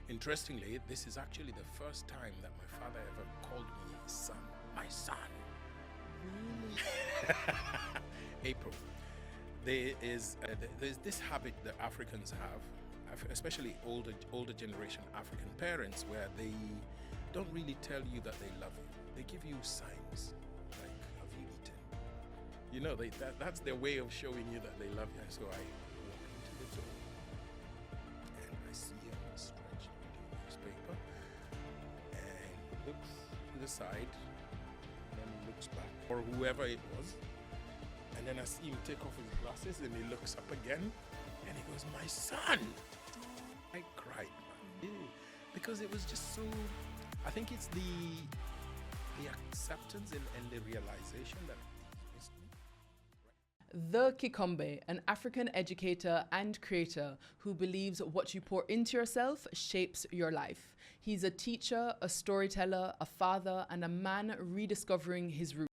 Interestingly, this is actually the first time that my father ever called me his son. My son. Really? April. There's this habit that Africans have, especially older generation African parents, where they don't really tell you that they love you. They give you signs, like, have you eaten? You know, that's their way of showing you that they love you. And so I walk into the door and I see him stretched reading a newspaper, and he looks to the side, and then he looks back, or whoever it was. And then I see him take off his glasses and he looks up again and he goes, my son! I cried, man. Because it was just so, I think it's the acceptance and the realization that he missed me. The Kikombe, an African educator and creator who believes what you pour into yourself shapes your life. He's a teacher, a storyteller, a father, and a man rediscovering his roots.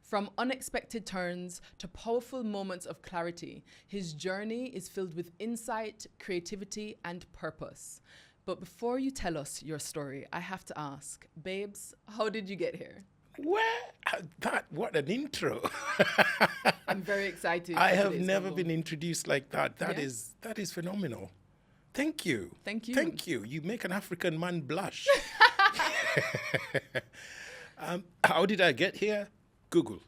From unexpected turns to powerful moments of clarity, his journey is filled with insight, creativity, and purpose. But before you tell us your story, I have to ask, babes, how did you get here? What an intro. I'm very excited. I have never been introduced like that. That is phenomenal. Thank you. Thank you. Thank you. You make an African man blush. How did I get here? Google.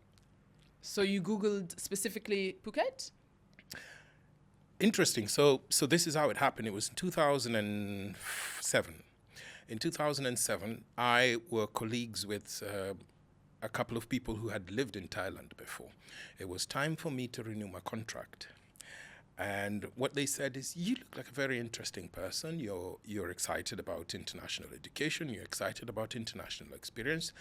So you Googled specifically Phuket? Interesting. So this is how it happened. It was in 2007. In 2007, I were colleagues with a couple of people who had lived in Thailand before. It was time for me to renew my contract. And what they said is, you look like a very interesting person. You're excited about international education. You're excited about international experience.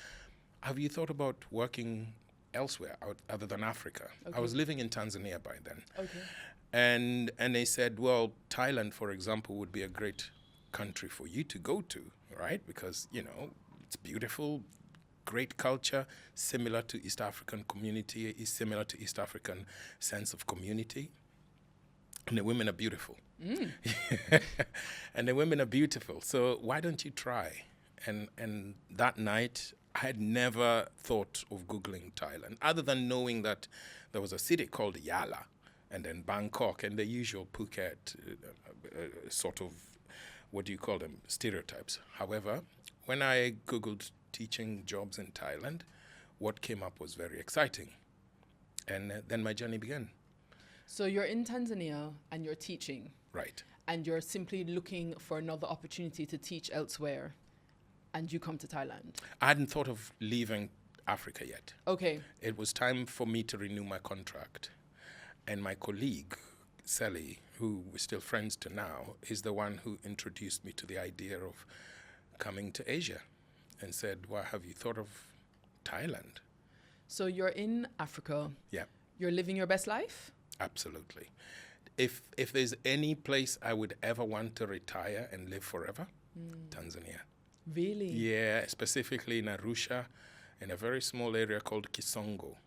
Have you thought about working elsewhere other than Africa? Okay. I was living in Tanzania by then. Okay. And they said, well, Thailand, for example, would be a great country for you to go to, right? Because, it's beautiful, great culture, similar to East African community, is similar to East African sense of community. And the women are beautiful. And the women are beautiful. So why don't you try? And that night, I had never thought of Googling Thailand, other than knowing that there was a city called Yala, and then Bangkok, and the usual Phuket sort of, what do you call them, stereotypes. However, when I Googled teaching jobs in Thailand, what came up was very exciting. And then my journey began. So you're in Tanzania and you're teaching. Right. And you're simply looking for another opportunity to teach elsewhere. And you come to Thailand. I hadn't thought of leaving Africa yet. Okay. It was time for me to renew my contract. And my colleague, Sally, who we're still friends to now, is the one who introduced me to the idea of coming to Asia and said, well, have you thought of Thailand? So you're in Africa. Yeah. You're living your best life? Absolutely. If there's any place I would ever want to retire and live forever, Tanzania. Really? Yeah, specifically in Arusha, in a very small area called Kisongo.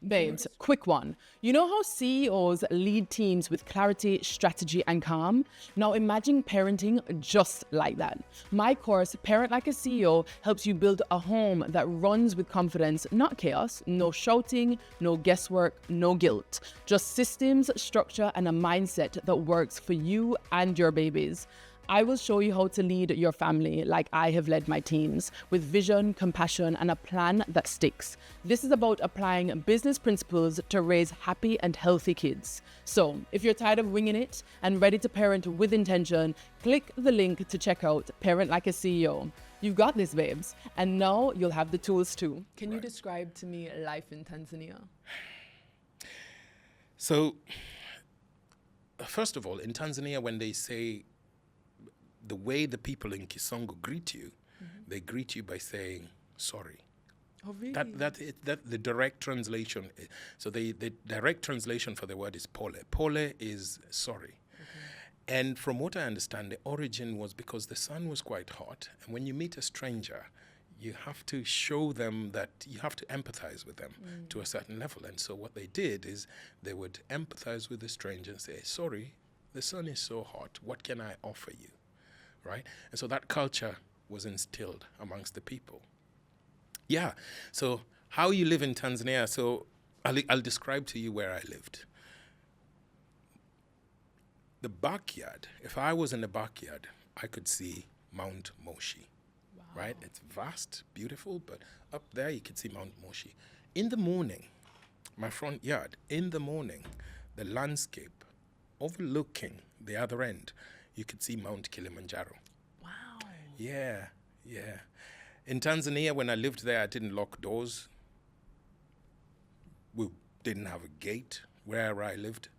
Babes, quick one. You know how CEOs lead teams with clarity, strategy, and calm? Now imagine parenting just like that. My course, Parent Like a CEO, helps you build a home that runs with confidence, not chaos, no shouting, no guesswork, no guilt. Just systems, structure, and a mindset that works for you and your babies. I will show you how to lead your family like I have led my teams, with vision, compassion, and a plan that sticks. This is about applying business principles to raise happy and healthy kids. So, if you're tired of winging it and ready to parent with intention, click the link to check out Parent Like a CEO. You've got this, babes. And now you'll have the tools too. Can you describe to me life in Tanzania? So, first of all, in Tanzania, when they say the way the people in Kisongo greet you, they greet you by saying sorry. Oh, really? That the direct translation. So the direct translation for the word is pole. Pole is sorry. Okay. And from what I understand, the origin was because the sun was quite hot, and when you meet a stranger, you have to show them that you have to empathize with them to a certain level. And so what they did is they would empathize with the stranger and say, sorry, the sun is so hot. What can I offer you? right? And so that culture was instilled amongst the people. Yeah. So how you live in Tanzania? So I'll describe to you where I lived. The backyard. If I was in the backyard, I could see Mount Moshi. Wow. Right? It's vast, beautiful, but up there you could see Mount Moshi. In the morning, my front yard, in the morning, the landscape overlooking the other end, you could see Mount Kilimanjaro. Wow. Yeah. In Tanzania, when I lived there, I didn't lock doors. We didn't have a gate where I lived.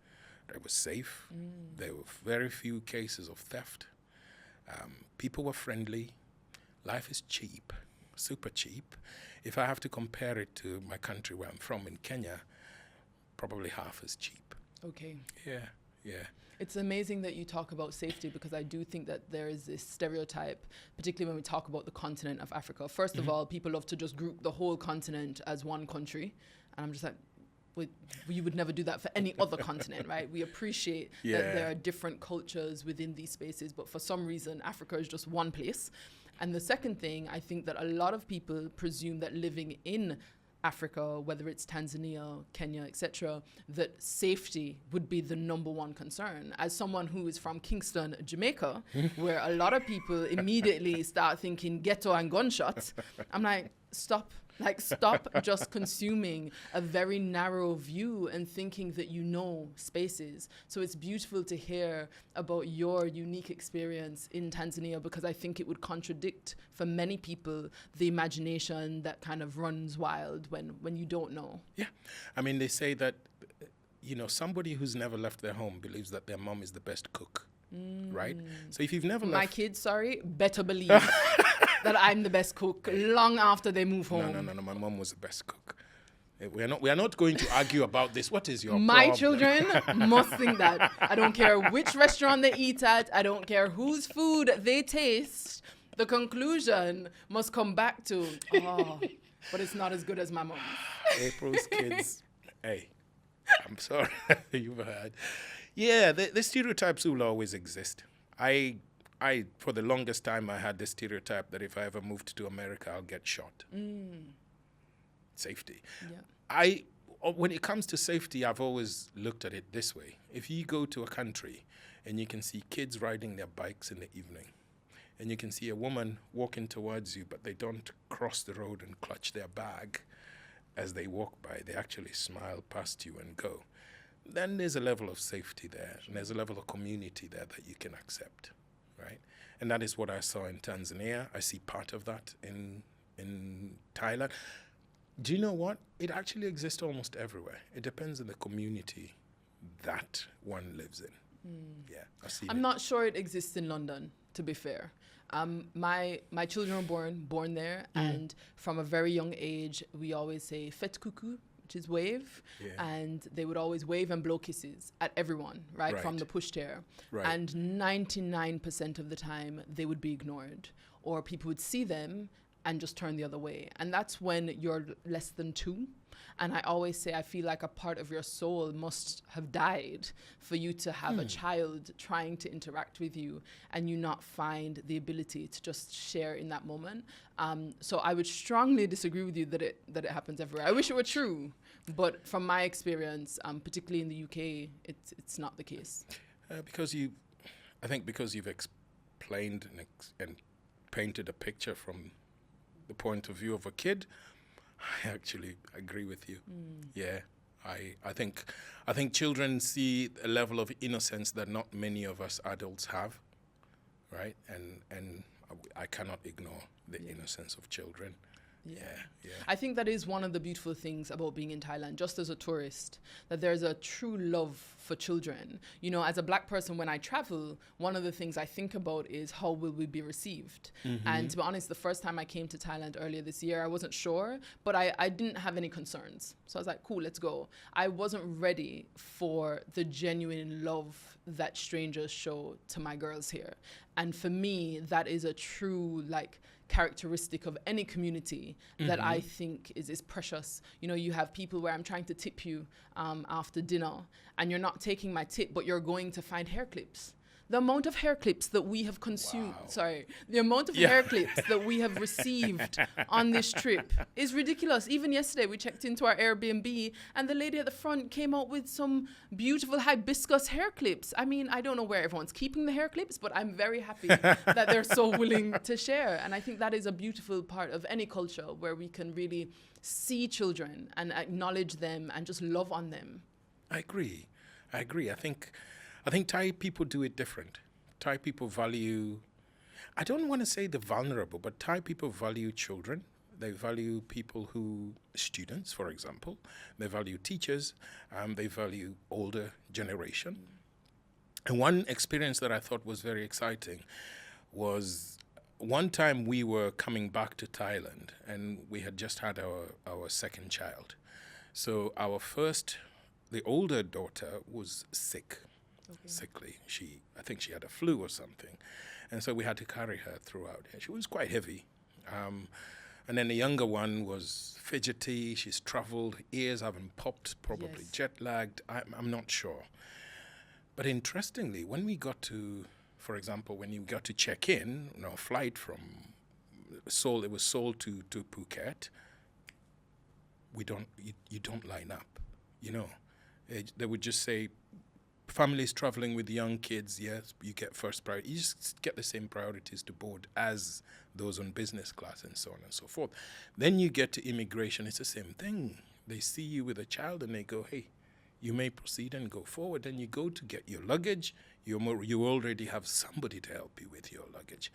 It was safe. There were very few cases of theft. People were friendly. Life is cheap, super cheap. If I have to compare it to my country where I'm from in Kenya, probably half as cheap. Okay. Yeah. It's amazing that you talk about safety, because I do think that there is this stereotype, particularly when we talk about the continent of Africa. First of all, people love to just group the whole continent as one country. And I'm just like, you would never do that for any other continent, right? We appreciate that there are different cultures within these spaces, but for some reason, Africa is just one place. And the second thing, I think that a lot of people presume that living in Africa, whether it's Tanzania, Kenya, etc., that safety would be the number one concern. As someone who is from Kingston, Jamaica, where a lot of people immediately start thinking ghetto and gunshots, I'm like, stop just consuming a very narrow view and thinking that you know spaces. So it's beautiful to hear about your unique experience in Tanzania, because I think it would contradict for many people the imagination that kind of runs wild when you don't know. Yeah. I mean, they say that, somebody who's never left their home believes that their mom is the best cook, right? So if you've never My left... kids, better believe that I'm the best cook long after they move home. No. My mom was the best cook. We are not going to argue about this. What is your My problem? children must think that. I don't care which restaurant they eat at. I don't care whose food they taste. The conclusion must come back to, but it's not as good as my mom's. April's kids. Hey, I'm sorry. You've heard. Yeah, the stereotypes will always exist. I, for the longest time, I had the stereotype that if I ever moved to America, I'll get shot. Safety. Yeah. When it comes to safety, I've always looked at it this way. If you go to a country and you can see kids riding their bikes in the evening, and you can see a woman walking towards you, but they don't cross the road and clutch their bag as they walk by, they actually smile past you and go, then there's a level of safety there, and there's a level of community there that you can accept. Right? And that is what I saw in Tanzania. I see part of that in Thailand. Do you know what? It actually exists almost everywhere. It depends on the community that one lives in. Yeah, I'm not sure it exists in London, to be fair. My children were born there, and from a very young age, we always say "Faites coucou," which is wave, and they would always wave and blow kisses at everyone, right? From the pushchair. Right. And 99% of the time, they would be ignored, or people would see them and just turn the other way. And that's when you're less than 2. And I always say, I feel like a part of your soul must have died for you to have a child trying to interact with you and you not find the ability to just share in that moment. So I would strongly disagree with you that it happens everywhere. I wish it were true, but from my experience, particularly in the UK, it's not the case. Because you've explained and painted a picture from the point of view of a kid, I actually agree with you. Yeah, I think children see a level of innocence that not many of us adults have, right? And I cannot ignore the innocence of children. Yeah. I think that is one of the beautiful things about being in Thailand, just as a tourist, that there's a true love for children. You know, as a Black person, when I travel, one of the things I think about is how will we be received? And to be honest, the first time I came to Thailand earlier this year, I wasn't sure, but I didn't have any concerns. So I was like, cool, let's go. I wasn't ready for the genuine love that strangers show to my girls here. And for me, that is a true, characteristic of any community that I think is precious. You know, you have people where I'm trying to tip you after dinner and you're not taking my tip, but you're going to find hair clips. The amount of hair clips that we have consumed, Wow. the amount of hair clips that we have received on this trip is ridiculous. Even yesterday, we checked into our Airbnb and the lady at the front came out with some beautiful hibiscus hair clips. I mean, I don't know where everyone's keeping the hair clips, but I'm very happy that they're so willing to share. And I think that is a beautiful part of any culture where we can really see children and acknowledge them and just love on them. I agree. I think Thai people do it different. Thai people value, I don't want to say the vulnerable, but Thai people value children. They value people students, for example. They value teachers. They value older generation. And one experience that I thought was very exciting was one time we were coming back to Thailand and we had just had our second child. So the older daughter was sickly. I think she had a flu or something. And so we had to carry her throughout. And she was quite heavy. And then the younger one was fidgety. She's traveled, ears haven't popped, probably jet lagged. I'm not sure. But interestingly, when we got to, for example, when you got to check in, flight from Seoul, it was Seoul to Phuket, you don't line up, They would just say, families traveling with young kids, yes, you get first priority. You just get the same priorities to board as those on business class and so on and so forth. Then you get to immigration, it's the same thing. They see you with a child and they go, hey, you may proceed and go forward. Then you go to get your luggage. You already have somebody to help you with your luggage.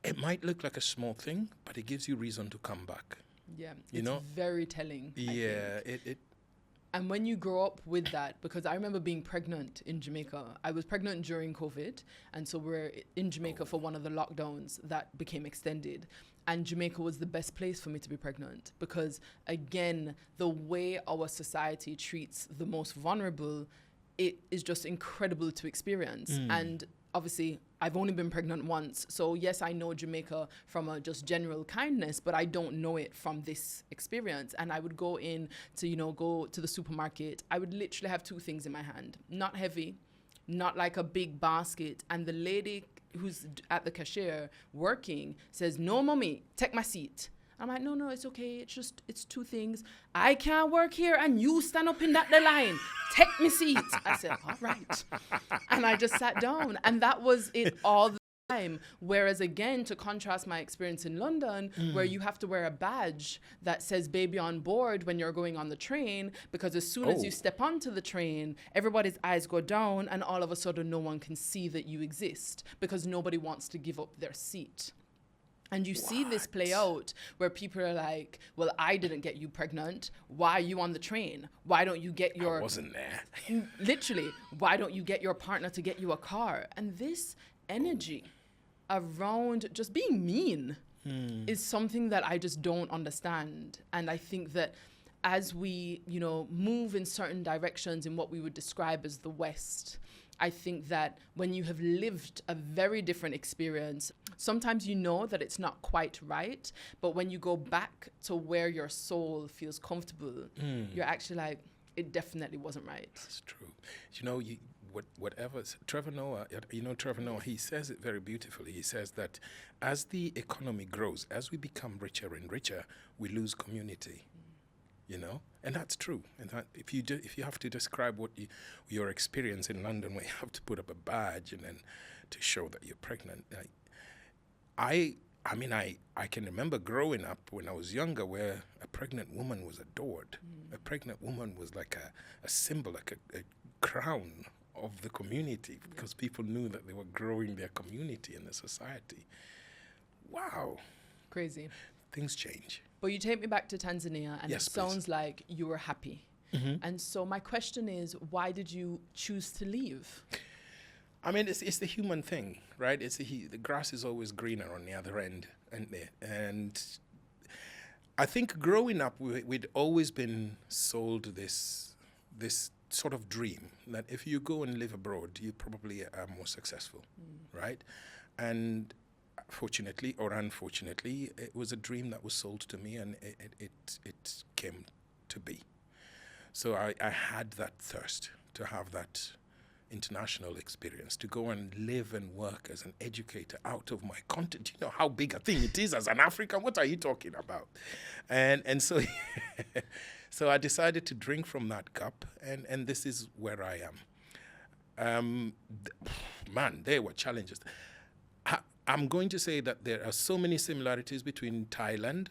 It might look like a small thing, but it gives you reason to come back. Yeah, it's very telling. Yeah, And when you grow up with that, because I remember being pregnant in Jamaica. I was pregnant during COVID, and so we're in Jamaica for one of the lockdowns that became extended. And Jamaica was the best place for me to be pregnant because, again, the way our society treats the most vulnerable, it is just incredible to experience. And obviously, I've only been pregnant once. So yes, I know Jamaica from a just general kindness, but I don't know it from this experience. And I would go in to, go to the supermarket. I would literally have two things in my hand, not heavy, not like a big basket. And the lady who's at the cashier working says, no, mommy, take my seat. I'm like, no, it's okay. It's two things. I can't work here and you stand up in that the line. Take me seat. I said, all right. And I just sat down. And that was it all the time. Whereas again, to contrast my experience in London, where you have to wear a badge that says baby on board when you're going on the train, because as soon as you step onto the train, everybody's eyes go down and all of a sudden no one can see that you exist because nobody wants to give up their seat. And you see this play out where people are like, well, I didn't get you pregnant. Why are you on the train? Why don't you get your... I wasn't there. Literally, why don't you get your partner to get you a car? And this energy around just being mean is something that I just don't understand. And I think that as we, move in certain directions in what we would describe as the West, I think that when you have lived a very different experience, sometimes you know that it's not quite right, but when you go back to where your soul feels comfortable, you're actually like, it definitely wasn't right. That's true. Whatever, Trevor Noah, he says it very beautifully. He says that as the economy grows, as we become richer and richer, we lose community. And that's true. And that if you have to describe what your experience in London, where you have to put up a badge and then to show that you're pregnant, I can remember growing up when I was younger, where a pregnant woman was adored. A pregnant woman was like a symbol, like a crown of the community, because people knew that they were growing their community and the society. Wow, crazy. Things change. But you take me back to Tanzania, and yes, it sounds like you were happy. And so my question is, why did you choose to leave? I mean, it's the human thing, right? The grass is always greener on the other end, and I think growing up, we'd always been sold this sort of dream that if you go and live abroad, you probably are more successful, right? And fortunately or unfortunately, it was a dream that was sold to me, and it came to be. So I had that thirst to have that international experience, to go and live and work as an educator out of my continent. You know how big a thing it is as an African? What are you talking about? And so so I decided to drink from that cup, and this is where I am. Man, there were challenges. I'm going to say that there are so many similarities between Thailand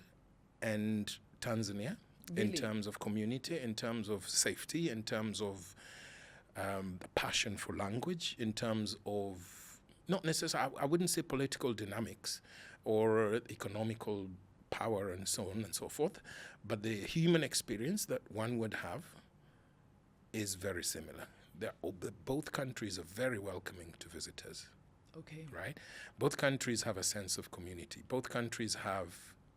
and Tanzania. Really? In terms of community, in terms of safety, in terms of the passion for language, in terms of not necessarily, I wouldn't say political dynamics or economical power and so on and so forth, but the human experience that one would have is very similar. Both countries are very welcoming to visitors. Okay. Right? Both countries have a sense of community. Both countries have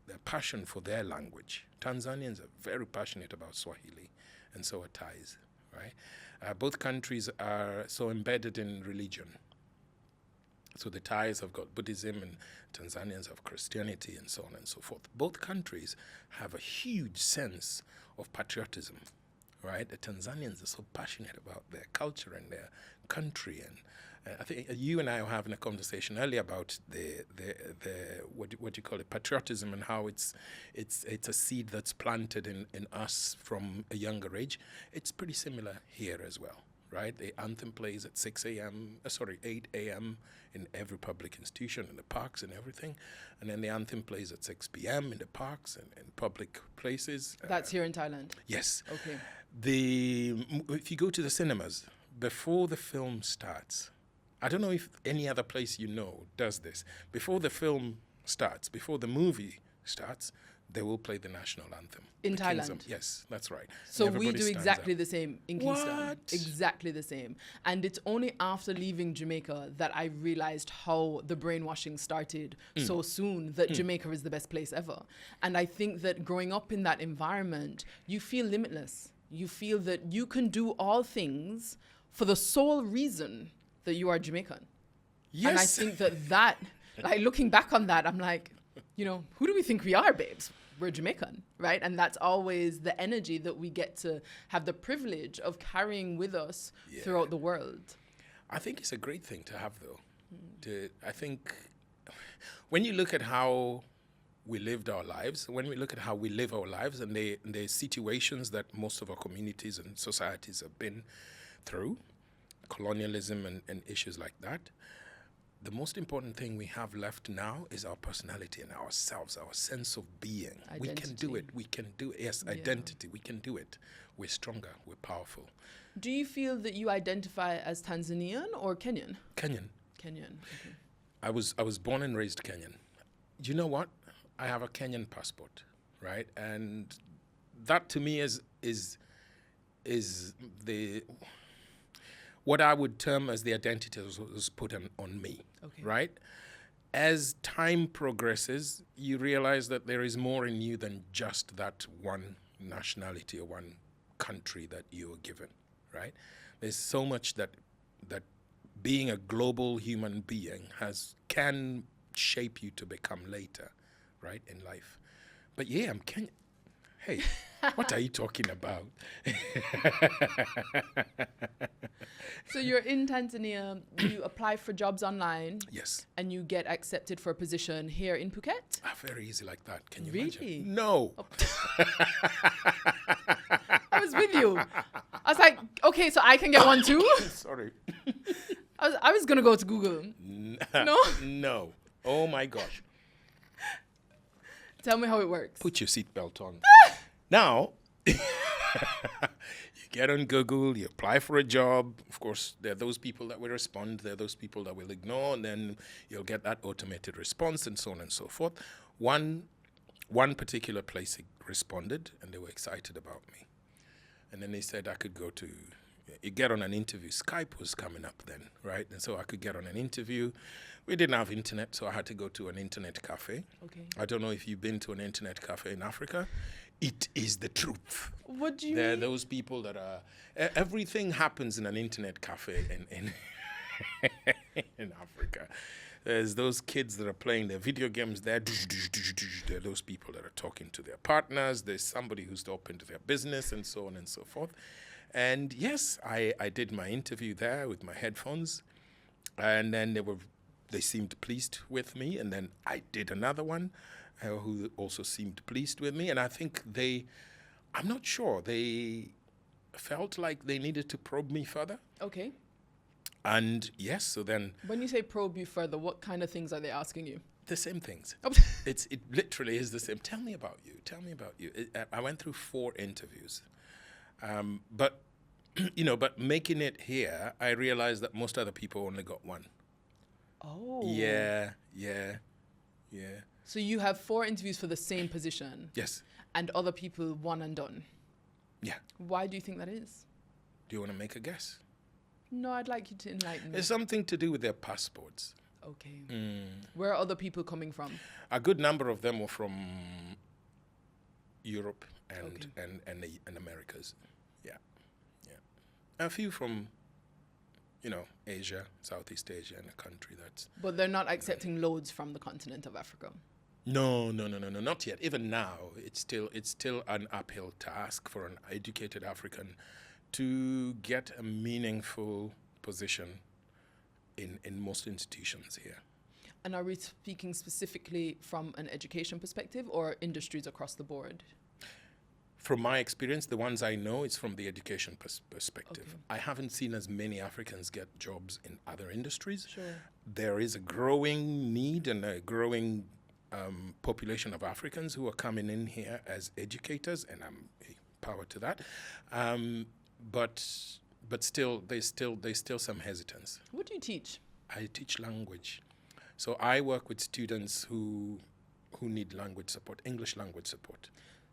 their passion for their language. Tanzanians are very passionate about Swahili, and so are Thais, right? Both countries are so embedded in religion. So the Thais have got Buddhism, and Tanzanians have Christianity, and so on and so forth. Both countries have a huge sense of patriotism, right? The Tanzanians are so passionate about their culture and their country, and I think you and I were having a conversation earlier about the what you call it, patriotism, and how it's a seed that's planted in us from a younger age. It's pretty similar here as well, right? The anthem plays at 8 a.m. in every public institution, in the parks and everything, and then the anthem plays at 6 p.m. in the parks and in public places. That's here in Thailand? Yes. Okay. If you go to the cinemas, before the film starts, I don't know if any other place you know does this. Before the film starts, before the movie starts, they will play the national anthem. In Thailand? Yes, that's right. So And we everybody do stands exactly up. the same in Kingston. What? Exactly the same. And it's only after leaving Jamaica that I realized how the brainwashing started so soon, that Jamaica is the best place ever. And I think that growing up in that environment, you feel limitless. You feel that you can do all things for the sole reason that you are Jamaican. Yes. And I think that, like looking back on that, I'm like, you know, who do we think we are, babes? We're Jamaican, right? And that's always the energy that we get to have the privilege of carrying with us throughout the world. I think it's a great thing to have, though. I think when you look at how we lived our lives, when we look at how we live our lives and the situations that most of our communities and societies have been through, colonialism and issues like that, the most important thing we have left now is our personality and ourselves, our sense of being. Identity. We can do it. We can do it. Yes, identity. We can do it. We're stronger. We're powerful. Do you feel that you identify as Tanzanian or Kenyan? Kenyan. Kenyan. Okay. I was born and raised Kenyan. You know what? I have a Kenyan passport, right? And that to me is the what I would term as the identity was put on me, right? As time progresses, you realize that there is more in you than just that one nationality or one country that you are given, right? There's so much that being a global human being can shape you to become later, right, in life. But yeah, I'm Kenyan. Hey, what are you talking about? So you're in Tanzania, you apply for jobs online. Yes. And you get accepted for a position here in Phuket? Very easy like that. Can you Really? imagine? No. Oh. I was with you. I was like, okay, so I can get one too? Sorry. I was going to go to Google. No? No. Oh my gosh. Tell me how it works. Put your seatbelt on. Now, you get on Google, you apply for a job. Of course, there are those people that will respond. There are those people that will ignore. And then you'll get that automated response and so on and so forth. One particular place responded, and they were excited about me. And then they said I could go to, you get on an interview. Skype was coming up then, right? And so I could get on an interview. We didn't have internet, so I had to go to an internet cafe. Okay. I don't know if you've been to an internet cafe in Africa. It is the truth. What do you There are mean? those people that are... everything happens in an internet cafe in in Africa. There's those kids that are playing their video games there. There are those people that are talking to their partners. There's somebody who's open to their business and so on and so forth. And yes, I did my interview there with my headphones, and then they seemed pleased with me. And then I did another one, who also seemed pleased with me. And I think I'm not sure, they felt like they needed to probe me further. Okay. And yes, so then When you say probe you further, what kind of things are they asking you? the same things. It literally is the same. Tell me about you. Tell me about you. I went through 4 interviews, but but making it here, I realized that most other people only got 1. Oh. Yeah. So you have 4 interviews for the same position. Yes. And other people 1 and done. Yeah. Why do you think that is? Do you want to make a guess? No, I'd like you to enlighten me. It's something to do with their passports. Okay. Where are other people coming from? A good number of them were from Europe and Americas. Yeah. A few from, Asia, Southeast Asia, and a country that's... But they're not accepting loads from the continent of Africa. No, not yet. Even now, it's still an uphill task for an educated African to get a meaningful position in most institutions here. And are we speaking specifically from an education perspective or industries across the board? From my experience, the ones I know, it's from the education perspective. Okay. I haven't seen as many Africans get jobs in other industries. Sure. There is a growing need and a growing population of Africans who are coming in here as educators, and I'm power to that. But still, there's still some hesitance. What do you teach? I teach language. So I work with students who need language support, English language support.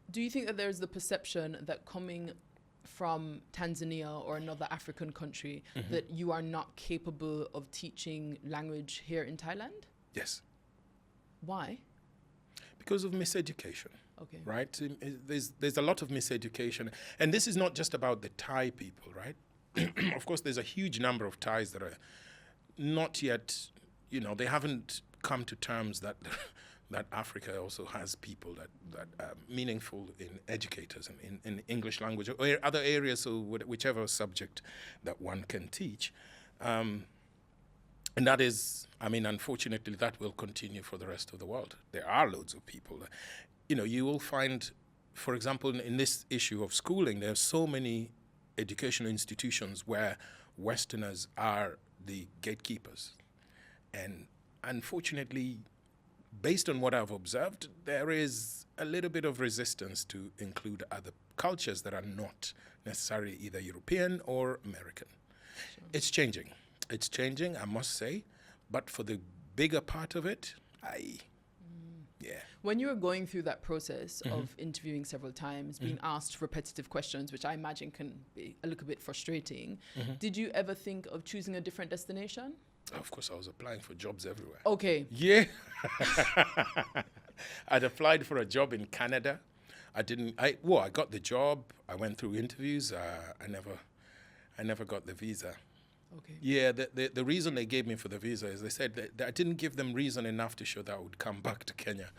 Do you think that there's the perception that coming from Tanzania or another African country that you are not capable of teaching language here in Thailand? Yes. Why? Because of miseducation. Okay. Right? There's a lot of miseducation. And this is not just about the Thai people, right? Of course, there's a huge number of Thais that are not yet, they haven't come to terms that that Africa also has people that are meaningful in educators and in English language or other areas, so whichever subject that one can teach. And that is, unfortunately, that will continue for the rest of the world. There are loads of people. You will find, for example, in this issue of schooling, there are so many educational institutions where Westerners are the gatekeepers. And unfortunately, based on what I've observed, there is a little bit of resistance to include other cultures that are not necessarily either European or American. Sure. It's changing, I must say, but for the bigger part of it, yeah. When you were going through that process of interviewing several times, being asked repetitive questions, which I imagine can be a little bit frustrating, did you ever think of choosing a different destination? Of course, I was applying for jobs everywhere. Okay. Yeah. I'd applied for a job in Canada. I got the job. I went through interviews. I never got the visa. Okay. Yeah, the reason they gave me for the visa is they said that I didn't give them reason enough to show that I would come back to Kenya.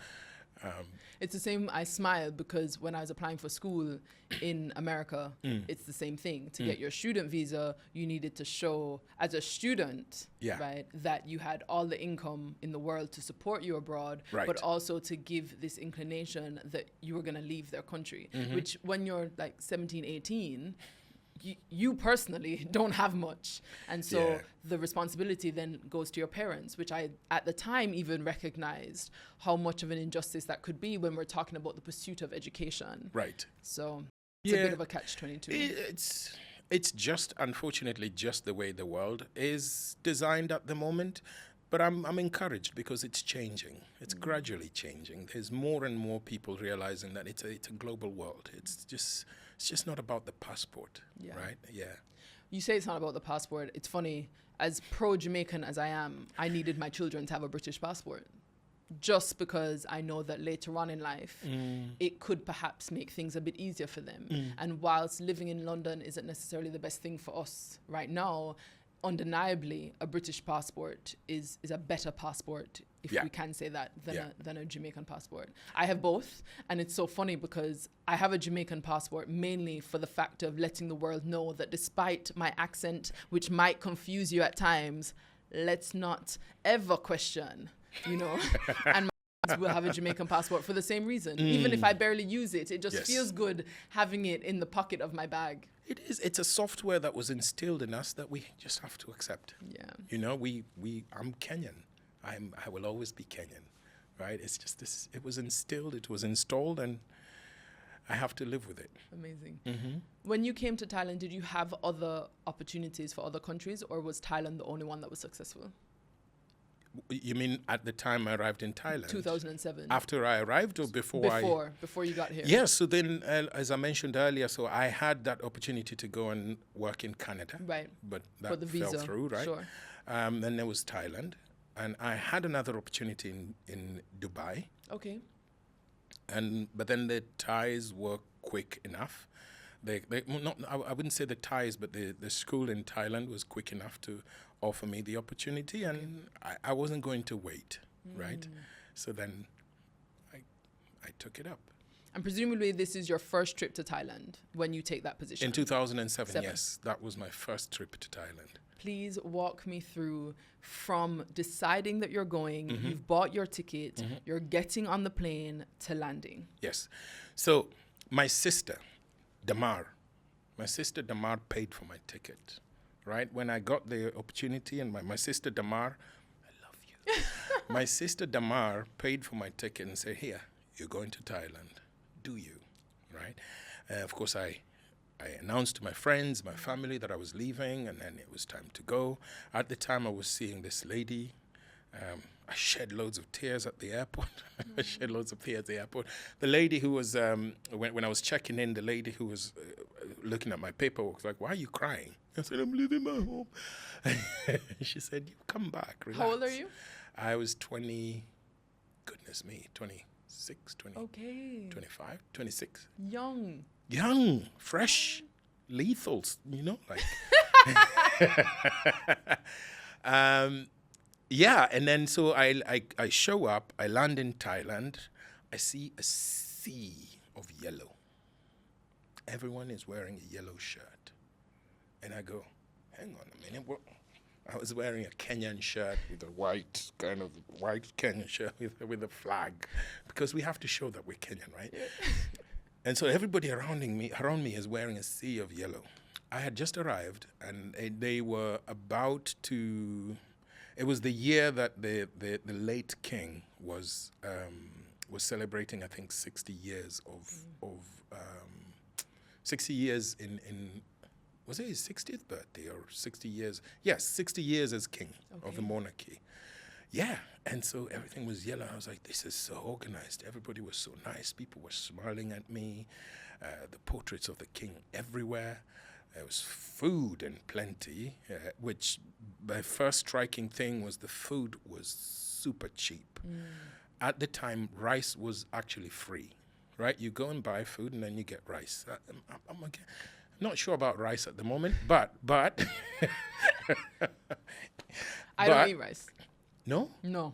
It's the same. I smile because when I was applying for school in America, it's the same thing. To get your student visa, you needed to show as a student, right, that you had all the income in the world to support you abroad, but also to give this inclination that you were going to leave their country, which when you're like 17, 18, you personally don't have much. And so the responsibility then goes to your parents, which I, at the time, even recognized how much of an injustice that could be when we're talking about the pursuit of education. Right. So it's a bit of a catch-22. It's just, unfortunately, just the way the world is designed at the moment. But I'm encouraged because it's changing. It's gradually changing. There's more and more people realizing that it's a global world. It's just not about the passport, right? Yeah. You say it's not about the passport. It's funny, as pro-Jamaican as I am, I needed my children to have a British passport just because I know that later on in life, it could perhaps make things a bit easier for them. And whilst living in London isn't necessarily the best thing for us right now, undeniably a British passport is a better passport, if we can say that, than a Jamaican passport. I have both, and it's so funny because I have a Jamaican passport mainly for the fact of letting the world know that despite my accent, which might confuse you at times, let's not ever question, you know. And will have a Jamaican passport for the same reason. Even if I barely use it, it just feels good having it in the pocket of my bag. It is. It's a software that was instilled in us that we just have to accept. Yeah. You know, I'm Kenyan. I will always be Kenyan, right? It's just this. It was instilled. It was installed, and I have to live with it. Amazing. When you came to Thailand, did you have other opportunities for other countries, or was Thailand the only one that was successful? You mean at the time I arrived in Thailand? 2007. After I arrived or before? Before you got here. Yes. So then, as I mentioned earlier, so I had that opportunity to go and work in Canada. Right. But For the that fell visa. through, right? Sure. Then there was Thailand. And I had another opportunity in Dubai. Okay. But then the ties were quick enough. I wouldn't say the ties, but the school in Thailand was quick enough to offer me the opportunity, and I wasn't going to wait, right? So then I took it up. And presumably this is your first trip to Thailand when you take that position? In 2007, yes. That was my first trip to Thailand. Please walk me through from deciding that you're going, you've bought your ticket, you're getting on the plane to landing. Yes. So my sister, Damar paid for my ticket, right? When I got the opportunity, and my sister Damar, I love you. My sister Damar paid for my ticket and said, here, you're going to Thailand. Do you, right? Of course, I announced to my friends, my family that I was leaving, and then it was time to go. At the time, I was seeing this lady. I shed loads of tears at the airport. I shed loads of tears at the airport. The lady who was, when I was checking in, the lady who was looking at my paperwork was like, why are you crying? I said, I'm leaving my home. She said, you come back, relax. How old are you? I was 20, goodness me, 26, 20, okay. 25, 26. Young, fresh, lethal, you know, like. Yeah, and then so I show up, I land in Thailand, I see a sea of yellow. Everyone is wearing a yellow shirt. And I go, hang on a minute, what? I was wearing a Kenyan shirt with a white Kenyan shirt with a flag, because we have to show that we're Kenyan, right? And so everybody around me is wearing a sea of yellow. I had just arrived, and they were about to. It was the year that the late king was celebrating, I think, 60 years of 60 years in was it his 60th birthday or 60 years? Yes, 60 years as king of the monarchy. Yeah, and so everything was yellow. I was like, this is so organized. Everybody was so nice. People were smiling at me. The portraits of the king everywhere. There was food and plenty, which my first striking thing was the food was super cheap. At the time, rice was actually free, right? You go and buy food and then you get rice. I'm not sure about rice at the moment, but I don't eat rice. No? No,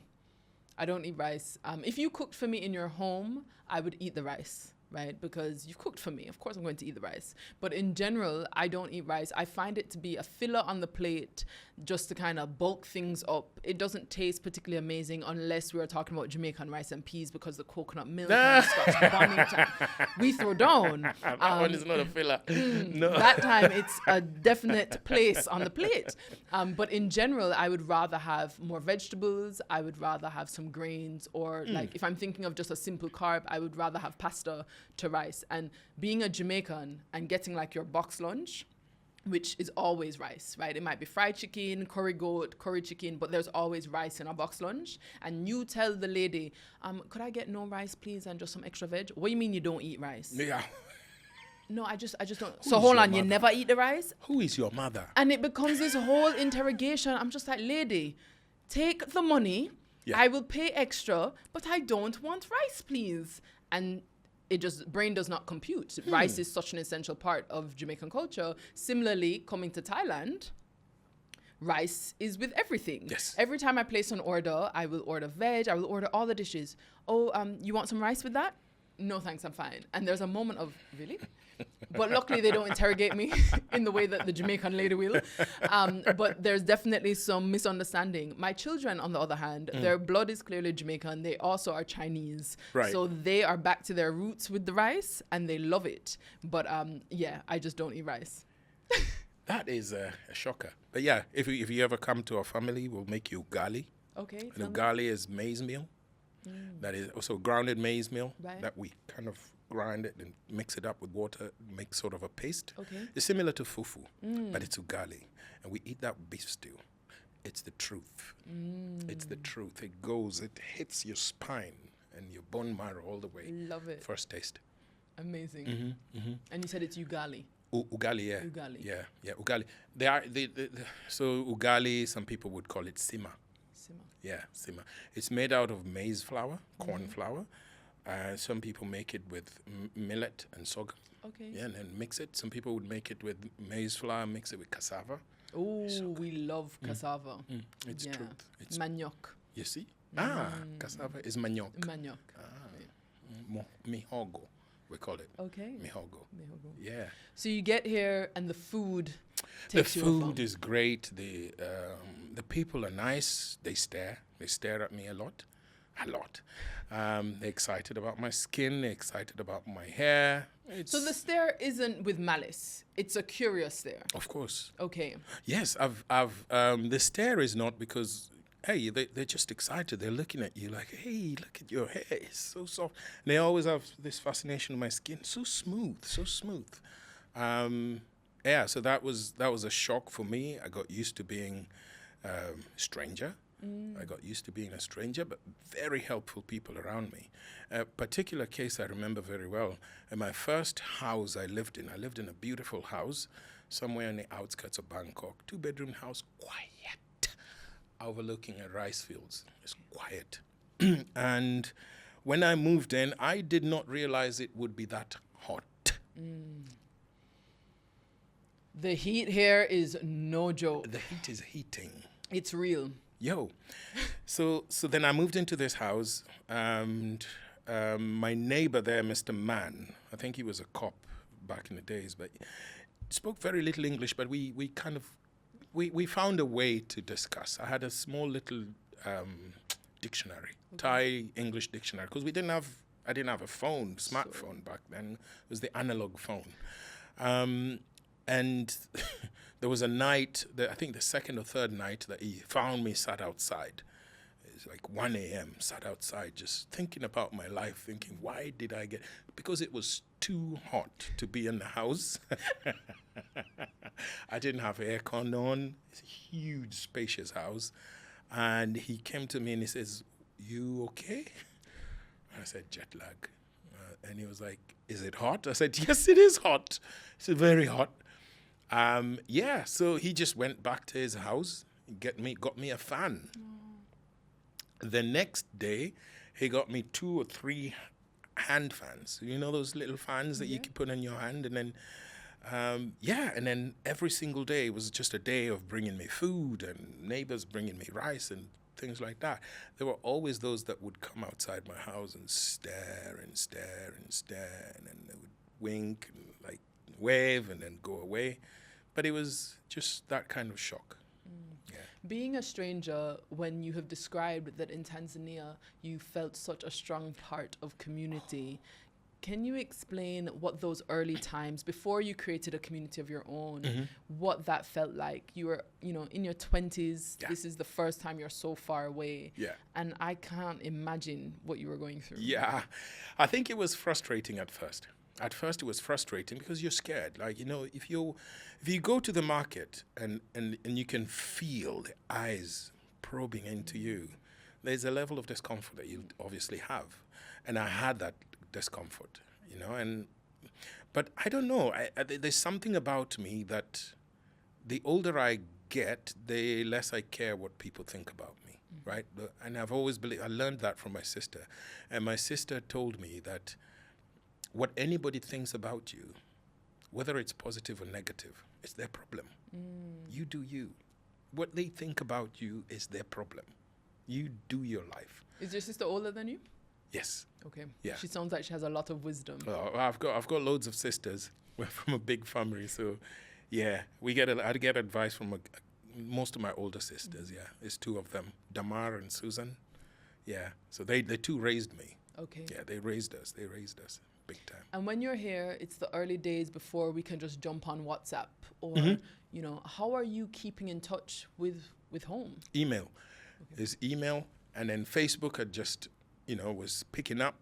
I don't eat rice. If you cooked for me in your home, I would eat the rice. Right? Because you've cooked for me. Of course I'm going to eat the rice. But in general, I don't eat rice. I find it to be a filler on the plate just to kind of bulk things up. It doesn't taste particularly amazing unless we are talking about Jamaican rice and peas, because the coconut milk and Scotch bonnet, we throw down. That one is not a filler. No. That time it's a definite place on the plate. But in general, I would rather have more vegetables. I would rather have some grains, or like if I'm thinking of just a simple carb, I would rather have pasta to rice. And being a Jamaican and getting like your box lunch, which is always rice, right? It might be fried chicken, curry goat, curry chicken, but there's always rice in a box lunch. And you tell the lady, could I get no rice, please, and just some extra veg? What do you mean you don't eat rice? Yeah. No, I just don't. So hold on, you never eat the rice? Who is your mother? And it becomes this whole interrogation. I'm just like, lady, take the money. Yeah. I will pay extra, but I don't want rice, please. And it just, brain does not compute. Rice is such an essential part of Jamaican culture. Similarly, coming to Thailand, rice is with everything. Yes. Every time I place an order, I will order veg, I will order all the dishes. Oh, you want some rice with that? No, thanks, I'm fine. And there's a moment of, really? But luckily they don't interrogate me in the way that the Jamaican lady will. But there's definitely some misunderstanding. My children, on the other hand, their blood is clearly Jamaican. They also are Chinese. Right. So they are back to their roots with the rice and they love it. But yeah, I just don't eat rice. That is a shocker. But yeah, if you ever come to our family, we'll make you ugali. Okay. And ugali is maize meal. That is also grounded maize meal Right. that we kind of grind it and mix it up with water, make sort of a paste. Okay. It's similar to fufu, but it's ugali. And we eat that with beef stew. It's the truth. It's the truth. It hits your spine and your bone marrow all the way. Love it. First taste. Amazing. And you said it's ugali. Ugali, yeah. Ugali. Yeah, ugali. So ugali, some people would call it sima. Sima. Yeah, sima. It's made out of maize flour, corn flour. Some people make it with millet and sorghum. Okay. Yeah, and then mix it. Some people would make it with maize flour, mix it with cassava. Oh, we love cassava. It's Yeah. truth. It's Manioc. You see? Cassava is manioc. Manioc. Mihogo, we call it. Okay. Mihogo. Mihogo. Yeah. So you get here and the food The takes you food is great. The people are nice. They stare at me a lot. They're excited about my skin. They're excited about my hair. So the stare isn't with malice. It's a curious stare. Of course. Okay. Yes, the stare is not because, hey, they're just excited. They're looking at you like, hey, look at your hair. It's so soft. And they always have this fascination with my skin. So smooth. Yeah, so that was a shock for me. I got used to being stranger. I got used to being a stranger, but very helpful people around me. A particular case I remember very well. In my first house I lived in a beautiful house somewhere in the outskirts of Bangkok. 2-bedroom house, quiet, overlooking a rice fields. It's quiet. And when I moved in, I did not realize it would be that hot. The heat here is no joke. The heat is heating. It's real. Yo. So then I moved into this house, and my neighbor there, Mr. Mann, I think he was a cop back in the days, but spoke very little English, but we we found a way to discuss. I had a small little dictionary, Thai English dictionary, because I didn't have a smartphone back then. It was the analog phone. And there was a night, I think the second or third night, that he found me sat outside. It's like 1 a.m., sat outside just thinking about my life, thinking, why did I get... Because it was too hot to be in the house. I didn't have aircon on. It's a huge, spacious house. And he came to me and he says, you okay? I said, jet lag. And he was like, is it hot? I said, yes, it is hot. He said, very hot. Yeah, so he just went back to his house, got me a fan. The next day, he got me 2 or 3 hand fans. You know those little fans that you can put in your hand? And then, and then every single day was just a day of bringing me food and neighbors bringing me rice and things like that. There were always those that would come outside my house and stare and stare and stare, and then they would wink and like wave and then go away. But it was just that kind of shock. Yeah. Being a stranger, when you have described that in Tanzania you felt such a strong part of community, can you explain what those early times, before you created a community of your own, what that felt like? You were, in your 20s, this is the first time you're so far away. Yeah. And I can't imagine what you were going through. Yeah. I think it was frustrating at first. At first it was frustrating because you're scared. Like, if you go to the market and you can feel the eyes probing into you, there's a level of discomfort that you obviously have. And I had that discomfort, but I don't know. There's something about me that the older I get, the less I care what people think about me, right? And I've always believed, I learned that from my sister. And my sister told me that what anybody thinks about you, whether it's positive or negative, it's their problem. You do you. what they think about you is their problem. You do your life. Is your sister older than you? Yes. Okay. Yeah. She sounds like she has a lot of wisdom. Well, I've got loads of sisters. We're from a big family, so yeah, I get advice from most of my older sisters. Yeah, it's two of them, Damar and Susan. Yeah, so they two raised me. Okay. Yeah, they raised us big time. And when you're here, it's the early days before we can just jump on WhatsApp or, you know, how are you keeping in touch with home? Email. Is email, and then Facebook had just, was picking up.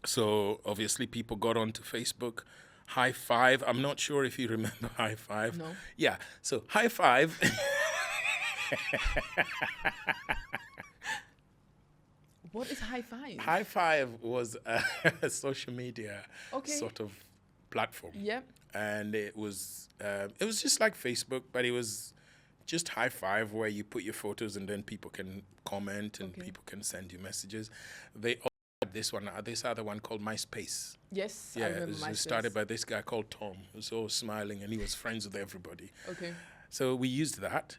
So obviously people got onto Facebook. High Five. I'm not sure if you remember High Five. No. Yeah. So High Five. What is High Five? High Five was a social media sort of platform. Yep. And it was just like Facebook, but it was just High Five, where you put your photos and then people can comment and people can send you messages. They all had this other one called MySpace. Yes, Yeah, I remember it was MySpace. started by this guy called Tom, who was always smiling, and he was friends with everybody. Okay. So we used that.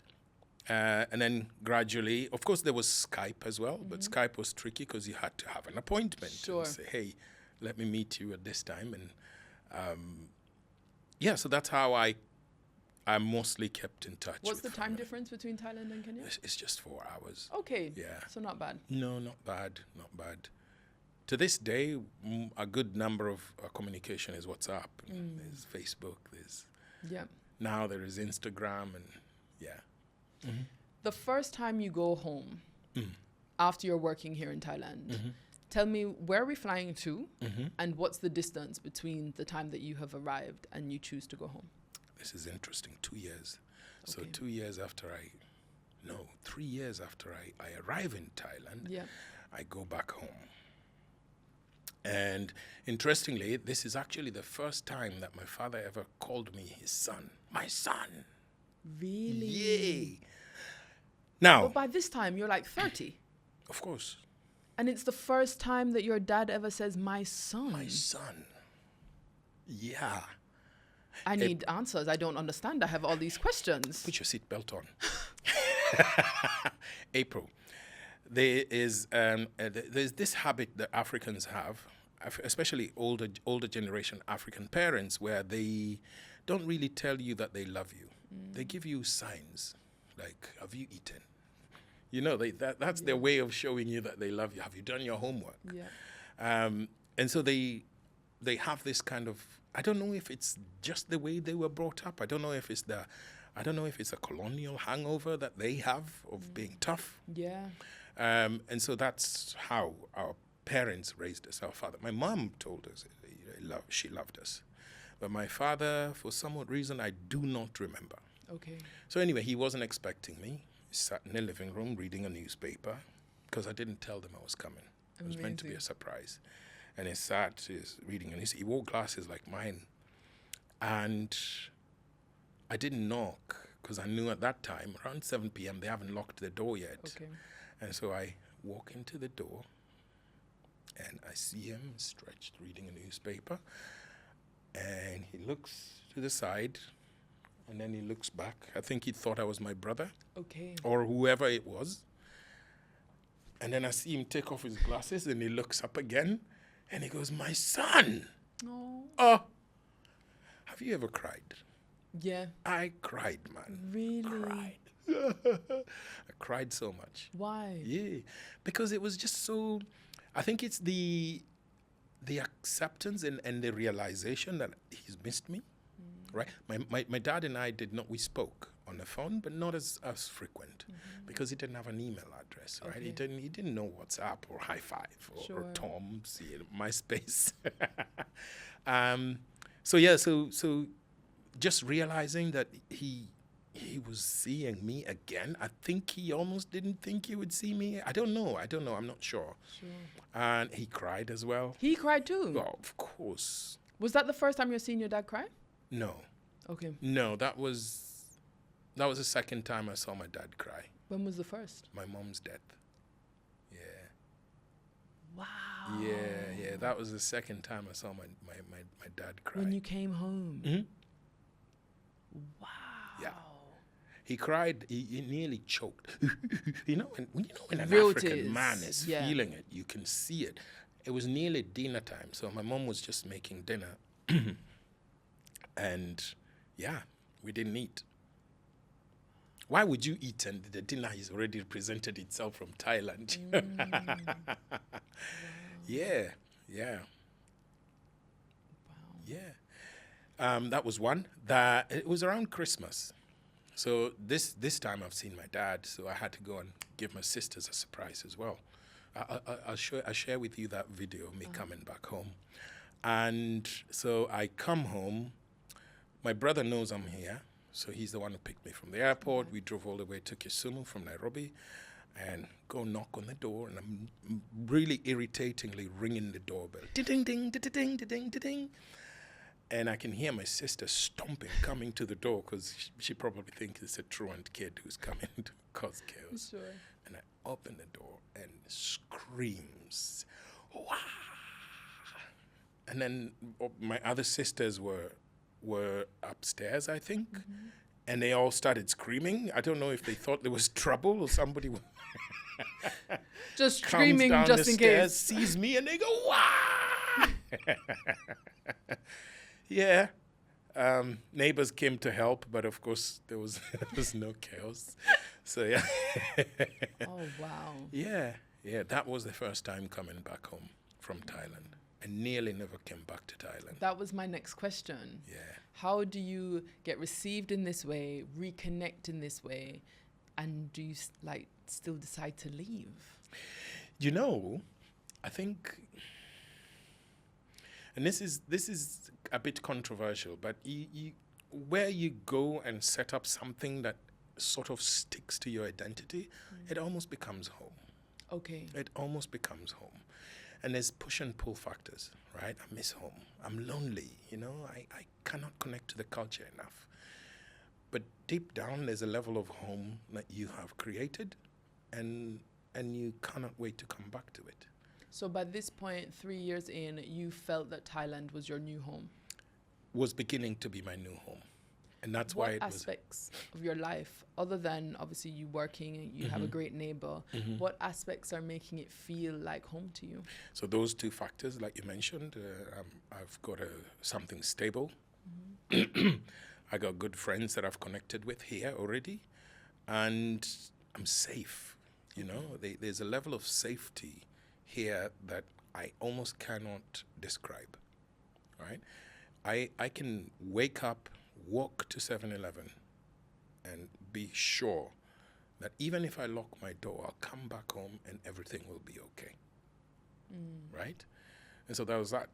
And then gradually, of course, there was Skype as well, but Skype was tricky because you had to have an appointment and say, hey, let me meet you at this time. And so that's how I mostly kept in touch. What's the with time family. difference between Thailand and Kenya? It's just 4 hours. Okay. Yeah. So not bad. No, not bad, not bad. To this day, a good number of communication is WhatsApp. There's Facebook. Now there is Instagram, and The first time you go home after you're working here in Thailand, tell me, where are we flying to, and what's the distance between the time that you have arrived and you choose to go home? This is interesting. 2 years. So Okay. 2 years after 3 years after I arrive in Thailand, I go back home. And interestingly, this is actually the first time that my father ever called me his son. My son. Really? Yay. Now, But by this time, you're like 30. of course, And it's the first time that your dad ever says, my son. my son. Yeah. I need answers. I don't understand. I have all these questions. Put your seatbelt on. April. There's this habit that Africans have, especially older generation African parents, where they don't really tell you that they love you. They give you signs, like, have you eaten? That's their way of showing you that they love you. Have you done your homework? Yeah. And so they have this kind of, I don't know if it's just the way they were brought up. I don't know if it's a colonial hangover that they have of being tough. Yeah. And so that's how our parents raised us. Our father, my mom told us she loved us, but my father, for some odd reason, I do not remember. Okay. So anyway, he wasn't expecting me. He sat in the living room reading a newspaper, because I didn't tell them I was coming. It was meant to be a surprise. And he's reading a newspaper. He wore glasses like mine. And I didn't knock, because I knew at that time, around 7 p.m., they haven't locked the door yet. Okay. And so I walk into the door, and I see him stretched reading a newspaper. And he looks to the side, and then he looks back. I think he thought I was my brother. Okay. Or whoever it was. And then I see him take off his glasses, and he looks up again, and he goes, my son. No. Oh, have you ever cried? Yeah. I cried, man. Really? Cried. I cried so much. Why? Yeah, because it was just so, I think it's the acceptance and the realization that he's missed me, right? My dad and I we spoke on the phone, but not as frequent, because he didn't have an email address, right? Okay. He didn't know WhatsApp or High Five or Tom's, MySpace. So just realizing that he was seeing me again. I think he almost didn't think he would see me. I don't know. I'm not sure. Sure. And he cried as well. He cried too? Oh, of course. Was that the first time you're seeing your dad cry? No. Okay. No, that was the second time I saw my dad cry. When was the first? My mom's death. Yeah. Wow. Yeah. That was the second time I saw my dad cry. When you came home? Mhm. Wow. Yeah. He cried. He nearly choked. When an Real African tears. man is Yeah. feeling it, you can see it. It was nearly dinner time, so my mom was just making dinner, and yeah, we didn't eat. Why would you eat and the dinner is already presented itself from Thailand? Yeah. That was one. It was around Christmas. So this time I've seen my dad, so I had to go and give my sisters a surprise as well. I'll share with you that video of me coming back home. And so I come home. My brother knows I'm here, so he's the one who picked me from the airport. We drove all the way to Kisumu from Nairobi and go knock on the door, and I'm really irritatingly ringing the doorbell. Ding, ding, ding, ding, ding, ding. And I can hear my sister stomping, coming to the door, because she probably thinks it's a truant kid who's coming to cause chaos. Sure. And I open the door and screams, "Wah!" And then my other sisters were upstairs, I think, and they all started screaming. I don't know if they thought there was trouble or somebody Just comes screaming down just the in stairs, case. sees me, and they go, "Wah!" Yeah. Neighbors came to help, but of course there was no chaos. So yeah. Oh, wow. Yeah. That was the first time coming back home from Thailand. I nearly never came back to Thailand. That was my next question. Yeah. How do you get received in this way, reconnect in this way, and do you still decide to leave? I think, and this is a bit controversial, but where you go and set up something that sort of sticks to your identity, it almost becomes home. Okay. It almost becomes home. And there's push and pull factors, right? I miss home. I'm lonely, I cannot connect to the culture enough. But deep down, there's a level of home that you have created, and you cannot wait to come back to it. So by this point, 3 years in, you felt that Thailand was your new home? Was beginning to be my new home. And that's why it What was. aspects of your life, other than obviously you working and you have a great neighbor, what aspects are making it feel like home to you? So those two factors, like you mentioned, I've got something stable. I got good friends that I've connected with here already, and I'm safe. There's a level of safety here that I almost cannot describe. Right? I can wake up, walk to 7-Eleven, and be sure that even if I lock my door, I'll come back home and everything will be okay. Right? And so that was that.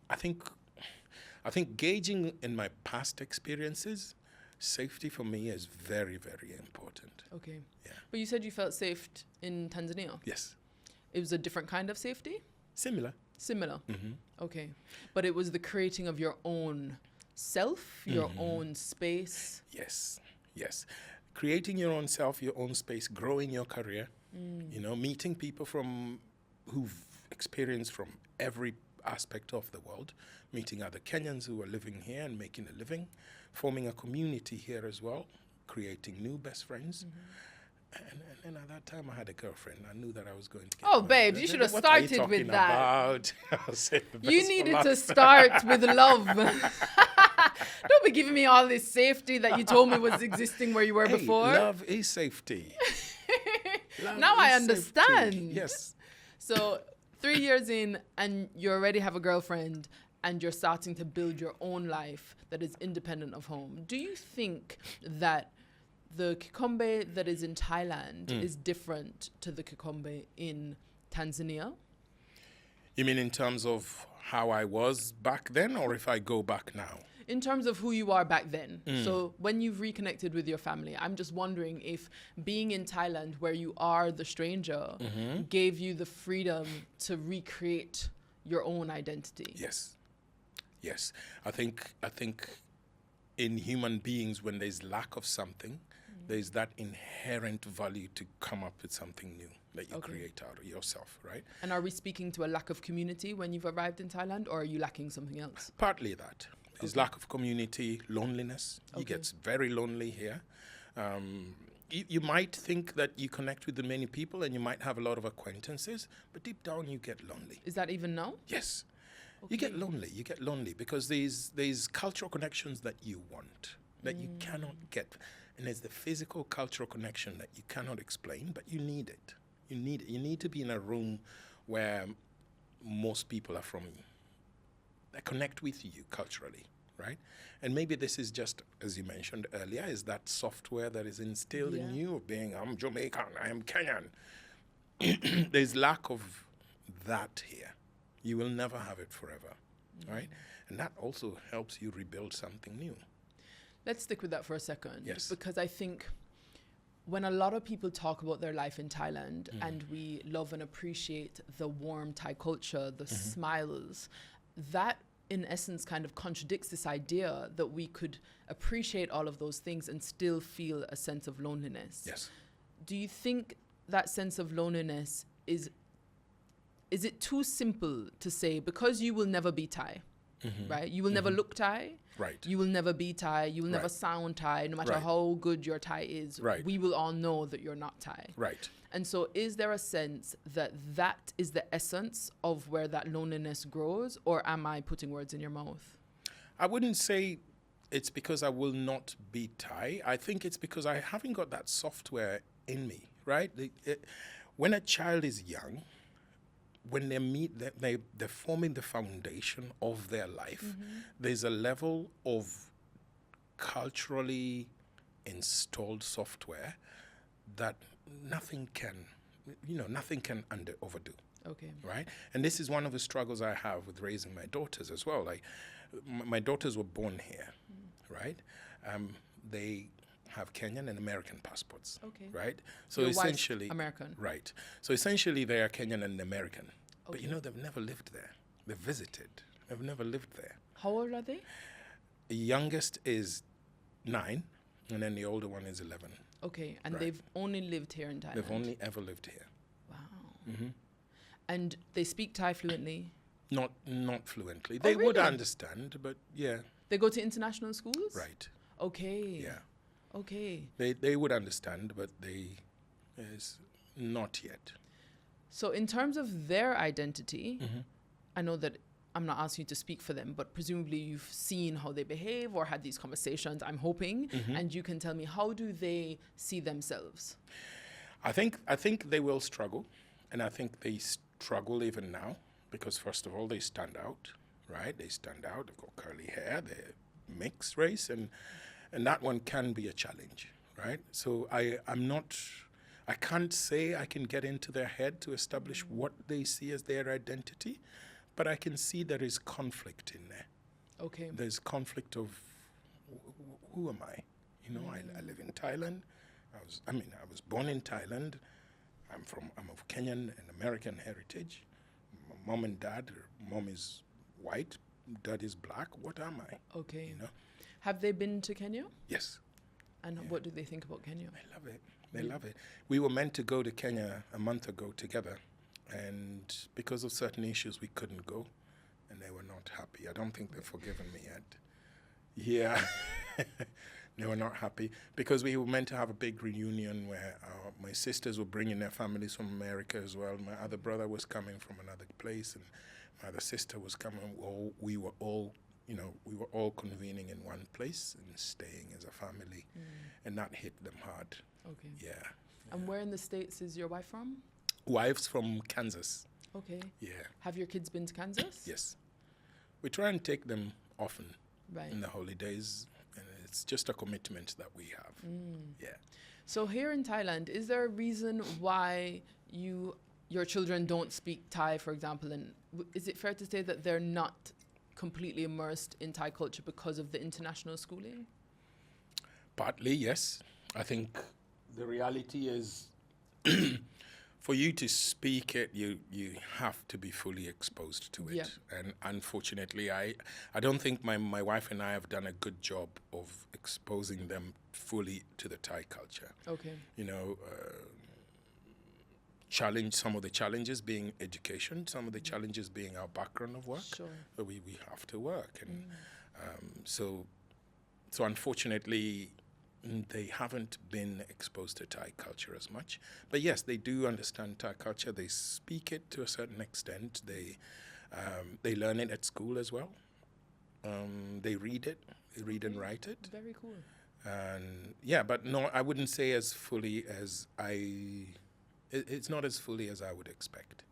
I think gauging in my past experiences, safety for me is very, very important. Okay. Yeah. But you said you felt safe in Tanzania. Yes. It was a different kind of safety? Similar. Okay. But it was the creating of your own self, your own space. Yes. Creating your own self, your own space, growing your career, meeting people who've experienced from every aspect of the world, meeting other Kenyans who are living here and making a living, forming a community here as well, creating new best friends. And at that time, I had a girlfriend. I knew that I was going to get married. Babes, you should have What are you started with talking that. about? I'll save the best You for needed to last. start with love. Don't be giving me all this safety that you told me was existing where you were Hey, before. love is safety. Love Now I is understand. safety. Yes. So 3 years in and you already have a girlfriend and you're starting to build your own life that is independent of home. Do you think that the Kikombe that is in Thailand is different to the Kikombe in Tanzania? You mean in terms of how I was back then, or if I go back now? In terms of who you are back then. So when you've reconnected with your family, I'm just wondering if being in Thailand where you are the stranger gave you the freedom to recreate your own identity. Yes. I think in human beings, when there's lack of something, there's that inherent value to come up with something new that you create out of yourself, right? And are we speaking to a lack of community when you've arrived in Thailand, or are you lacking something else? Partly that. There's lack of community, loneliness. You get very lonely here. You might think that you connect with the many people and you might have a lot of acquaintances, but deep down you get lonely. Is that even now? Yes. You get lonely. You get lonely because there's cultural connections that you want, that you cannot get. And there's the physical cultural connection that you cannot explain, but you need it. You need it. You need to be in a room where most people are from, that connect with you culturally, right? And maybe this is just, as you mentioned earlier, is that software that is instilled in you of being, I'm Jamaican, I am Kenyan. There's lack of that here. You will never have it forever, right? And that also helps you rebuild something new. Let's stick with that for a second. Yes. Because I think when a lot of people talk about their life in Thailand and we love and appreciate the warm Thai culture, the smiles, that in essence kind of contradicts this idea that we could appreciate all of those things and still feel a sense of loneliness. Yes. Do you think that sense of loneliness is it too simple to say, because you will never be Thai, right? You will never look Thai. Right. You will never be Thai. You will never sound Thai, no matter how good your Thai is. Right. We will all know that you're not Thai. Right. And so is there a sense that that is the essence of where that loneliness grows, or am I putting words in your mouth? I wouldn't say it's because I will not be Thai. I think it's because I haven't got that software in me, right? When a child is young, when they meet, they're forming the foundation of their life. There's a level of culturally installed software that nothing can overdo. Okay. Right? And this is one of the struggles I have with raising my daughters as well. Like, my daughters were born here, right? They have Kenyan and American passports. Okay. Right? So Your wife's essentially American. Right. So essentially they are Kenyan and American. But they've never lived there. They've visited. They've never lived there. How old are they? The youngest is 9, and then the older one is 11. Okay, and they've only lived here in Thailand. They've only ever lived here. Wow. And they speak Thai fluently? Not fluently. They would really? understand, but yeah. They go to international schools? Right. Okay. Yeah. Okay. They would understand, but is not yet. So in terms of their identity, I know that I'm not asking you to speak for them, but presumably you've seen how they behave or had these conversations, I'm hoping, and you can tell me, how do they see themselves? I think they will struggle, and I think they struggle even now, because first of all, they stand out, right? They stand out, they've got curly hair, they're mixed race, and that one can be a challenge, right? So I can't say I can get into their head to establish what they see as their identity, but I can see there is conflict in there. Okay. There's conflict of who am I? I live in Thailand. I was born in Thailand. I'm of Kenyan and American heritage. My mom and dad, mom is white, dad is black. What am I? Okay. Have they been to Kenya? Yes. And what do they think about Kenya? They love it. They love it. We were meant to go to Kenya a month ago together, and because of certain issues, we couldn't go, and they were not happy. I don't think they've forgiven me yet. Yeah, they were not happy because we were meant to have a big reunion where my sisters were bringing their families from America as well. My other brother was coming from another place, and my other sister was coming. We were all convening in one place and staying as a family, and that hit them hard. Okay. Yeah. And where in the States is your wife from? Wife's from Kansas. Okay. Yeah. Have your kids been to Kansas? Yes. We try and take them often Right. in the holidays, and it's just a commitment that we have. Yeah. So here in Thailand, is there a reason why your children don't speak Thai, for example? And is it fair to say that they're not completely immersed in Thai culture because of the international schooling? Partly, yes. I think the reality is for you to speak it, you have to be fully exposed to it. Yeah. And unfortunately, I don't think my wife and I have done a good job of exposing them fully to the Thai culture. Okay. Challenge some of the challenges being education, some of the challenges being our background of work. Sure. But we have to work. And So unfortunately, they haven't been exposed to Thai culture as much. But yes, they do understand Thai culture. They speak it to a certain extent. They learn it at school as well. They read it. They read and write it. Very cool. And yeah, but no, I wouldn't say as fully as it's not as fully as I would expect.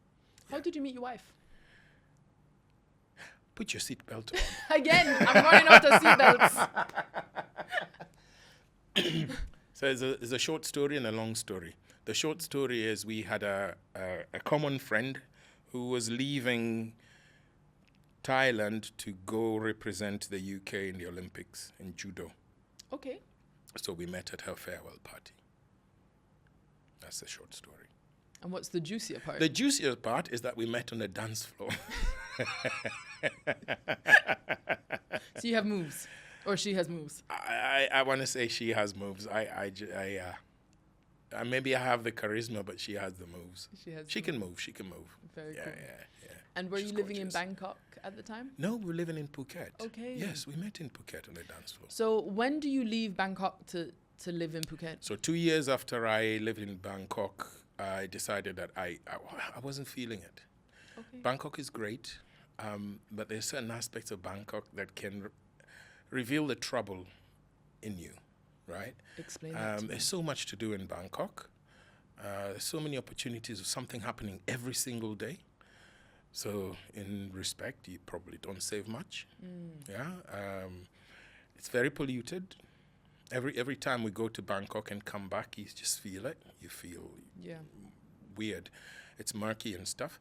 How did you meet your wife? Put your seatbelt on. Again, I'm running out of seatbelts. So there's a short story and a long story. The short story is we had a common friend who was leaving Thailand to go represent the UK in the Olympics in judo. Okay. So we met at her farewell party. That's the short story. And what's the juicier part? The juicier part is that we met on the dance floor. So you have moves, or she has moves. I want to say she has moves. Maybe I have the charisma, but she has the moves. She can move. She can move. Very cool. Yeah. And were She's you living gorgeous. in Bangkok at the time? No, we're living in Phuket. Okay. Yes, we met in Phuket on the dance floor. So when do you leave Bangkok to live in Phuket? So 2 years after I lived in Bangkok, I decided that I wasn't feeling it. Okay. Bangkok is great, but there's certain aspects of Bangkok that can reveal the trouble in you, right? Explain that to me. There's so much to do in Bangkok. There's so many opportunities of something happening every single day. So in respect, you probably don't save much. Yeah, it's very polluted. Every time we go to Bangkok and come back, you just feel it. You feel weird. It's murky and stuff.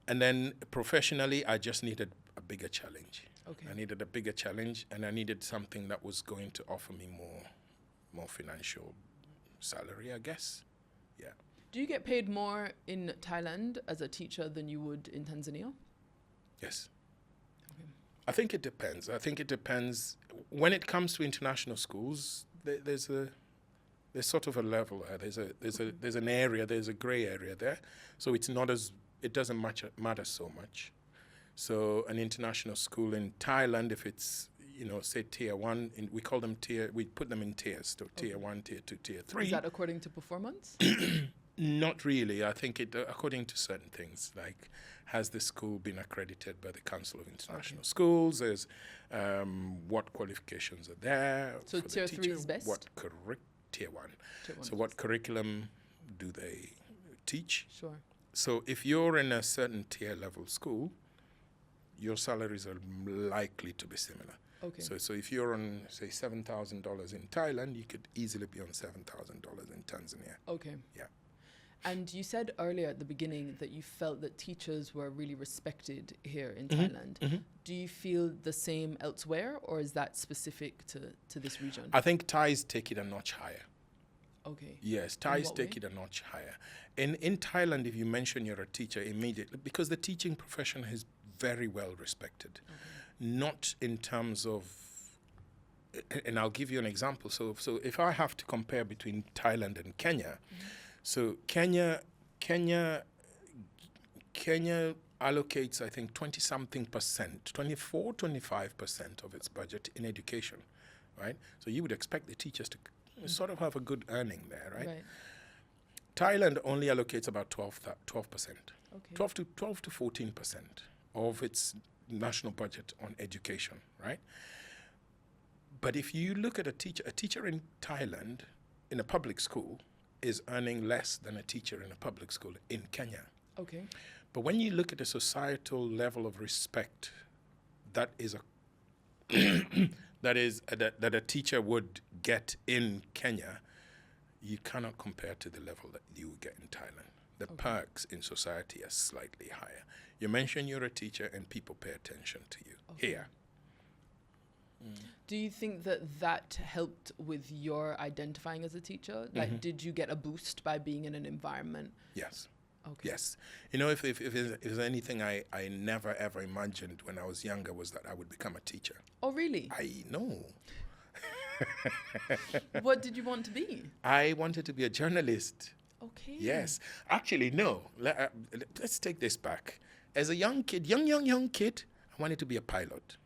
And then professionally, I just needed a bigger challenge. Okay. I needed a bigger challenge, and I needed something that was going to offer me more financial salary, I guess. Yeah. Do you get paid more in Thailand as a teacher than you would in Tanzania? Yes. Okay. I think it depends. When it comes to international schools, there's sort of a level there. There's an area. There's a gray area there. So it doesn't matter so much. So an international school in Thailand, if it's say tier 1, we call them we put them in tiers. So tier 1, tier 2, tier 3. Is that according to performance? Not really. I think it according to certain things, like has the school been accredited by the Council of International Schools? There's what qualifications are there? So for tier the 3 teacher? is best? Tier 1. Tier 1 So is what best. curriculum do they teach? Sure. So if you're in a certain tier level school, your salaries are likely to be similar. Okay. So if you're on, say, $7,000 in Thailand, you could easily be on $7,000 in Tanzania. Okay. Yeah. And you said earlier at the beginning that you felt that teachers were really respected here in Thailand. Do you feel the same elsewhere, or is that specific to this region? I think Thais take it a notch higher. Okay. Yes, Thais what take way? it a notch higher. In Thailand, if you mention you're a teacher immediately, because the teaching profession is very well respected. Not in terms of, and I'll give you an example. So if I have to compare between Thailand and Kenya, so Kenya allocates, I think, 20-something%, 24, 25% of its budget in education, right? So you would expect the teachers to sort of have a good earning there, right? Thailand only allocates about 12%, Okay. 12 to 14% of its national budget on education, right? But if you look at a teacher in Thailand in a public school is earning less than a teacher in a public school in Kenya. Okay. But when you look at the societal level of respect that a teacher would get in Kenya, you cannot compare to the level that you would get in Thailand. The perks in society are slightly higher. You mention you're a teacher and people pay attention to you here. Do you think that helped with your identifying as a teacher? Like, did you get a boost by being in an environment? Yes. Okay. Yes. You know, if there's anything I never ever imagined when I was younger was that I would become a teacher. Oh, really? I know. What did you want to be? I wanted to be a journalist. Okay. Yes. Actually, no. Let's take this back. As a young kid, young kid, I wanted to be a pilot.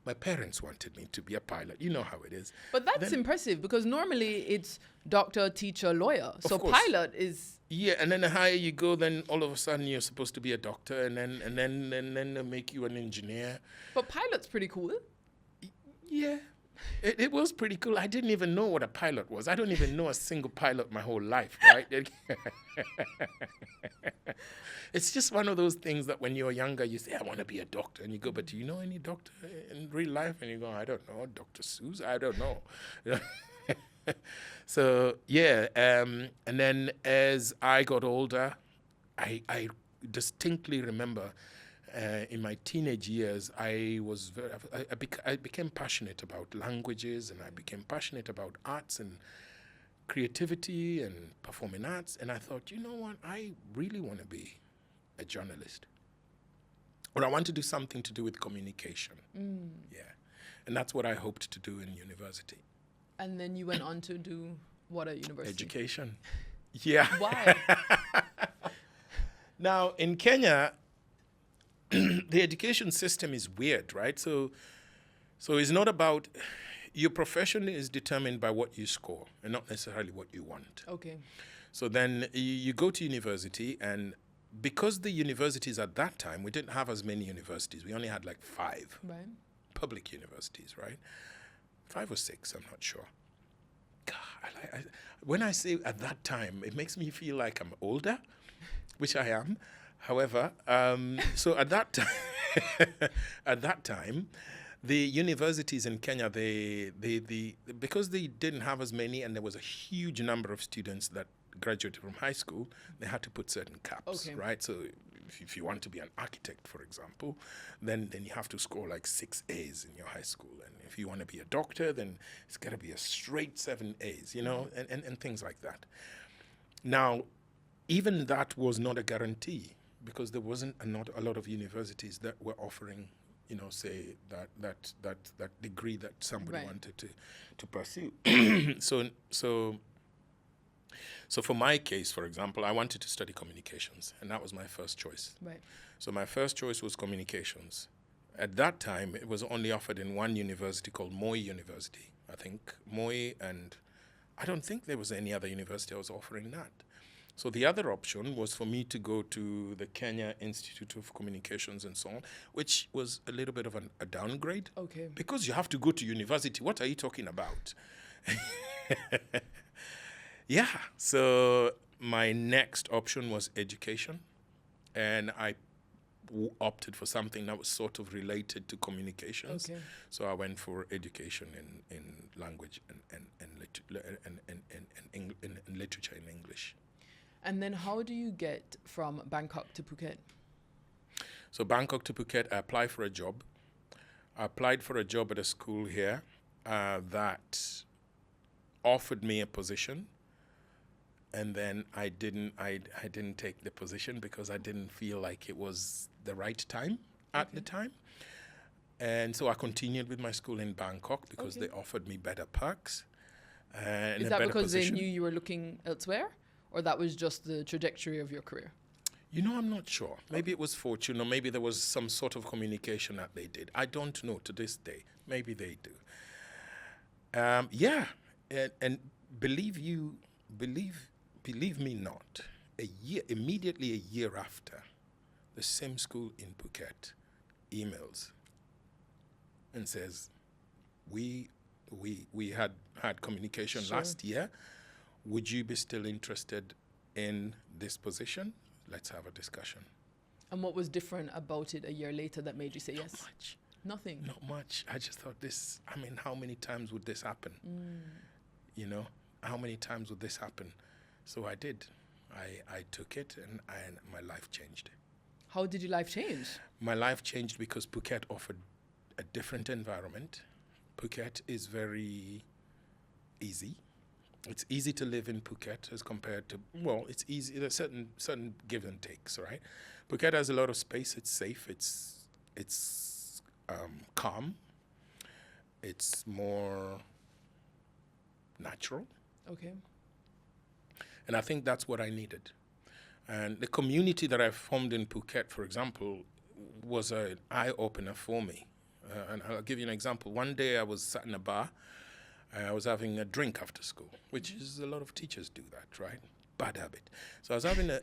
My parents wanted me to be a pilot. You know how it is. But that's impressive because normally it's doctor, teacher, lawyer. So course. pilot is... Yeah, and then the higher you go, then all of a sudden you're supposed to be a doctor, and then they make you an engineer. But pilot's pretty cool. Yeah, it was pretty cool. I didn't even know what a pilot was. I don't even know a single pilot my whole life, right? It's just one of those things that when you're younger, you say, I want to be a doctor. And you go, but do you know any doctor in real life? And you go, I don't know. Dr. Seuss? I don't know. So, yeah. And then as I got older, I distinctly remember in my teenage years, I became passionate about languages, and I became passionate about arts and creativity and performing arts. And I thought, you know what? I really want to be a journalist. Or I want to do something to do with communication. Yeah. And that's what I hoped to do in university. And then you went on to do what at university? Education. Yeah. Why? Now, in Kenya, the education system is weird, right? So it's not about... Your profession is determined by what you score and not necessarily what you want. Okay. So then you go to university, and because the universities at that time, we didn't have as many universities. We only had like 5 public universities, right? 5 or 6, I'm not sure. God, when I say at that time, it makes me feel like I'm older, which I am. However, so at that time, the universities in Kenya, because they didn't have as many, and there was a huge number of students that graduated from high school, they had to put certain caps, right? So if you want to be an architect, for example, then you have to score like 6 A's in your high school. And if you want to be a doctor, then it's got to be a straight 7 A's, you know, and things like that. Now, even that was not a guarantee, because there wasn't a lot of universities that were offering, you know, say that degree that somebody wanted to pursue. So for my case, for example, I wanted to study communications, and that was my first choice. Right. So my first choice was communications. At that time, it was only offered in one university called Moi University, I think. Moi, and I don't think there was any other university that was offering that. So the other option was for me to go to the Kenya Institute of Communications and so on, which was a little bit of a downgrade. Okay. Because you have to go to university. What are you talking about? Yeah. So my next option was education. And I opted for something that was sort of related to communications. Okay. So I went for education in language and literature in English. And then how do you get from Bangkok to Phuket? So Bangkok to Phuket, I applied for a job. I applied for a job at a school here that offered me a position. And then I didn't take the position because I didn't feel like it was the right time at the time. And so I continued with my school in Bangkok because they offered me better perks. And Is that because they knew you were looking elsewhere? Or that was just the trajectory of your career? You know, I'm not sure. Maybe it was fortune, or maybe there was some sort of communication that they did. I don't know to this day. Maybe they do. Yeah, and believe me not, immediately a year after, the same school in Phuket emails and says, we had communication last year. Would you be still interested in this position? Let's have a discussion. And what was different about it a year later that made you say yes? Not much. Nothing? Not much. I just thought how many times would this happen? You know, how many times would this happen? So I did. I took it, and my life changed. How did your life change? My life changed because Phuket offered a different environment. Phuket is very easy. It's easy to live in Phuket as compared to, well, it's easy. There's certain give and takes, right? Phuket has a lot of space. It's safe. It's calm. It's more natural. Okay. And I think that's what I needed. And the community that I formed in Phuket, for example, was an eye-opener for me. And I'll give you an example. One day I was sat in a bar. I was having a drink after school, which is a lot of teachers do that, right? Bad habit. So I was having a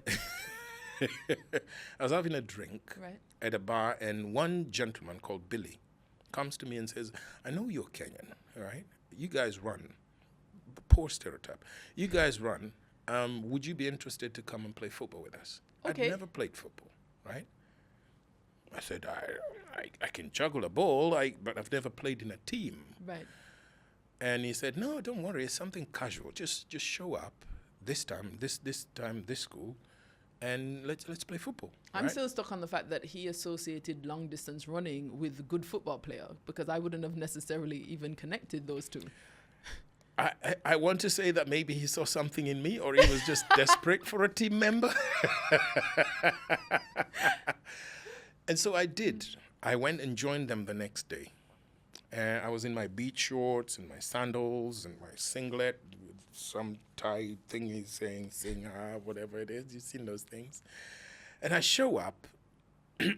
I was having a drink at a bar, and one gentleman called Billy comes to me and says, "I know you're Kenyan, right? You guys run." Poor stereotype. You guys run. Would you be interested to come and play football with us? Okay. I'd never played football, right? I said, I can juggle a ball, but I've never played in a team. Right. And he said, no, don't worry, it's something casual. Just show up this time, this school, and let's play football. I'm right? still stuck on the fact that he associated long distance running with good football player, because I wouldn't have necessarily even connected those two. I want to say that maybe he saw something in me, or he was just desperate for a team member. And so I did. I went and joined them the next day. I was in my beach shorts and my sandals and my singlet with some Thai thingy saying "sing ha," whatever it is. You've seen those things. And I show up,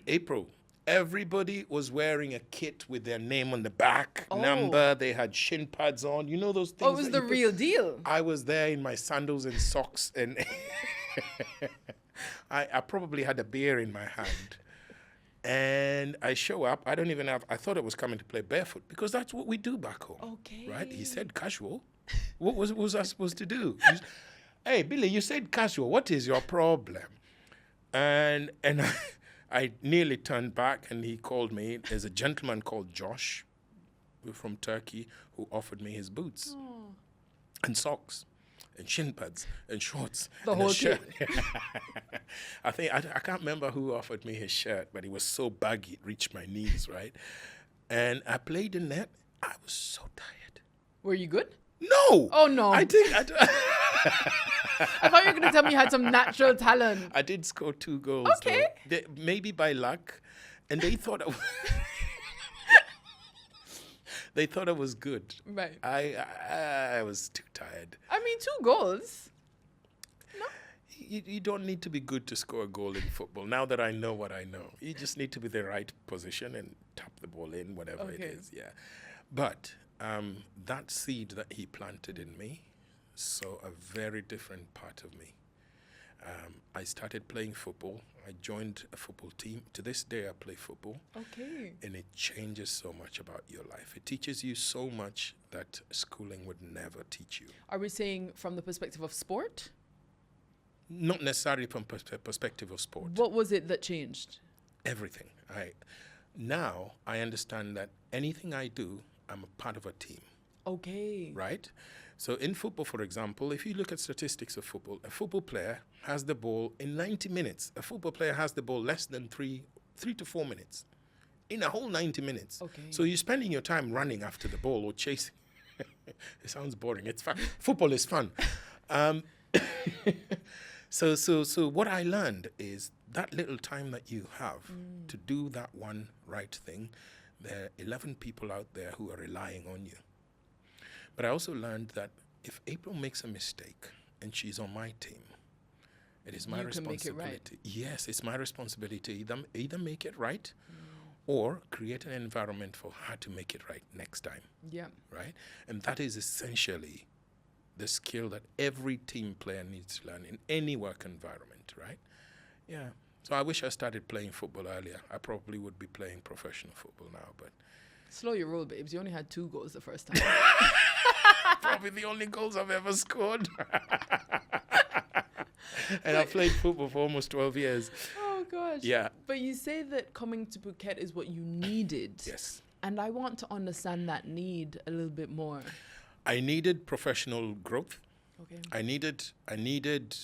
April. Everybody was wearing a kit with their name on the back, number. They had shin pads on. You know those things. Oh, it was the real deal. I was there in my sandals and socks, and I probably had a beer in my hand. And I show up. I don't even have. I thought I was coming to play barefoot because that's what we do back home. Okay. Right? He said casual. What was I supposed to do? Hey, Billy, you said casual. What is your problem? And I nearly turned back, and he called me. There's a gentleman called Josh from Turkey who offered me his boots and socks and shin pads and shorts. The and whole a shirt. kit. I can't remember who offered me his shirt, but it was so baggy it reached my knees, right? And I played in net. I was so tired. Were you good? No. Oh, no. I thought you were going to tell me you had some natural talent. I did score 2 goals. Okay. Though. Maybe by luck, and they thought they thought I was good. Right. I was too tired. I mean, 2 goals. No. You don't need to be good to score a goal in football. Now that I know what I know, you just need to be the right position and tap the ball in, whatever it is. Yeah. But that seed that he planted in me saw a very different part of me. I started playing football. I joined a football team. To this day, I play football. Okay. And it changes so much about your life. It teaches you so much that schooling would never teach you. Are we saying from the perspective of sport? Not necessarily from perspective of sport. What was it that changed? Everything. Now I understand that anything I do, I'm a part of a team. Okay. Right? So in football, for example, if you look at statistics of football, a football player has the ball in 90 minutes. A football player has the ball less than 3 to 4 minutes. In a whole 90 minutes. Okay. So you're spending your time running after the ball or chasing. It sounds boring. It's fun. Football is fun. So what I learned is that little time that you have to do that one right thing, there are 11 people out there who are relying on you. But I also learned that if April makes a mistake and she's on my team, it is my responsibility. Make it right. Yes, it's my responsibility to either make it right or create an environment for her to make it right next time. Yeah. Right? And that is essentially the skill that every team player needs to learn in any work environment, right? Yeah. So I wish I started playing football earlier. I probably would be playing professional football now, but... Slow your roll, babes. You only had 2 goals the first time. Probably the only goals I've ever scored. And I've played football for almost 12 years. Oh, gosh. Yeah. But you say that coming to Phuket is what you needed. Yes. And I want to understand that need a little bit more. I needed professional growth. Okay. I needed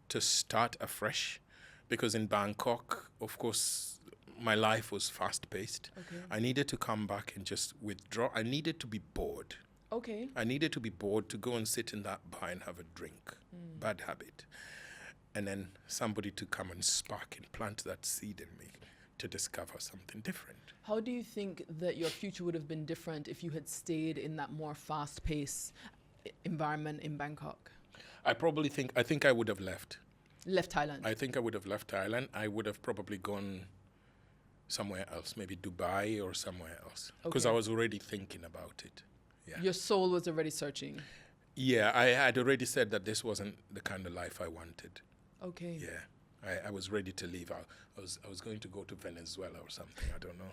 to start afresh because in Bangkok, of course, my life was fast-paced. Okay. I needed to come back and just withdraw. I needed to be bored. Okay. I needed to be bored to go and sit in that bar and have a drink. Bad habit. And then somebody to come and spark and plant that seed in me to discover something different. How do you think that your future would have been different if you had stayed in that more fast-paced environment in Bangkok? I think I would have left. Left Thailand? I think I would have left Thailand. I would have probably gone somewhere else, maybe Dubai or somewhere else, because Okay. I was already thinking about it. Yeah. Your soul was already searching. Yeah, I had already said that this wasn't the kind of life I wanted. Okay. Yeah, I was ready to leave. I was going to go to Venezuela or something. I don't know.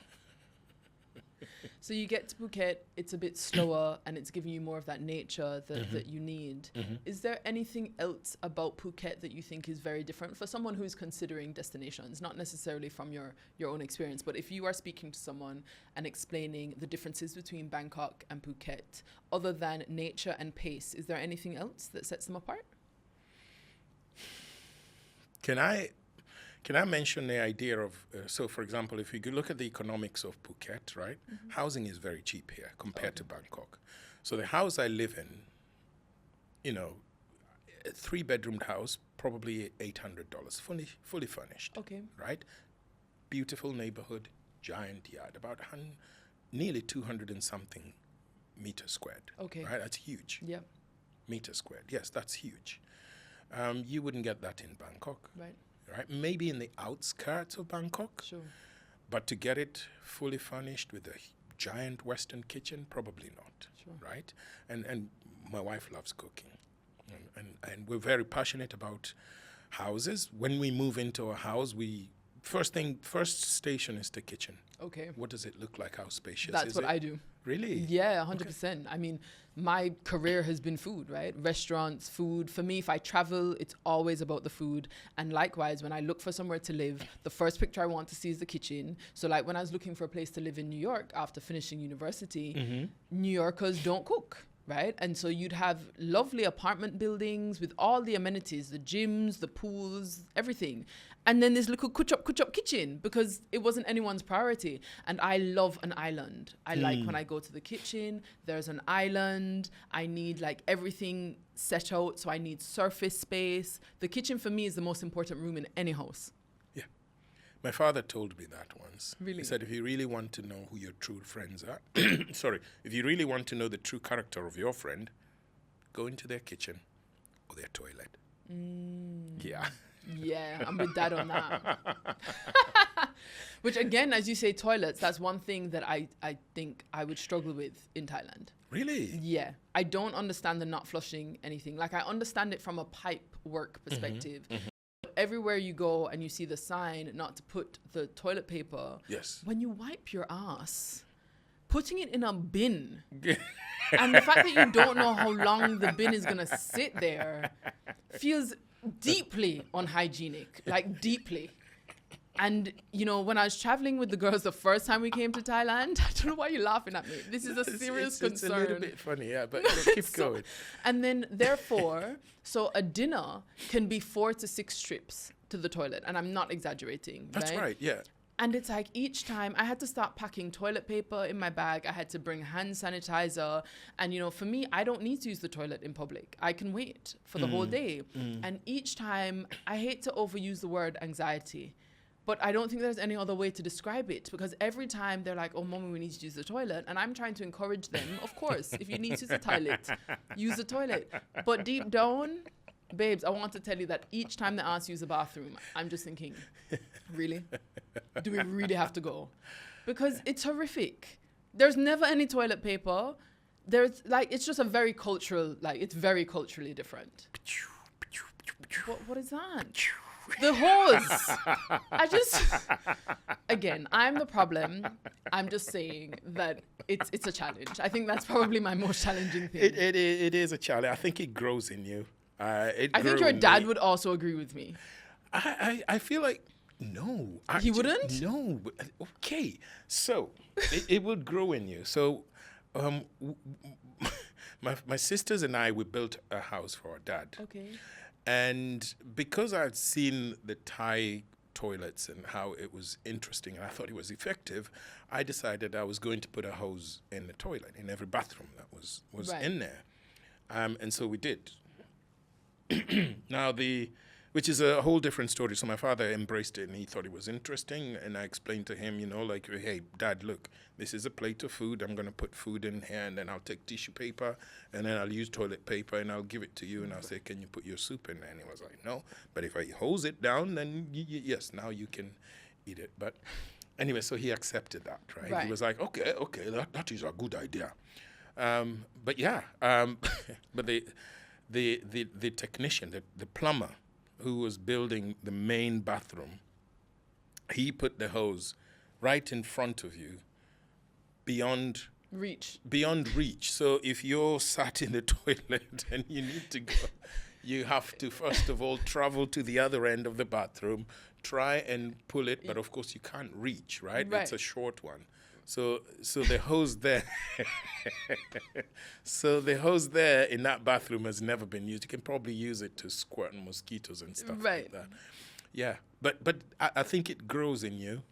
So you get to Phuket, it's a bit slower and it's giving you more of that nature that you need. Is there anything else about Phuket that you think is very different for someone who's considering destinations, not necessarily from your own experience, but if you are speaking to someone and explaining the differences between Bangkok and Phuket, other than nature and pace, is there anything else that sets them apart? Can I mention the idea of, so for example, if you could look at the economics of Phuket, right? Housing is very cheap here compared to Bangkok. So the house I live in, you know, a 3-bedroomed house, probably $800, fully furnished. Okay. Right? Beautiful neighborhood, giant yard, about nearly 200 and something meters squared. Okay. Right? That's huge. Yeah. Meters squared. Yes, that's huge. You wouldn't get that in Bangkok. Right. Right? Maybe in the outskirts of Bangkok, Sure. but to get it fully furnished with a giant Western kitchen, probably not. Sure. Right? And my wife loves cooking, and we're very passionate about houses. When we move into a house, first station is the kitchen. Okay. What does it look like? How spacious That's is what it? I do. Really? Yeah, 100%. I mean, my career has been food, right? Restaurants, food. For me, if I travel, it's always about the food. And likewise, when I look for somewhere to live, the first picture I want to see is the kitchen. So like when I was looking for a place to live in New York after finishing university, New Yorkers don't cook. Right? And so you'd have lovely apartment buildings with all the amenities, the gyms, the pools, everything. And then this little kuch-up kitchen because it wasn't anyone's priority. And I love an island. I like when I go to the kitchen, there's an island. I need like everything set out. So I need surface space. The kitchen for me is the most important room in any house. Yeah. My father told me that once. Really? He said, if you really want to know who your true friends are, if you really want to know the true character of your friend, go into their kitchen or their toilet. Yeah. Yeah, I'm with Dad on that. Which again, as you say, toilets, that's one thing that I think I would struggle with in Thailand. Really? Yeah. I don't understand the not flushing anything. Like I understand it from a pipe work perspective. But everywhere you go and you see the sign not to put the toilet paper, Yes. when you wipe your ass, putting it in a bin and the fact that you don't know how long the bin is going to sit there feels deeply unhygienic, like deeply. And, you know, when I was traveling with the girls the first time we came to Thailand, I don't know why you're laughing at me. This is a serious concern. It's a little bit funny, yeah, but keep going. And then, therefore, so a dinner can be 4 to 6 trips to the toilet. And I'm not exaggerating, That's right, yeah. And it's like each time I had to start packing toilet paper in my bag. I had to bring hand sanitizer. And, you know, for me, I don't need to use the toilet in public. I can wait for the whole day. And each time, I hate to overuse the word anxiety, but I don't think there's any other way to describe it because every time they're like, oh, mommy, we need to use the toilet. And I'm trying to encourage them, of course, if you need to use the toilet, use the toilet. But deep down, babes, I want to tell you that each time they ask you to use the bathroom, I'm just thinking, really? Do we really have to go? Because it's horrific. There's never any toilet paper. There's like, it's just a very cultural, like it's very culturally different. What is that? The hose. Again, I'm the problem. I'm just saying that it's a challenge. I think that's probably my most challenging thing. It is a challenge. I think it grows in you. I think your dad would also agree with me. I feel like, no. He wouldn't? No. Okay. So, it would grow in you. So, my sisters and I, we built a house for our dad. Okay. And because I'd seen the Thai toilets and how it was interesting and I thought it was effective, I decided I was going to put a hose in the toilet, in every bathroom that was Right. in there. And so we did. Now, which is a whole different story. So my father embraced it and he thought it was interesting. And I explained to him, you know, like, hey, Dad, look, this is a plate of food. I'm going to put food in here and then I'll take tissue paper and then I'll use toilet paper and I'll give it to you. And I'll say, can you put your soup in there? And he was like, no. But if I hose it down, then yes, now you can eat it. But Anyway, so he accepted that, right? Right. He was like, okay, that is a good idea. But yeah, but the technician, the plumber who was building the main bathroom, he put the hose right in front of you, beyond reach. So if you're sat in the toilet and you need to go, you have to first of all travel to the other end of the bathroom, try and pull it, but of course you can't reach, right? It's a short one. So the hose there in that bathroom has never been used. You can probably use it to squirt mosquitoes and stuff like that. Yeah, but I think it grows in you,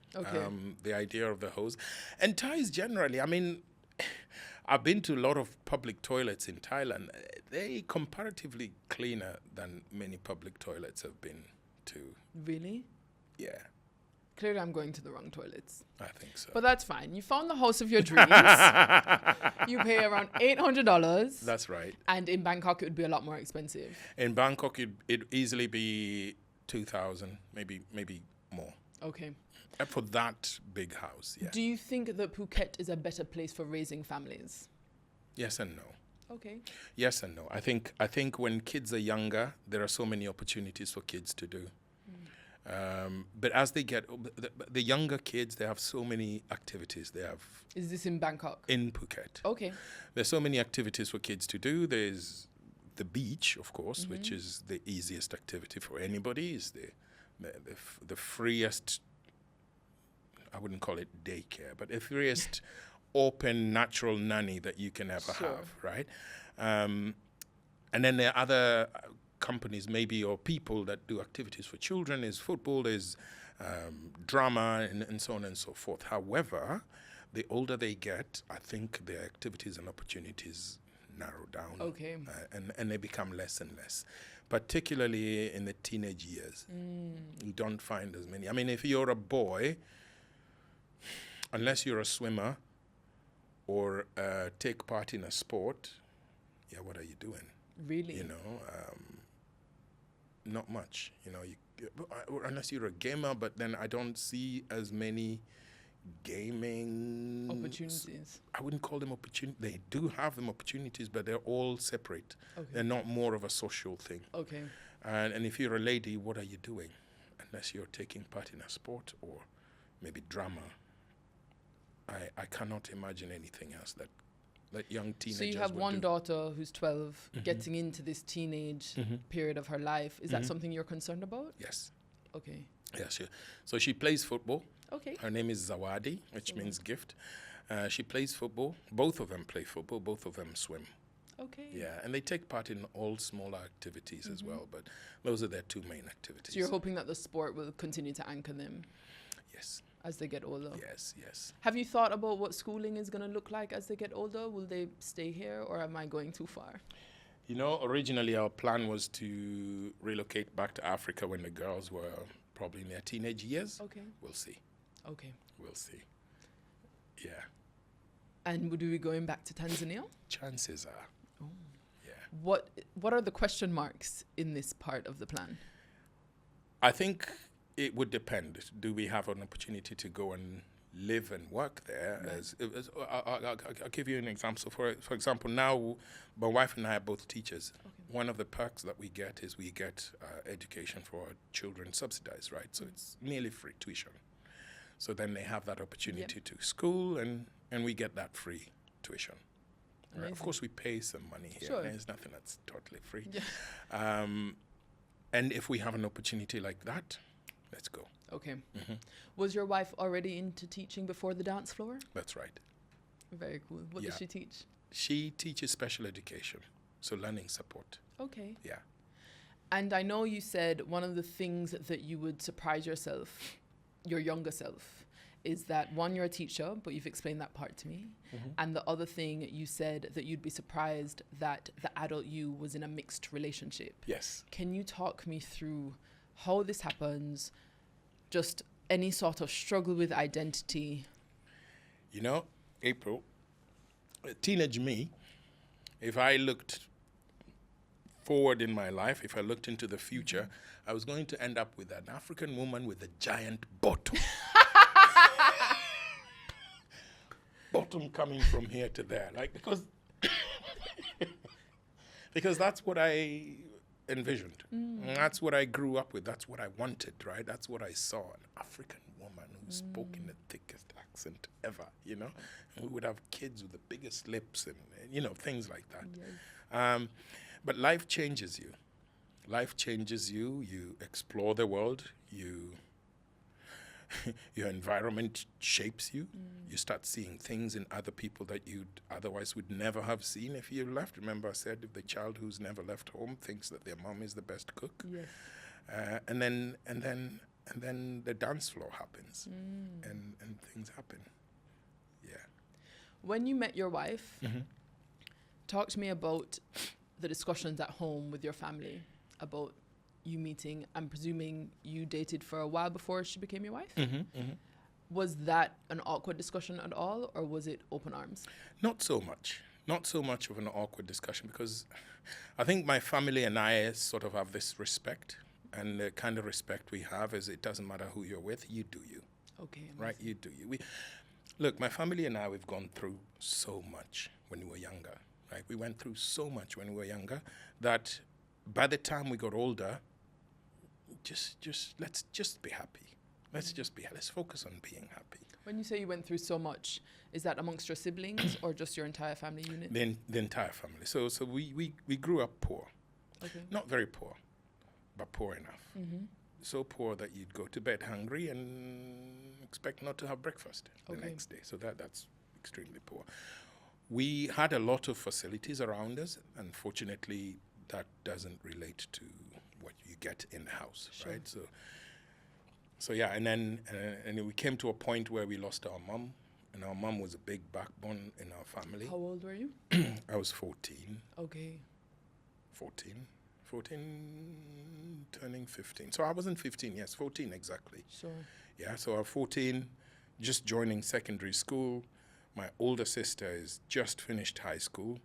the idea of the hose. And Thais generally, I mean, I've been to a lot of public toilets in Thailand. They're comparatively cleaner than many public toilets have been to. Really? Yeah. Clearly, I'm going to the wrong toilets. I think so. But that's fine. You found the house of your dreams. You pay around $800. That's right. And in Bangkok, it would be a lot more expensive. In Bangkok, it'd easily be 2,000, maybe more. Okay. For that big house, yeah. Do you think that Phuket is a better place for raising families? Yes and no. Okay. Yes and no. I think when kids are younger, there are so many opportunities for kids to do. But as they get, the younger kids, they have so many activities. They have. Is this in Bangkok? In Phuket. Okay. There's so many activities for kids to do. There's the beach, of course, which is the easiest activity for anybody. Is the freest. I wouldn't call it daycare, but the freest open natural nanny that you can ever have, right? And then there are other companies maybe or people that do activities for children. There's football, there's drama, and so on and so forth. However, the older they get, I think their activities and opportunities narrow down. Okay. And they become less and less, particularly in the teenage years. You don't find as many. I mean, if you're a boy, unless you're a swimmer or take part in a sport, yeah, what are you doing? Really? You know, not much. You know, unless you're a gamer, but then I don't see as many gaming opportunities. I wouldn't call them opportunities. They do have them opportunities, but they're all separate. Okay. They're not more of a social thing. Okay. And if you're a lady, what are you doing? Unless you're taking part in a sport or maybe drama. I cannot imagine anything else that young teenagers. So you have one daughter who's 12, getting into this teenage period of her life. Is that something you're concerned about? Yes. Okay. Yes. Yeah, so she plays football. Okay. Her name is Zawadi, which means gift. She plays football. Both of them play football. Both of them swim. Okay. Yeah, and they take part in all smaller activities as well, but those are their two main activities. So you're hoping that the sport will continue to anchor them? Yes. As they get older? Yes, yes. Have you thought about what schooling is going to look like as they get older? Will they stay here or am I going too far? You know, originally our plan was to relocate back to Africa when the girls were probably in their teenage years. Okay. We'll see. Okay. We'll see. Yeah. And would we be going back to Tanzania? Chances are. Oh. Yeah. What are the question marks in this part of the plan? I think it would depend. Do we have an opportunity to go and live and work there? Right. I'll give you an example. So for example, now my wife and I are both teachers. Okay. One of the perks that we get is we get education for our children subsidized, right? So it's nearly free tuition. So then they have that opportunity to school and we get that free tuition. Right? Of course, we pay some money here. Sure. There's nothing that's totally free. Yeah. And if we have an opportunity like that, let's go. Okay. Was your wife already into teaching before the dance floor? That's right. Very cool. What does she teach? She teaches special education, so learning support. Okay. Yeah. And I know you said one of the things that you would surprise yourself, your younger self, is that one, you're a teacher, but you've explained that part to me. And the other thing you said that you'd be surprised that the adult you was in a mixed relationship. Yes. Can you talk me through how this happens? Just any sort of struggle with identity? You know, April, teenage me, if I looked forward in my life, if I looked into the future, I was going to end up with an African woman with a giant bottom. bottom coming from here to there, like, because that's what I envisioned. And that's what I grew up with. That's what I wanted, right? That's what I saw. An African woman who spoke in the thickest accent ever, you know? And we would have kids with the biggest lips and you know, things like that. Yes. But life changes you. Life changes you. You explore the world. Your environment shapes you. You start seeing things in other people that you otherwise would never have seen if you left. Remember I said if the child who's never left home thinks that their mom is the best cook. Yes. And then the dance floor happens and things happen. Yeah. When you met your wife, talk to me about the discussions at home with your family about you meeting. I'm presuming you dated for a while before she became your wife. Was that an awkward discussion at all, or was it open arms? Not so much. Not so much of an awkward discussion, because I think my family and I sort of have this respect, and the kind of respect we have is it doesn't matter who you're with, you do you. Okay. Right? You do you. Look, my family and I, we've gone through so much when we were younger. Right? We went through so much when we were younger that by the time we got older, let's just be happy. Let's focus on being happy. When you say you went through so much, is that amongst your siblings or just your entire family unit? The entire family. So we grew up poor. Okay. Not very poor, but poor enough. So poor that you'd go to bed hungry and expect not to have breakfast the next day. So that's extremely poor. We had a lot of facilities around us. Unfortunately, that doesn't relate to what you get in the house, right? So yeah, and then we came to a point where we lost our mom, and our mom was a big backbone in our family. How old were you? I was 14. Okay. 14, turning 15. So I wasn't 15, yes, 14 exactly. Sure. Yeah, so I'm 14, just joining secondary school. My older sister is just finished high school.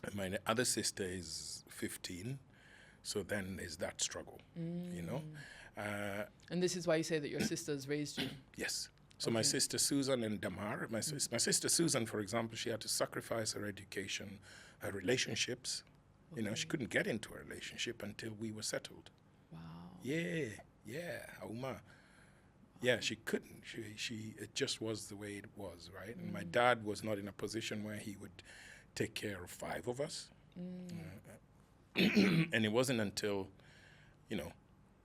And my other sister is 15. So then there's that struggle, you know. And this is why you say that your sisters raised you? Yes. So my sister Susan and Damar, my sister Susan, for example, she had to sacrifice her education, her relationships. You know, she couldn't get into a relationship until we were settled. Wow. Yeah, Auma. Yeah, she couldn't. She it just was the way it was, right? And my dad was not in a position where he would take care of 5 of us. And it wasn't until,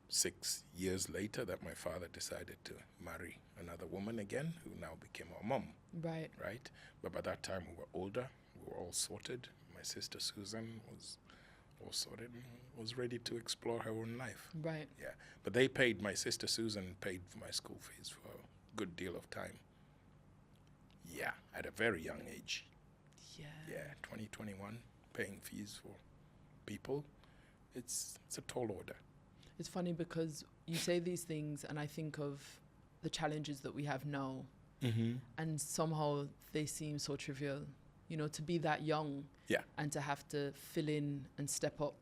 6 years later that my father decided to marry another woman again, who now became our mom. Right. Right? But by that time we were older, we were all sorted. My sister Susan was all sorted and was ready to explore her own life. Right. Yeah. But my sister Susan paid for my school fees for a good deal of time. Yeah, at a very young age. Yeah, 20, 21, paying fees for people. It's a tall order. It's funny because you say these things and I think of the challenges that we have now, and somehow they seem so trivial. You know, to be that young and to have to fill in and step up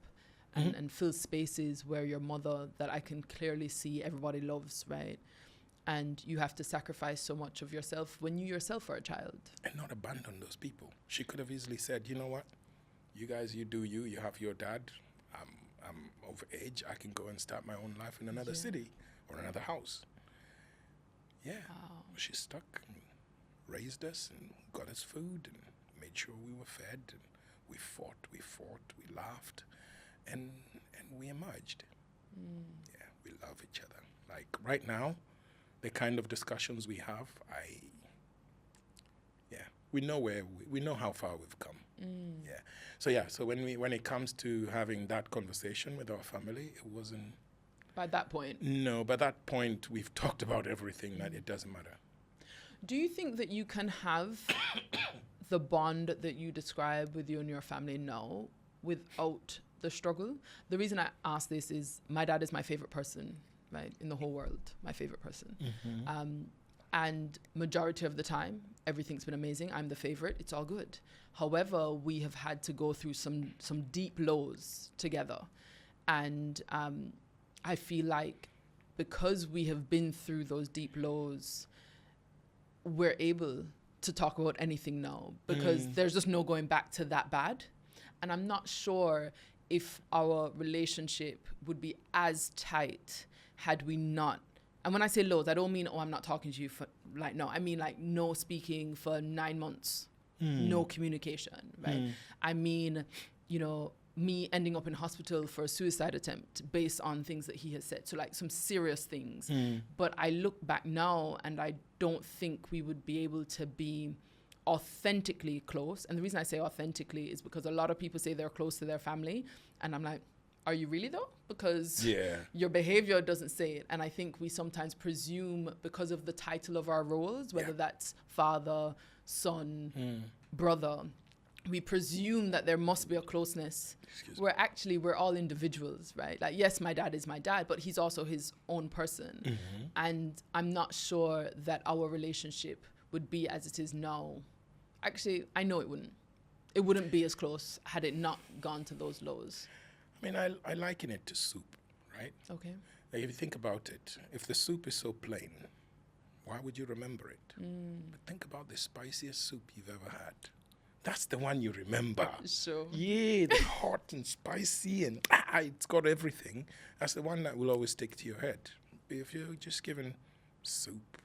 and fill spaces where your mother, that I can clearly see everybody loves, right? And you have to sacrifice so much of yourself when you yourself are a child. And not abandon those people. She could have easily said, you know what? You guys, you do you. You have your dad. I'm of age. I can go and start my own life in another city or another house. Yeah. Wow. She stuck and raised us and got us food and made sure we were fed. And we fought, we laughed, and we emerged. Yeah, we love each other. Like right now, the kind of discussions we have, we know how far we've come. Yeah. So when it comes to having that conversation with our family, it wasn't. By that point? No, by that point, we've talked about everything that it doesn't matter. Do you think that you can have the bond that you describe with you and your family now without the struggle? The reason I ask this is my dad is my favorite person, right, in the whole world, my favorite person. And majority of the time, everything's been amazing. I'm the favorite. It's all good. However, we have had to go through some deep lows together. And I feel like because we have been through those deep lows, we're able to talk about anything now because there's just no going back to that bad. And I'm not sure if our relationship would be as tight had we not. And when I say loads, I don't mean, I'm not talking to you for like, no, I mean like no speaking for 9 months, no communication, right? I mean, me ending up in hospital for a suicide attempt based on things that he has said. So like some serious things. But I look back now and I don't think we would be able to be authentically close. And the reason I say authentically is because a lot of people say they're close to their family. And I'm like, are you really though? Because your behavior doesn't say it. And I think we sometimes presume because of the title of our roles, whether that's father, son, brother, we presume that there must be a closeness where actually we're all individuals, right? Like, yes, my dad is my dad, but he's also his own person. And I'm not sure that our relationship would be as it is now. Actually, I know it wouldn't. It wouldn't be as close had it not gone to those lows. I mean, I liken it to soup, right? Okay. Like if you think about it, if the soup is so plain, why would you remember it? But think about the spiciest soup you've ever had. That's the one you remember. Sure. Yeah, the hot and spicy and it's got everything. That's the one that will always stick to your head. If you're just given soup,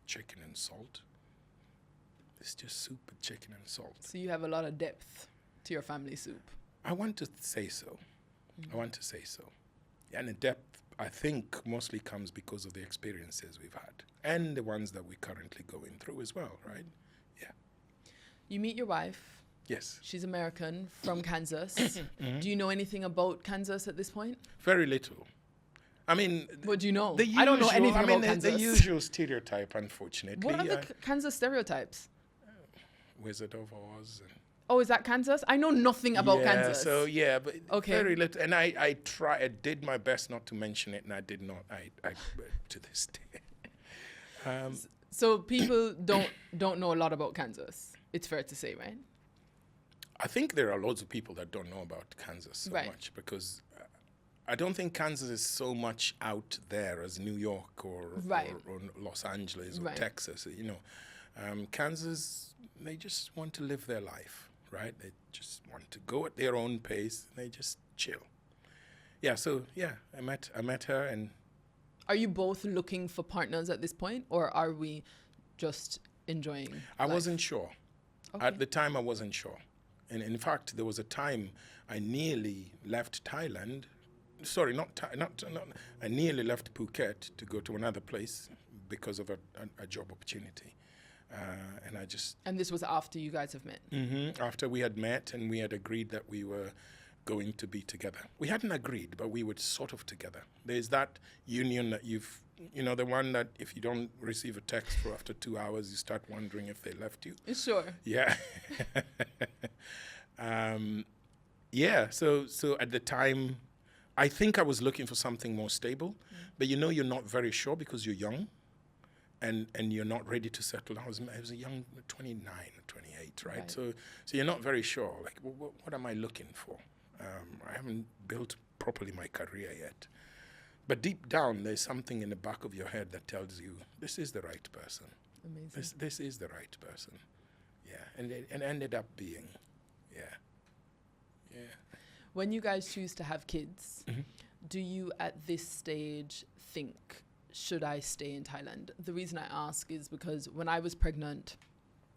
chicken and salt, it's just soup with chicken and salt. So you have a lot of depth to your family soup. I want to say so. And the depth, I think, mostly comes because of the experiences we've had and the ones that we're currently going through as well, right? Yeah. You meet your wife. Yes. She's American, from Kansas. Do you know anything about Kansas at this point? Very little. I mean... What do you know? The usual, I don't know anything about Kansas. The usual stereotype, unfortunately. What are the Kansas stereotypes? Wizard of Oz. Oh, is that Kansas? I know nothing about Kansas. So but very little. And I did my best not to mention it, and I did not. I to this day. So people don't know a lot about Kansas. It's fair to say, right? I think there are loads of people that don't know about Kansas so much because I don't think Kansas is so much out there as New York or Los Angeles or Texas. Kansas, they just want to live their life. Right? They just want to go at their own pace. And they just chill. Yeah. So I met her, and. Are you both looking for partners at this point, or are we just enjoying? I wasn't sure. Okay. At the time, I wasn't sure, and in fact, there was a time I nearly left Thailand. Sorry, not. I nearly left Phuket to go to another place because of a job opportunity. And I just... And this was after you guys have met? After we had met and we had agreed that we were going to be together. We hadn't agreed, but we were sort of together. There's that union that the one that if you don't receive a text for after 2 hours, you start wondering if they left you. Sure. Yeah. So at the time, I think I was looking for something more stable, but you're not very sure because you're young. And you're not ready to settle. I was a young 29 or 28, right? So you're not very sure. Like, what am I looking for? I haven't built properly my career yet. But deep down, there's something in the back of your head that tells you, this is the right person. Amazing. This is the right person. Yeah, and it ended up being, yeah. When you guys choose to have kids, do you at this stage think, should I stay in Thailand? The reason I ask is because when I was pregnant,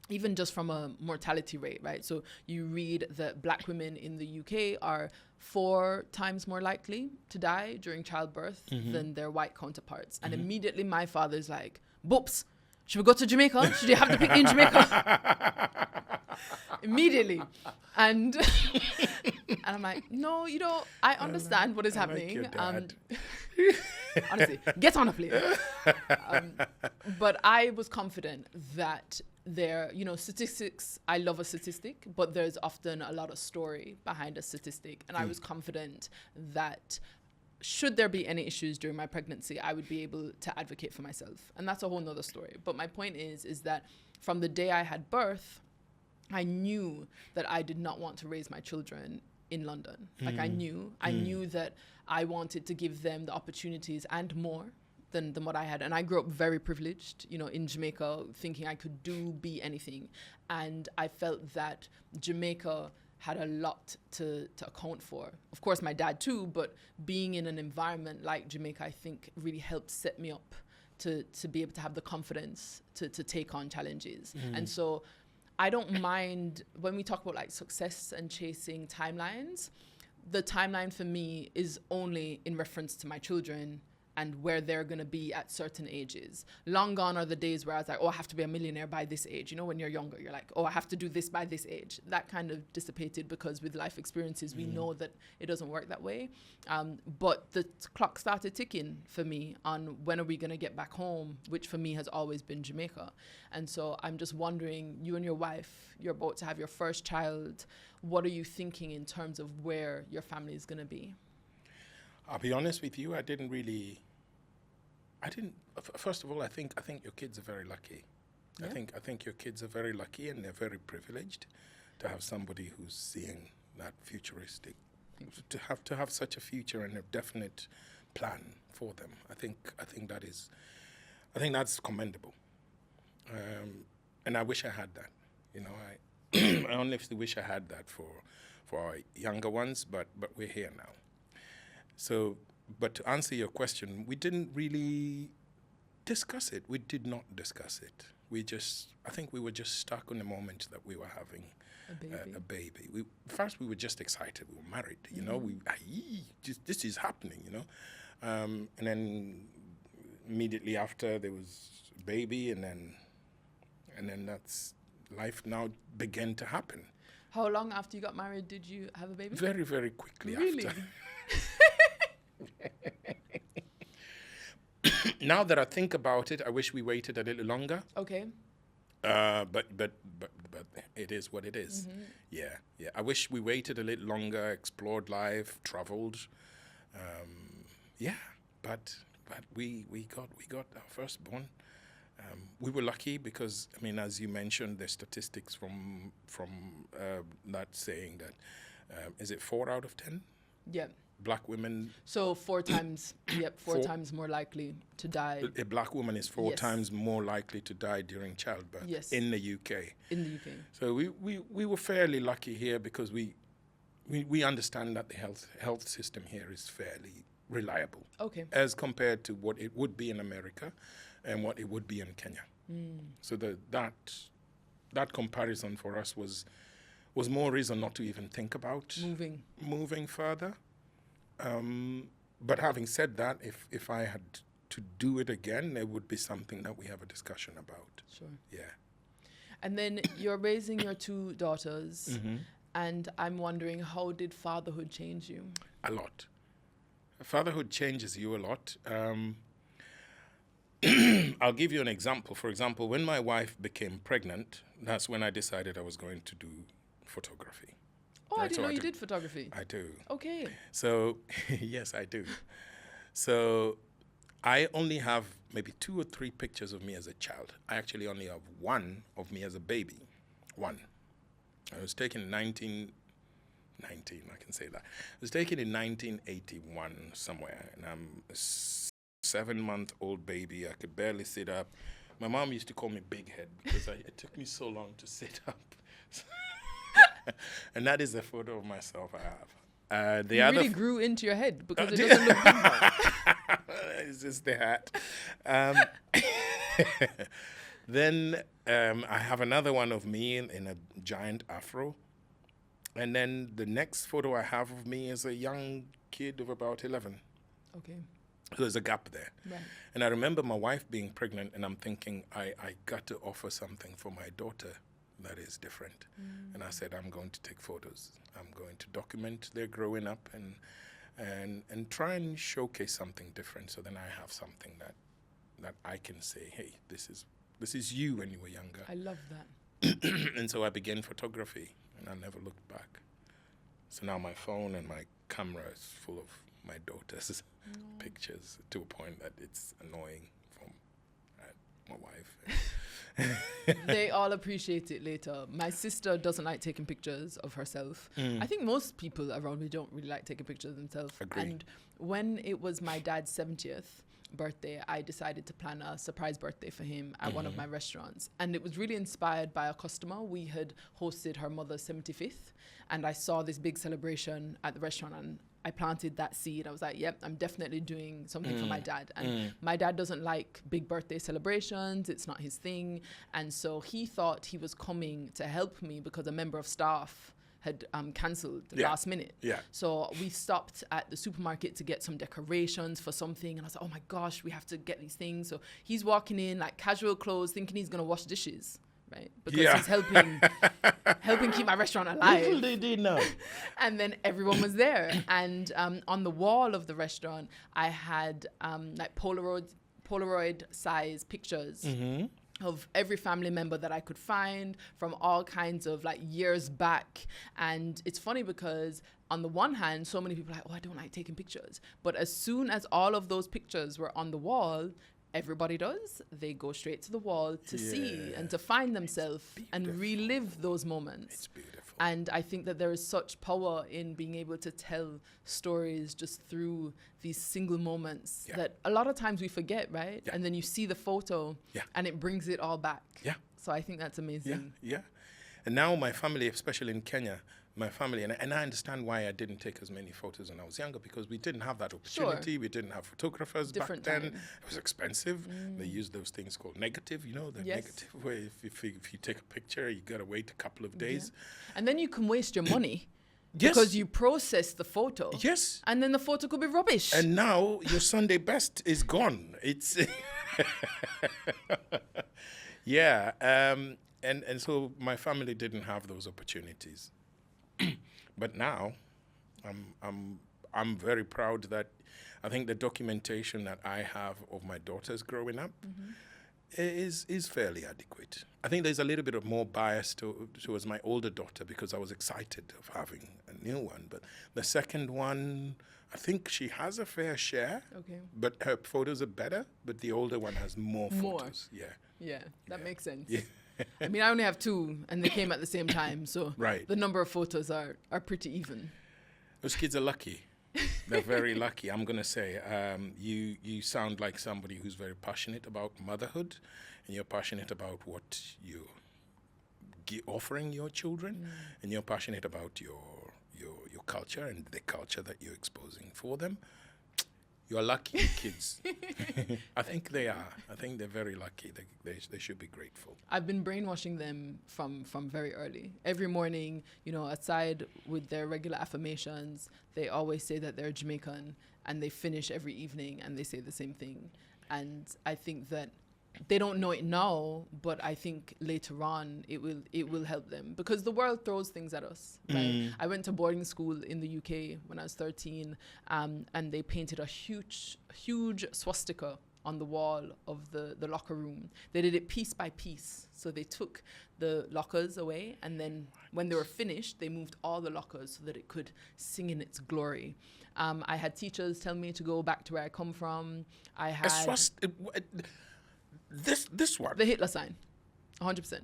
even just from a mortality rate, right? So you read that black women in the UK are 4 times more likely to die during childbirth than their white counterparts. And immediately my father's like, "Boops, should we go to Jamaica? Should you have the picnic in Jamaica?" Immediately. And I'm like, no, I understand what is happening. Honestly, get on a plane. But I was confident that statistics, I love a statistic, but there's often a lot of story behind a statistic. And I was confident that should there be any issues during my pregnancy, I would be able to advocate for myself. And that's a whole nother story. But my point is that from the day I had birth, I knew that I did not want to raise my children in London. Like I knew that I wanted to give them the opportunities and more than what I had. And I grew up very privileged, you know, in Jamaica, thinking I could be anything. And I felt that Jamaica had a lot to account for. Of course, my dad too, but being in an environment like Jamaica, I think really helped set me up to be able to have the confidence to take on challenges. And so I don't mind when we talk about like success and chasing timelines, the timeline for me is only in reference to my children and where they're going to be at certain ages. Long gone are the days where I was like, oh, I have to be a millionaire by this age. You know, when you're younger, you're like, oh, I have to do this by this age. That kind of dissipated because with life experiences, we know that it doesn't work that way. But the clock started ticking for me on when are we going to get back home, which for me has always been Jamaica. And so I'm just wondering, you and your wife, you're about to have your first child. What are you thinking in terms of where your family is going to be? I'll be honest with you, first of all, I think your kids are very lucky. Yeah. I think your kids are very lucky and they're very privileged to have somebody who's seeing that futuristic, to have such a future and a definite plan for them. I think that's commendable. And I wish I had that. You know, I honestly wish I had that for our younger ones, but we're here now. So, but to answer your question, we didn't really discuss it. We did not discuss it. I think we were just stuck on the moment that we were having a baby. First, we were just excited. We were married, you know. This is happening, you know. And then immediately after, there was a baby, and then that's life now began to happen. How long after you got married did you have a baby? Very, very quickly really? after. Now that I think about it, I wish we waited a little longer. Okay. But it is what it is. Yeah. I wish we waited a little longer, explored life, traveled. But we got our firstborn. We were lucky because, I mean, as you mentioned, there's statistics from that saying that is it 4 out of 10? Yeah. Black women. So 4 times, four times more likely to die. A black woman is 4 times more likely to die during childbirth in the UK. In the UK. So we were fairly lucky here because we understand that the health system here is fairly reliable. Okay. As compared to what it would be in America and what it would be in Kenya. So that comparison for us was more reason not to even think about moving further. But having said that, if I had to do it again, there would be something that we have a discussion about. Sure. Yeah. And then you're raising your 2 daughters, and I'm wondering, how did fatherhood change you? A lot. Fatherhood changes you a lot. I'll give you an example. For example, when my wife became pregnant, that's when I decided I was going to do photography. Oh, I didn't know you did photography. I do. Okay. So, yes, I do. So, I only have maybe 2 or 3 pictures of me as a child. I actually only have 1 of me as a baby. 1. I was taken in 19, I can say that. I was taken in 1981 somewhere, and I'm a 7-month-old baby. I could barely sit up. My mom used to call me Big Head because it took me so long to sit up. And that is a photo of myself I have. You really grew into your head because it doesn't look big. It's just the hat. Then I have another one of me in a giant afro. And then the next photo I have of me is a young kid of about 11. Okay. So there's a gap there. Right. And I remember my wife being pregnant, and I'm thinking, I got to offer something for my daughter that is different. And I said, I'm going to take photos. I'm going to document their growing up and try and showcase something different. So then I have something that I can say, hey, this is you when you were younger. I love that. And so I began photography, and I never looked back. So now my phone and my camera is full of my daughter's pictures to a point that it's annoying for my wife. They all appreciate it later. My sister doesn't like taking pictures of herself. I think most people around me don't really like taking pictures of themselves. Agree. And when it was my dad's 70th, birthday, I decided to plan a surprise birthday for him at one of my restaurants. And it was really inspired by a customer. We had hosted her mother's 75th, and I saw this big celebration at the restaurant, and I planted that seed. I was like, yep, I'm definitely doing something for my dad. And my dad doesn't like big birthday celebrations. It's not his thing. And so he thought he was coming to help me because a member of staff had cancelled last minute. Yeah. So we stopped at the supermarket to get some decorations for something. And I was like, oh my gosh, we have to get these things. So he's walking in like casual clothes thinking he's going to wash dishes. Right, because he's helping keep my restaurant alive. Little they did know. And then everyone was there, and on the wall of the restaurant, I had like Polaroid size pictures of every family member that I could find from all kinds of like years back. And it's funny because on the one hand, so many people are like, oh, I don't like taking pictures. But as soon as all of those pictures were on the wall, everybody does. They go straight to the wall to see and to find themselves and relive those moments. It's beautiful. And I think that there is such power in being able to tell stories just through these single moments that a lot of times we forget, right? And then you see the photo and it brings it all back. Yeah. So I think that's amazing. Yeah. And now my family, especially in Kenya, my family, and I understand why I didn't take as many photos when I was younger, because we didn't have that opportunity. Sure. We didn't have photographers Different back then. time. It was expensive. They used those things called negative, the negative way. If you take a picture, you got to wait a couple of days. And then you can waste your money. Yes. Because you process the photo. Yes. And then the photo could be rubbish. And now your Sunday best is gone. It's and so my family didn't have those opportunities. But now I'm very proud that I think the documentation that I have of my daughters growing up is fairly adequate. I think there's a little bit of more bias towards my older daughter because I was excited of having a new one. But the second one, I think she has a fair share. Okay. But her photos are better, but the older one has more photos. Yeah, that makes sense. Yeah. I mean, I only have two, and they came at the same time, so the number of photos are pretty even. Those kids are lucky. They're very lucky. I'm going to say you sound like somebody who's very passionate about motherhood, and you're passionate about what you're offering your children, and you're passionate about your culture and the culture that you're exposing for them. You're lucky kids. I think they are. I think they're very lucky. They should be grateful. I've been brainwashing them from very early. Every morning, aside with their regular affirmations, they always say that they're Jamaican, and they finish every evening and they say the same thing. And I think that they don't know it now, but I think later on it will help them, because the world throws things at us. Right? I went to boarding school in the UK when I was 13, and they painted a huge swastika on the wall of the locker room. They did it piece by piece. So they took the lockers away, and then when they were finished, they moved all the lockers so that it could sing in its glory. I had teachers tell me to go back to where I come from. I had This one? The Hitler sign, 100%.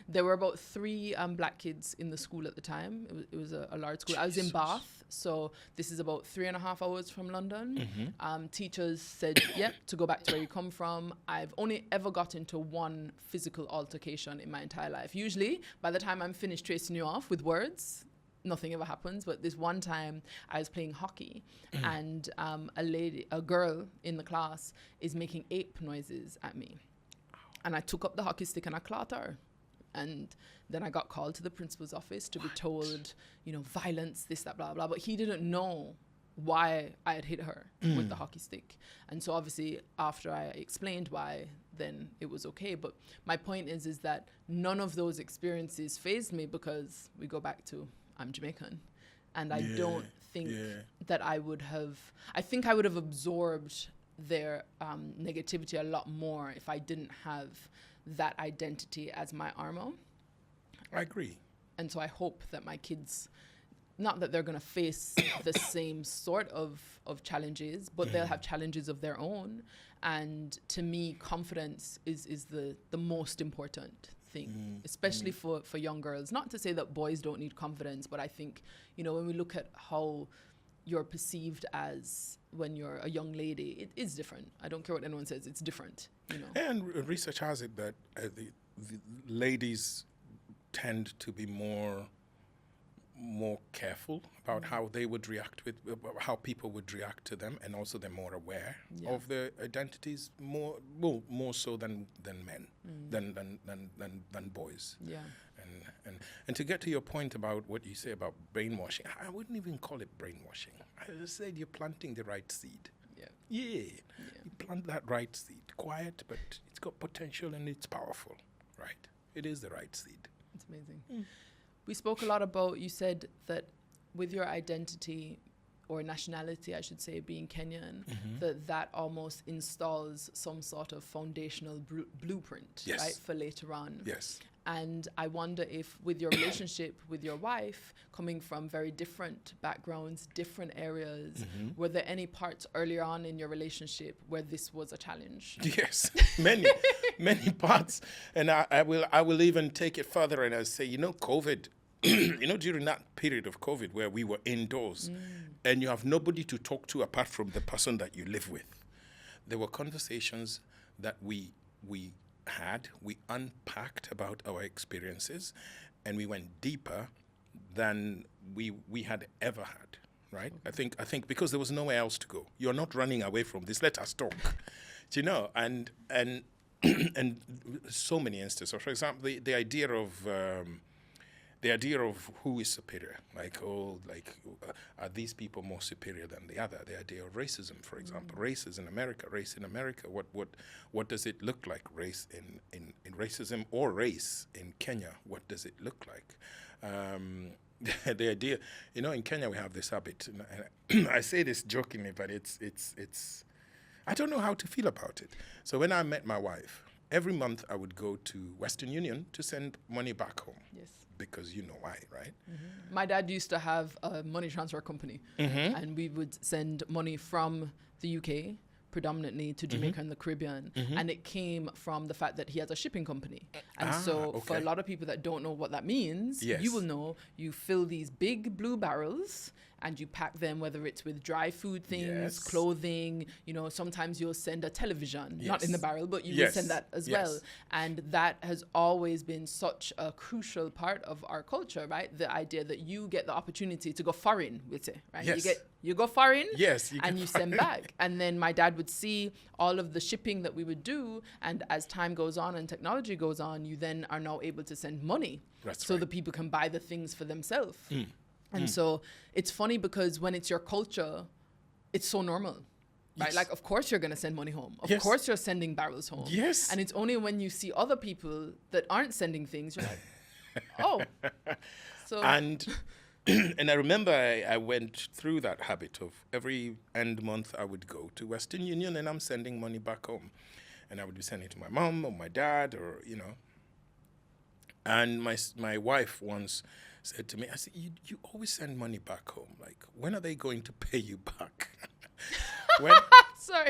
There were about 3 black kids in the school at the time. It was a large school. I was in Bath, so this is about 3.5 hours from London. Teachers said, to go back to where you come from. I've only ever got into one physical altercation in my entire life. Usually, by the time I'm finished tracing you off with words, nothing ever happens. But this one time I was playing hockey and a girl in the class is making ape noises at me. And I took up the hockey stick and I clawed her. And then I got called to the principal's office to be told, violence, this, that, blah, blah. But he didn't know why I had hit her with the hockey stick. And so obviously after I explained why, then it was okay. But my point is that none of those experiences fazed me, because we go back to I'm Jamaican. And I don't think that I would have absorbed their negativity a lot more if I didn't have that identity as my armor. I agree. And so I hope that my kids, not that they're going to face the same sort of challenges, but they'll have challenges of their own. And to me, confidence is the most important thing, especially for young girls. Not to say that boys don't need confidence, but I think, when we look at how you're perceived as when you're a young lady, it is different. I don't care what anyone says, it's different, you know. And research has it that the ladies tend to be more careful about how they would react with how people would react to them, and also they're more aware of their identities more so than men, than boys. Yeah. And to get to your point about what you say about brainwashing, I wouldn't even call it brainwashing. I just said you're planting the right seed. Yeah. You plant that right seed. Quiet, but it's got potential and it's powerful, right? It is the right seed. It's amazing. We spoke a lot about, you said that with your identity or nationality, I should say, being Kenyan, that almost installs some sort of foundational blueprint, right, for later on. Yes. And I wonder if with your relationship with your wife, coming from very different backgrounds, different areas, were there any parts earlier on in your relationship where this was a challenge? Yes, many parts. And I will even take it further and I'll say, COVID, during that period of COVID where we were indoors and you have nobody to talk to apart from the person that you live with, there were conversations that we unpacked about our experiences, and we went deeper than we had ever had, right? I think because there was nowhere else to go. You're not running away from this. Let us talk, and and so many instances. For example, the idea of who is superior, are these people more superior than the other? The idea of racism, for example, race in America. What does it look like? Race in racism, or race in Kenya? What does it look like? The idea, in Kenya we have this habit. And I say this jokingly, but it's. I don't know how to feel about it. So when I met my wife, every month I would go to Western Union to send money back home. Yes. Because you know why, right? My dad used to have a money transfer company, and we would send money from the UK predominantly to Jamaica and the Caribbean, and it came from the fact that he has a shipping company. And for a lot of people that don't know what that means, you will know you fill these big blue barrels and you pack them, whether it's with dry food things, clothing, sometimes you'll send a television, not in the barrel, but you will send that as well. And that has always been such a crucial part of our culture, right? The idea that you get the opportunity to go foreign with it, right? You go foreign, and you send back. And then my dad would see all of the shipping that we would do, and as time goes on and technology goes on, you then are now able to send money so that people can buy the things for themselves. And so it's funny because when it's your culture, it's so normal. Right? Like, of course you're going to send money home. Of course you're sending barrels home. Yes. And it's only when you see other people that aren't sending things, you're like, oh. So and I remember I went through that habit of every end month I would go to Western Union and I'm sending money back home. And I would be sending to my mom or my dad or, And my wife once said to me, I said, you always send money back home. Like, when are they going to pay you back?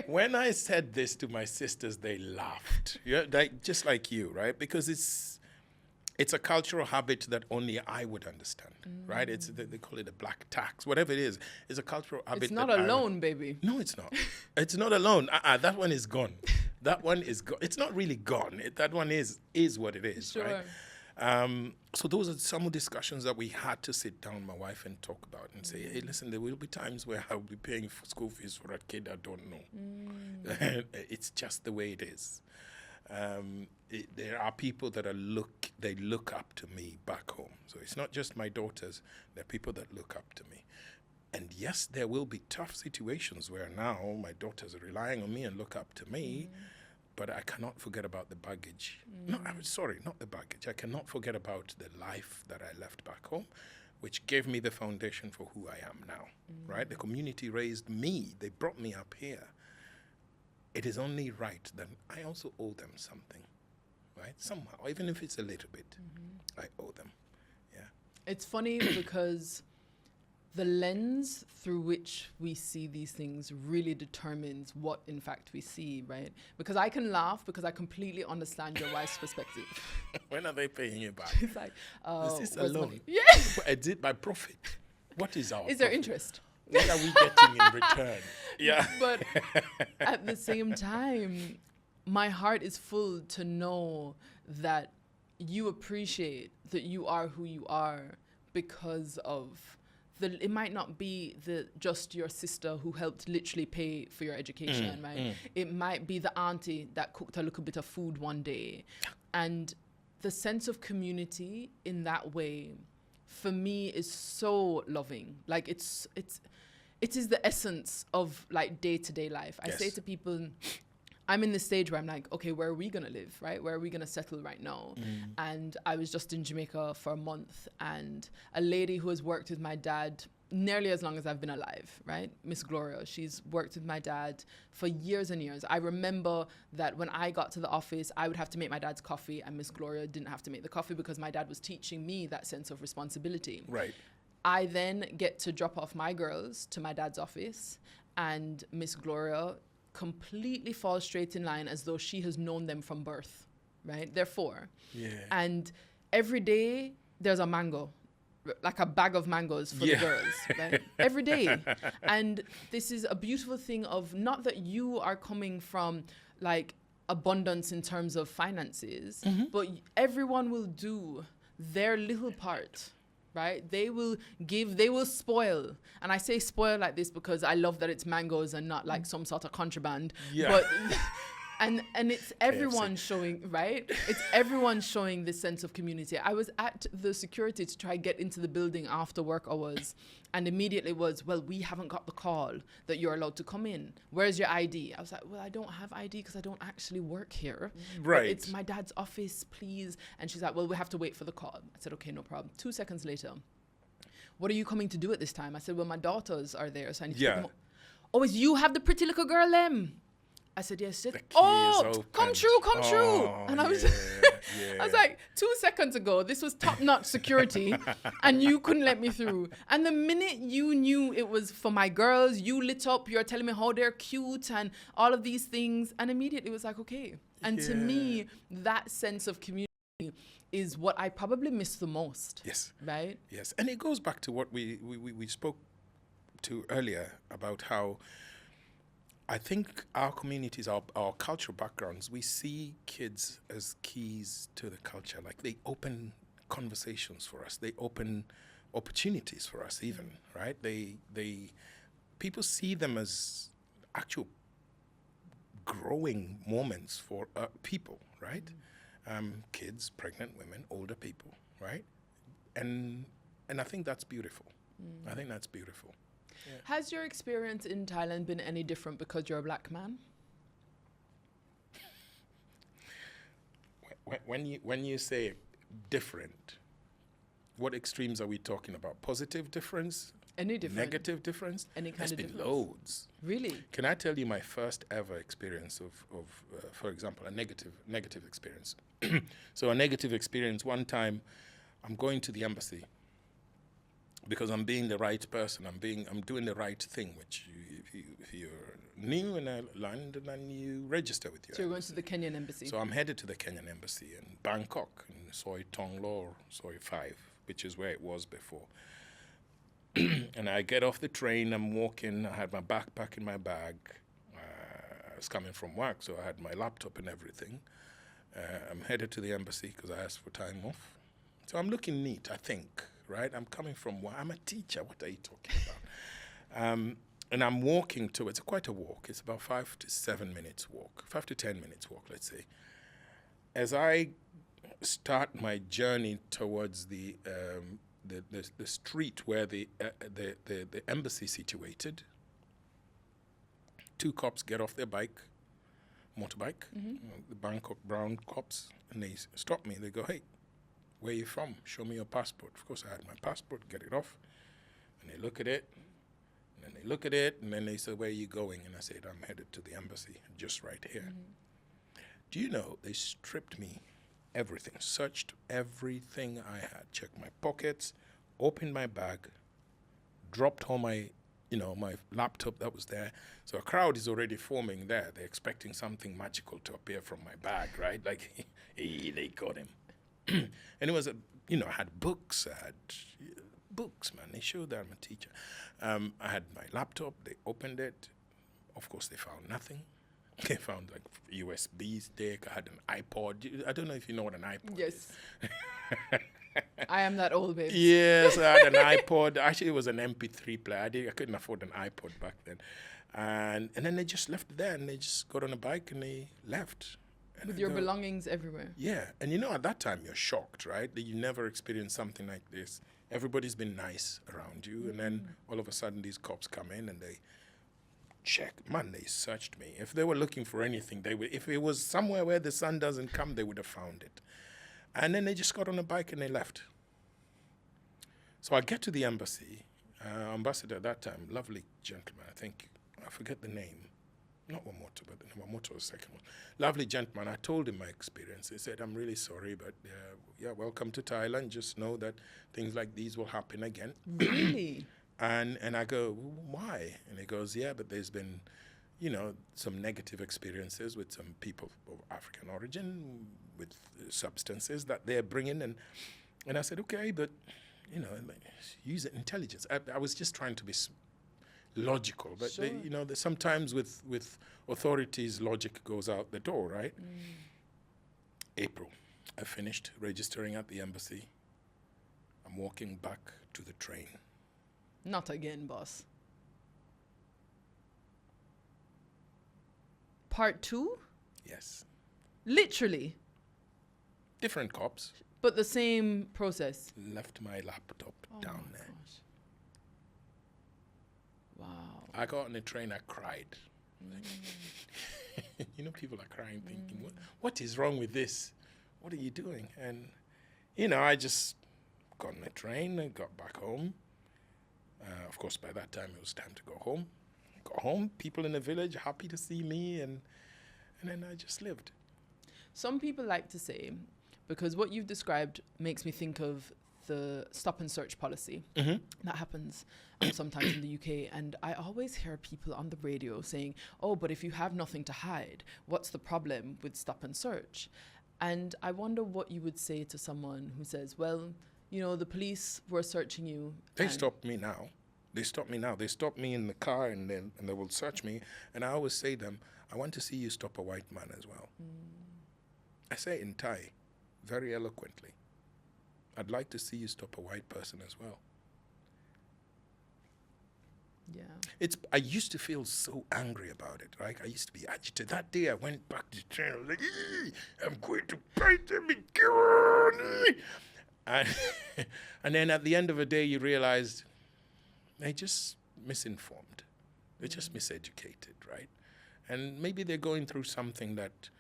When I said this to my sisters, they laughed. Just like you, right? Because it's a cultural habit that only I would understand, right? They call it a black tax, whatever it is. It's a cultural habit. It's not a loan, baby. No, it's not. It's not a loan. That one is gone. That one is gone. It's not really gone. That one is what it is, right? So those are some discussions that we had to sit down, my wife, and talk about and say, hey, listen, there will be times where I'll be paying for school fees for a kid I don't know. It's just the way it is. There are people that they look up to me back home. So it's not just my daughters. There are people that look up to me. And yes, there will be tough situations where now my daughters are relying on me and look up to me. But I cannot forget about the baggage. No, not the baggage. I cannot forget about the life that I left back home, which gave me the foundation for who I am now, right? The community raised me. They brought me up here. It is only right that I also owe them something, right? Somehow, even if it's a little bit, I owe them, It's funny because the lens through which we see these things really determines what, in fact, we see, right? Because I can laugh because I completely understand your wife's perspective. When are they paying you back? It's like, is this a loan? Yeah. I did by profit. What is our Is there profit? interest? What are we getting in return? Yeah. But at the same time, my heart is full to know that you appreciate that you are who you are because of it might not be just your sister who helped literally pay for your education, right? It might be the auntie that cooked a little bit of food one day. And the sense of community in that way, for me, is so loving. Like it is the essence of like day-to-day life. I say to people, I'm in this stage where I'm like, okay, where are we going to live, right? Where are we going to settle right now? And I was just in Jamaica for a month, and a lady who has worked with my dad nearly as long as I've been alive, right? Miss Gloria, she's worked with my dad for years and years. I remember that when I got to the office, I would have to make my dad's coffee, and Miss Gloria didn't have to make the coffee because my dad was teaching me that sense of responsibility. Right. I then get to drop off my girls to my dad's office, and Miss Gloria completely falls straight in line as though she has known them from birth, right? They're 4. Yeah. And every day there's a mango, like a bag of mangoes for the girls, right? Every day. And this is a beautiful thing of not that you are coming from like abundance in terms of finances, but everyone will do their little part. Right? They will give, they will spoil. And I say spoil like this because I love that it's mangoes and not like some sort of contraband. Yeah. But and it's everyone showing, right? It's everyone showing this sense of community. I was at the security to try get into the building after work hours, and immediately was, well, we haven't got the call that you're allowed to come in. Where's your ID? I was like, well, I don't have ID because I don't actually work here. Right. But it's my dad's office, please. And she's like, well, we have to wait for the call. I said, okay, no problem. 2 seconds later, what are you coming to do at this time? I said, well, my daughters are there, so I need to pick them up. Oh, is you have the pretty little girl, them? I said, yes. Oh, come true. And I was, I was like, 2 seconds ago, this was top-notch security, and you couldn't let me through. And the minute you knew it was for my girls, you lit up, you're telling me how they're cute and all of these things, and immediately it was like, okay. And to me, that sense of community is what I probably miss the most. Yes. Right? Yes. And it goes back to what we spoke to earlier about how I think our communities, our cultural backgrounds, we see kids as keys to the culture. Like they open conversations for us. They open opportunities for us even, right? People see them as actual growing moments for people, right? Kids, pregnant women, older people, right? And I think that's beautiful. I think that's beautiful. Yeah. Has your experience in Thailand been any different because you're a black man? When you say different, what extremes are we talking about? Positive difference? Any different? Negative difference? Any kind of difference? There's been loads. Really? Can I tell you my first ever experience of for example, a negative experience? So a negative experience, one time I'm going to the embassy because I'm being the right person. I'm doing the right thing, which if you're new in a land, then you register with your So you're going embassy. to the Kenyan embassy. So I'm headed to the Kenyan embassy in Bangkok, in Soi Tonglo, or Soi 5, which is where it was before. And I get off the train, I'm walking, I had my backpack in my bag. I was coming from work, so I had my laptop and everything. I'm headed to the embassy because I asked for time off. So I'm looking neat, I think, right? I'm coming from work. I'm a teacher. What are you talking about? And I'm walking towards, quite a walk. It's about 5 to 7 minutes walk, 5 to 10 minutes walk, let's say. As I start my journey towards the street where the embassy is situated, 2 cops get off their motorbike, the Bangkok brown cops, and they stop me. They go, hey, where are you from? Show me your passport. Of course, I had my passport, get it off. And they look at it, and then they look at it, and then they say, where are you going? And I said, I'm headed to the embassy, just right here. Do you know, they stripped me everything, searched everything I had, checked my pockets, opened my bag, dropped all my laptop that was there. So a crowd is already forming there. They're expecting something magical to appear from my bag, right? Like, hey, they got him. And it was, I had books, I had books, man. They showed that I'm a teacher. I had my laptop. They opened it. Of course, they found nothing. They found like USB stick. I had an iPod. I don't know if you know what an iPod is. Yes. I am that old, babe. Yes, I had an iPod. Actually, it was an MP3 player. I couldn't afford an iPod back then. And then they just left it there, and they just got on a bike and they left. And With your belongings everywhere. Yeah. And you know, at that time, you're shocked, right? That you never experienced something like this. Everybody's been nice around you. And then all of a sudden, these cops come in and they check. Man, they searched me. If they were looking for anything, they would. If it was somewhere where the sun doesn't come, they would have found it. And then they just got on a bike and they left. So I get to the embassy. Ambassador at that time, lovely gentleman, I forget the name. Not Wamoto, but Wamoto was the second one. Lovely gentleman. I told him my experience. He said, I'm really sorry, but welcome to Thailand. Just know that things like these will happen again. Really? And I go, why? And he goes, yeah, but there's been, some negative experiences with some people of African origin with substances that they're bringing. And I said, okay, but, use intelligence. I was just trying to be logical, but sure. Sometimes with authorities, logic goes out the door, right? April, I finished registering at the embassy. I'm walking back to the train. Not again, boss. Part 2? Yes. Literally? Different cops. But the same process? Left my laptop down there. Gosh. Wow. I got on the train, I cried. People are crying thinking, what is wrong with this? What are you doing? And, I just got on the train and got back home. Of course, by that time, it was time to go home. Got home, people in the village happy to see me, and then I just lived. Some people like to say, because what you've described makes me think of the stop and search policy that happens sometimes in the UK. And I always hear people on the radio saying, oh, but if you have nothing to hide, what's the problem with stop and search? And I wonder what you would say to someone who says, well, the police were searching you. They stop me now. They stop me now. They stop me in the car and they will search me. And I always say to them, I want to see you stop a white man as well. I say it in Thai, very eloquently. I'd like to see you stop a white person as well. Yeah. I used to feel so angry about it, right? I used to be agitated. That day I went back to the train, I was like, I'm going to fight them and kill her. And then at the end of the day, you realized they're just misinformed. They're just miseducated, right? And maybe they're going through something that,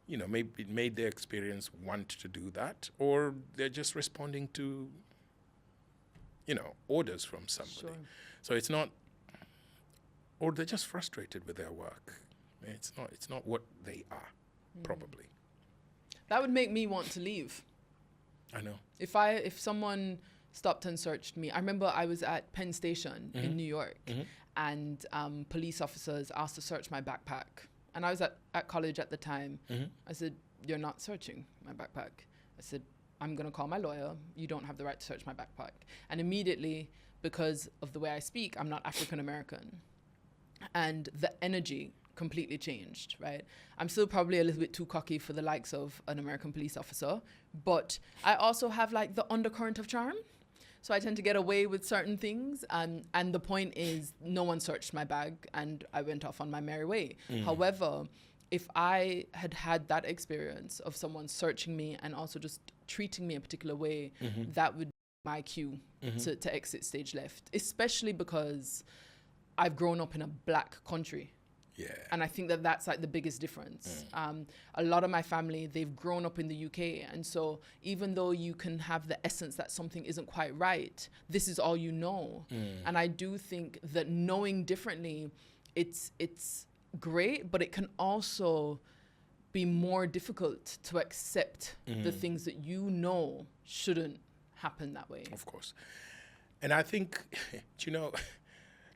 maybe made their experience want to do that, or they're just responding to, orders from somebody. Sure. So it's not, or they're just frustrated with their work. It's not what they are, probably. That would make me want to leave. I know. If someone stopped and searched me, I remember I was at Penn Station in New York, and police officers asked to search my backpack. And I was at college at the time. I said, you're not searching my backpack. I said, I'm going to call my lawyer. You don't have the right to search my backpack. And immediately, because of the way I speak, I'm not African American. And the energy completely changed, right? I'm still probably a little bit too cocky for the likes of an American police officer, but I also have like the undercurrent of charm. So I tend to get away with certain things. And the point is, no one searched my bag and I went off on my merry way. However, if I had that experience of someone searching me and also just treating me a particular way, that would be my cue to exit stage left, especially because I've grown up in a black country. Yeah. And I think that's like the biggest difference. A lot of my family, they've grown up in the UK. And so even though you can have the essence that something isn't quite right, this is all you know. And I do think that knowing differently, it's great, but it can also be more difficult to accept the things that shouldn't happen that way. Of course. And I think,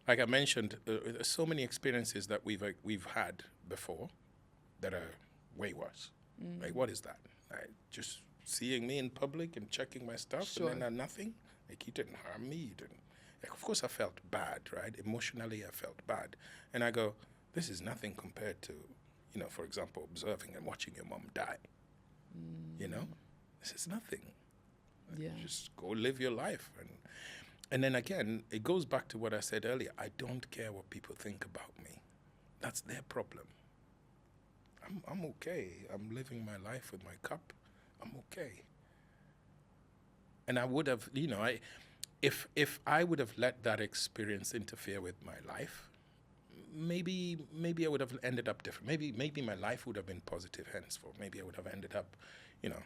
like I mentioned, there's so many experiences that we've had before that are way worse. Like, what is that? Just seeing me in public and checking my stuff Sure. and then nothing? Like, you didn't harm me. You didn't. Like, of course, I felt bad, right? Emotionally, I felt bad. And I go, this is nothing compared to, you know, for example, observing and watching your mom die. You know, this is nothing. Yeah. Just go live your life. And then again, it goes back to what I said earlier. I don't care what people think about me. That's their problem. I'm okay. I'm living my life with my cup. I'm okay. And I would have, you know, if I would have let that experience interfere with my life, maybe I would have ended up different. Maybe my life would have been positive henceforth. Maybe I would have ended up, you know,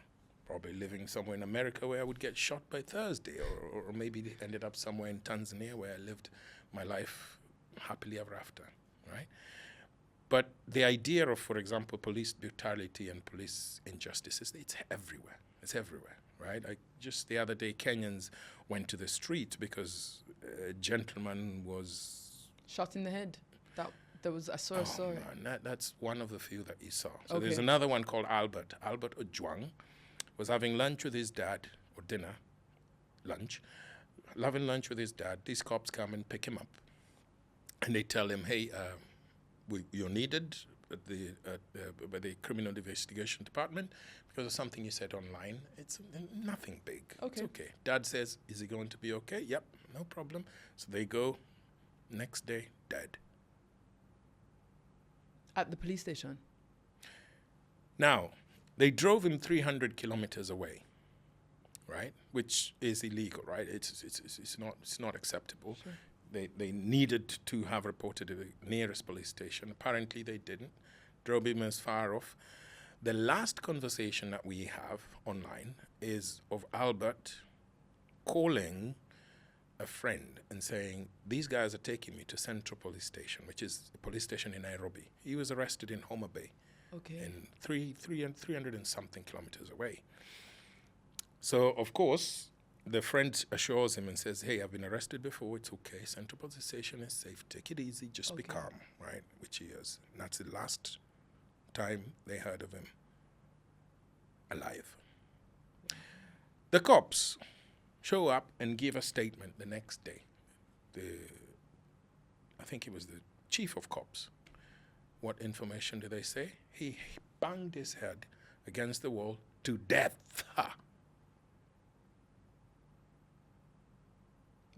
probably living somewhere in America where I would get shot by Thursday, or maybe ended up somewhere in Tanzania where I lived my life happily ever after, right? But the idea of, for example, police brutality and police injustices, it's everywhere. It's everywhere, right? Just the other day, Kenyans went to the street because a gentleman was Shot in the head. I saw a story. Man, that's one of the few that you saw. So Okay. there's another one called Albert. Albert Ojwang was having lunch with his dad, or dinner, lunch, having lunch with his dad. These cops come and pick him up. And they tell him, hey, you're needed by the Criminal Investigation Department because of something you said online. It's nothing big. Okay. It's okay. Dad says, is he going to be okay? Yep, no problem. So they go, next day, dead. At the police station. Now, they drove him 300 kilometers away, right? Which is illegal, right? It's not acceptable. Sure. They needed to have reported to the nearest police station. Apparently, they didn't. Drove him as far off. The last conversation that we have online is of Albert calling a friend and saying, these guys are taking me to Central Police Station, which is a police station in Nairobi. He was arrested in Homa Bay, Okay. in 300 and something kilometers away. So, of course, the friend assures him and says, hey, I've been arrested before. It's okay. Central Police Station is safe. Take it easy. Just be Okay. calm, right? Which he is. And that's the last time they heard of him alive. The cops show up and give a statement the next day. I think it was the chief of cops. What information did they say? He banged his head against the wall to death. Ha!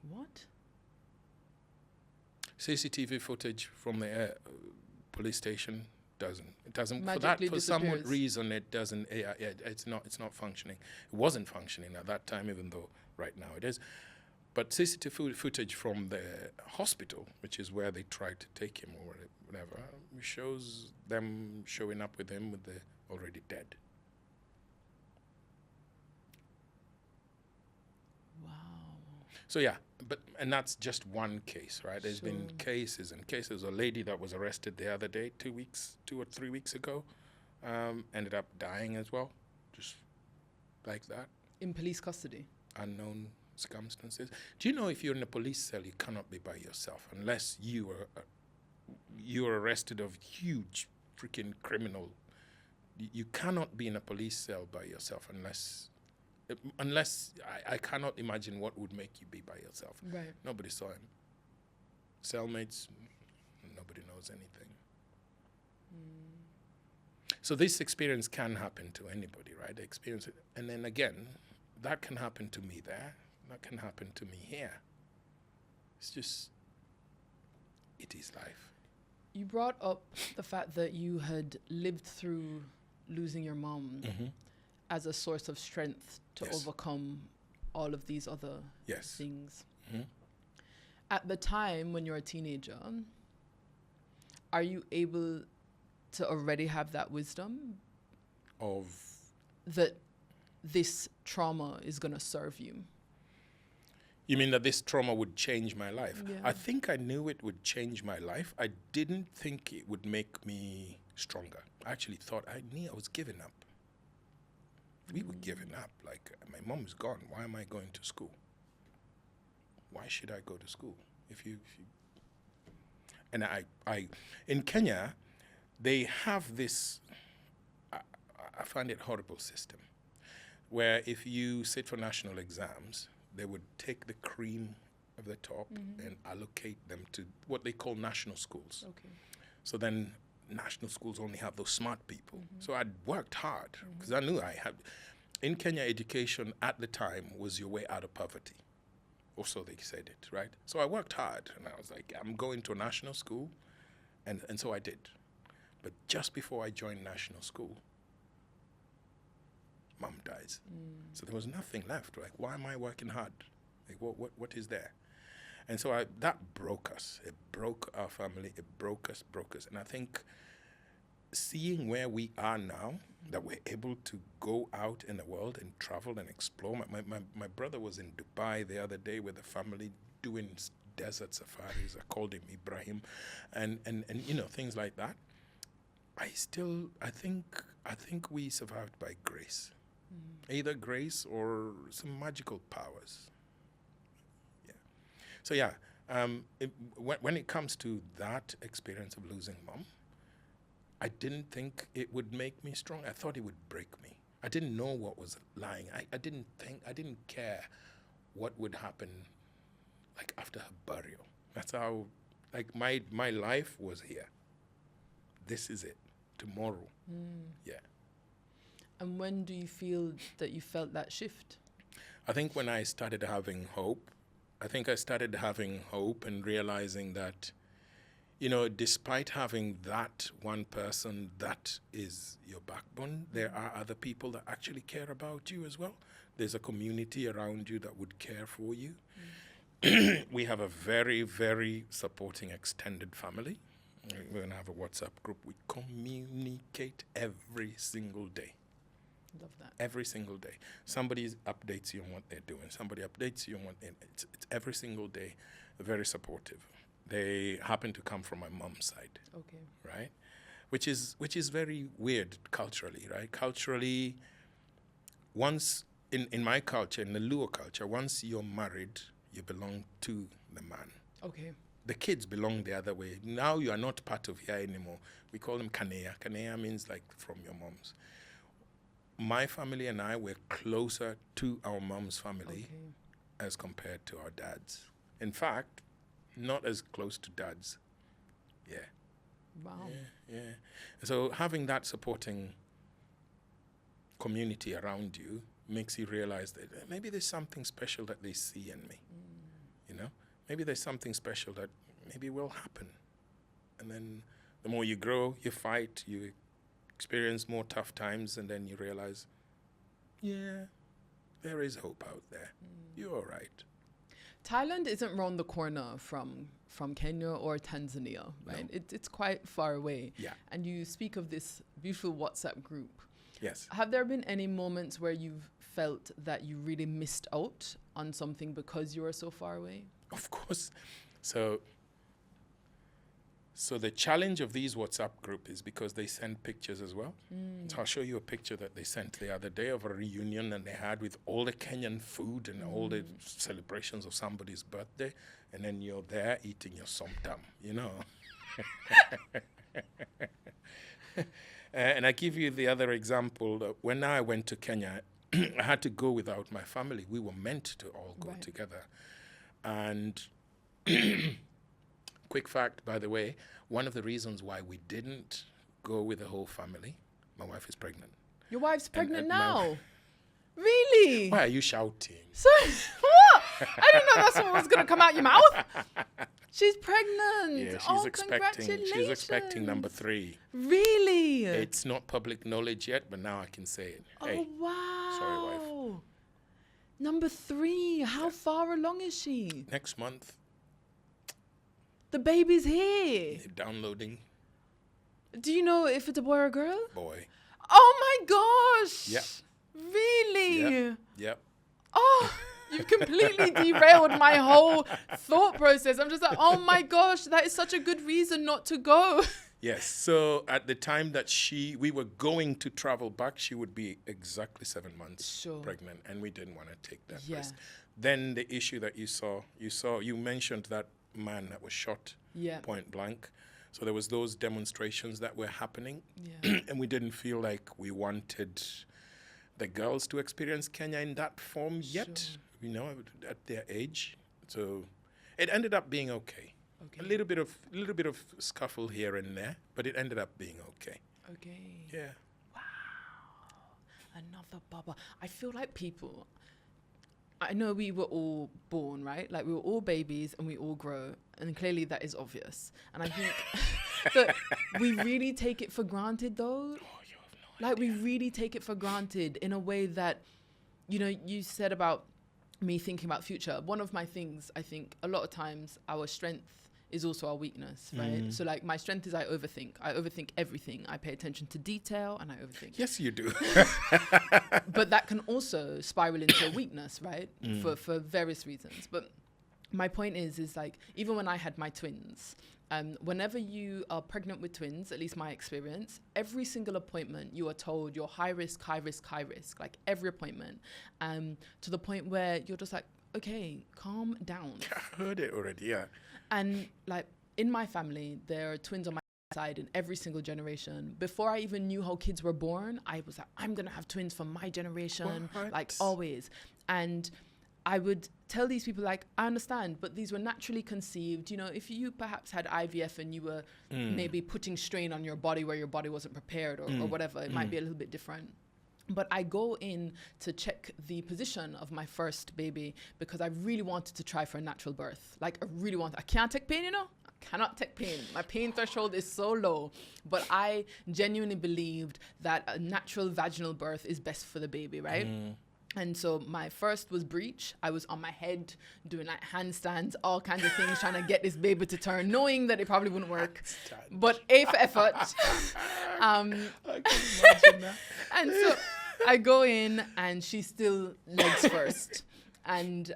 What? CCTV footage from the police station doesn't. It doesn't. Magically For some disappears. reason, it doesn't. It's not functioning. It wasn't functioning at that time, even though right now it is. But CCTV footage from the hospital, which is where they tried to take him or whatever, shows them showing up with him with the already dead. Wow. So yeah, and that's just one case, right? There's been Sure. cases and cases. A lady that was arrested the other day, 2 or 3 weeks ago, ended up dying as well, just like that, In police custody. unknown circumstances. Do you know if you're in a police cell, you cannot be by yourself unless you are arrested of huge freaking criminal. You cannot be in a police cell by yourself unless I cannot imagine what would make you be by yourself. Right. Nobody saw him. Cellmates, nobody knows anything. So this experience can happen to anybody, right? They experience it. And then again, that can happen to me there. That can happen to me here. It's just, it is life. You brought up the fact that you had lived through losing your mom as a source of strength to Yes. overcome all of these other Yes. things. Mhm. At the time when you're a teenager, are you able to already have that wisdom Of, that this trauma is going to serve you? you mean that this trauma would change my life? Yeah. I think I knew it would change my life. I didn't think it would make me stronger. I actually thought I was giving up. We were giving up. Like, my mom is gone. Why am I going to school? Why should I go to school? If you and I in Kenya, they have this, I find it horrible system, where if you sit for national exams, they would take the cream of the top and allocate them to what they call national schools. Okay. So then national schools only have those smart people. So I'd worked hard because I knew I had. In Kenya, education at the time was your way out of poverty. Also, they said it, right? So I worked hard, and I was like, I'm going to a national school, and so I did. But just before I joined national school, Mom dies. So there was nothing left. Like, why am I working hard? Like, what is there? And so that broke us. It broke our family. It broke us. And I think seeing where we are now, that we're able to go out in the world and travel and explore. My brother was in Dubai the other day with a family doing desert safaris. I called him Ibrahim, and you know, things like that. I think we survived by grace, either grace or some magical powers. Yeah. So yeah, when it comes to that experience of losing Mom, I didn't think it would make me strong. I thought it would break me. I didn't know what was lying. I didn't care what would happen, like, after her burial. That's how, like, my life was here. This is it. Tomorrow. Yeah. And when do you feel that you felt that shift? I think when I started having hope. I think I started having hope and realizing that, you know, despite having that one person that is your backbone, there are other people that actually care about you as well. There's a community around you that would care for you. We have a very, very supporting extended family. We're going to have a WhatsApp group. We communicate every single day. Love that. Every single day. Somebody updates you on what they're doing. Somebody updates you on what it's every single day. Very supportive. They happen to come from my mom's side. Okay. Right? Which is very weird culturally, right? Culturally, once in my culture, in the Luo culture, once you're married, you belong to the man. Okay. The kids belong the other way. Now you are not part of here anymore. We call them Kanea. Kanea means like from your mom's. My family and I were closer to our mom's family as compared to our dad's. In fact, not as close to dad's. Yeah. Wow. Yeah. So having that supporting community around you makes you realize that maybe there's something special that they see in me. You know? Maybe there's something special that maybe will happen. And then the more you grow, you fight, you experience more tough times, and then you realize, yeah, there is hope out there. You're all right. Thailand isn't round the corner from Kenya or Tanzania, right? No. It's quite far away. Yeah. And you speak of this beautiful WhatsApp group. Yes. Have there been any moments where you've felt that you really missed out on something because you are so far away? Of course. So the challenge of these WhatsApp group is because they send pictures as well. So I'll show you a picture that they sent the other day of a reunion that they had with all the Kenyan food and all the celebrations of somebody's birthday. And then you're there eating your somtam, you know. And I give you the other example. When I went to Kenya, I had to go without my family. We were meant to all go together. And quick fact, by the way, one of the reasons why we didn't go with the whole family, my wife is pregnant. Your wife's pregnant now? Really? Why are you shouting? Sorry, what? I didn't know that's what was going to come out your mouth. She's pregnant. Yeah, Congratulations. She's expecting number 3. Really? It's not public knowledge yet, but now I can say it. Hey, wow. Sorry, wife. Number 3. How far along is she? Next month. The baby's here. They're downloading. Do you know if it's a boy or a girl? Boy. Oh my gosh. Yep. Really? Yep. Oh, you've completely derailed my whole thought process. I'm just like, oh my gosh, that is such a good reason not to go. Yes. So at the time that we were going to travel back, she would be exactly 7 months pregnant, and we didn't want to take that risk. Then the issue that you mentioned that man that was shot point blank. So there was those demonstrations that were happening, and we didn't feel like we wanted the girls to experience Kenya in that form yet. at their age. So it ended up being okay. Okay. A little bit of scuffle here and there, but it ended up being okay. Okay. Yeah. Another bubble. I feel like people, I know we were all born, right? Like we were all babies and we all grow. And clearly that is obvious. And I think that we really take it for granted though. Oh, you have no Like we really take it for granted in a way that, you know, you said about me thinking about future. One of my things, I think a lot of times our strength is also our weakness, right? So like my strength is I overthink everything. I pay attention to detail and I overthink. Yes, you do. But that can also spiral into a weakness, right? For various reasons. But my point is like, even when I had my twins, whenever you are pregnant with twins, at least my experience, every single appointment you are told you're high risk, like every appointment, to the point where you're just like, okay, calm down. I heard it already, yeah. And like in my family, there are twins on my side in every single generation. Before I even knew how kids were born, I was like, I'm going to have twins from my generation, What? like always. And I would tell these people, like, I understand, but these were naturally conceived. You know, if you perhaps had IVF and you were maybe putting strain on your body where your body wasn't prepared or whatever, it might be a little bit different. But I go in to check the position of my first baby because I really wanted to try for a natural birth. Like, I can't take pain, you know? I cannot take pain. My pain threshold is so low. But I genuinely believed that a natural vaginal birth is best for the baby, right? And so my first was breech. I was on my head doing like handstands, all kinds of things, trying to get this baby to turn, knowing that it probably wouldn't work. But A for effort. I can imagine that. And so I go in and she's still legs first. And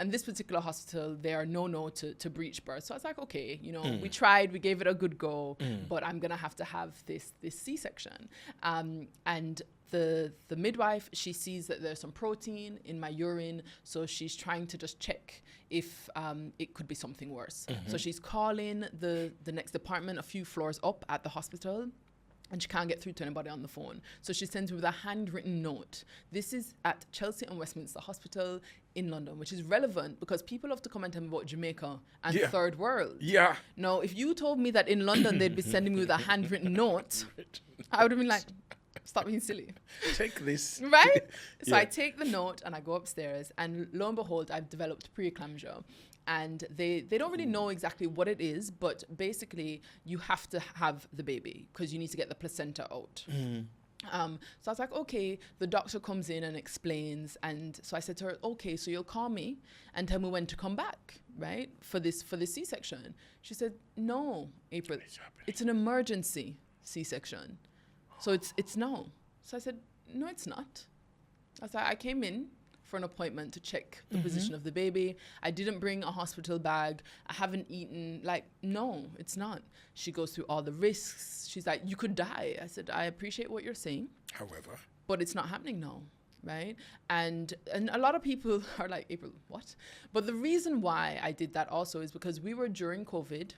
this particular hospital, they are no to breech birth. So I was like, okay, you know, we tried, we gave it a good go, but I'm going to have this C-section. And the midwife, she sees that there's some protein in my urine. So she's trying to just check if it could be something worse. So she's calling the next department a few floors up at the hospital. And she can't get through to anybody on the phone. So she sends me with a handwritten note. This is at Chelsea and Westminster Hospital in London, which is relevant because people love to comment on about Jamaica and third world. Yeah. Now, if you told me that in London they'd be sending me with a handwritten note, I would have been like, stop being silly. Take this. Right? So I take the note and I go upstairs and lo and behold, I've developed preeclampsia. And they don't really know exactly what it is, but basically you have to have the baby because you need to get the placenta out. So I was like, okay, the doctor comes in and explains. And so I said to her, okay, so you'll call me and tell me when to come back, right? For this C-section. She said, no, April, it's an emergency C-section. So it's no. So I said, no, it's not. I was like, I came in for an appointment to check the position of the baby. I didn't bring a hospital bag. I haven't eaten. Like, no, it's not. She goes through all the risks. She's like, you could die. I said, I appreciate what you're saying. However. But it's not happening now, right? And a lot of people are like, April, what? But the reason why I did that also is because we were during COVID.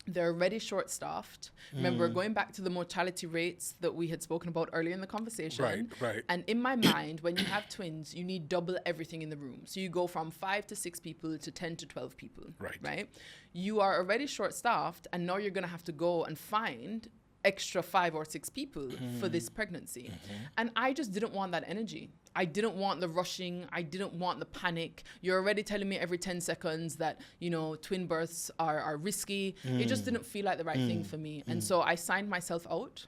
They're already short-staffed. Remember, going back to the mortality rates that we had spoken about earlier in the conversation. Right. And in my mind, when you have twins, you need double everything in the room. So you go from 5 to 6 people to 10 to 12 people. Right? You are already short-staffed, and now you're going to have to go and find extra 5 or 6 people for this pregnancy. And I just didn't want that energy. I didn't want the rushing. I didn't want the panic. You're already telling me every 10 seconds that, you know, twin births are risky. It just didn't feel like the right thing for me. And so I signed myself out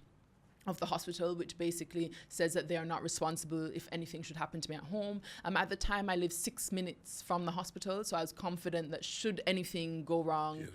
of the hospital, which basically says that they are not responsible if anything should happen to me at home. At the time, I lived 6 minutes from the hospital, so I was confident that should anything go wrong,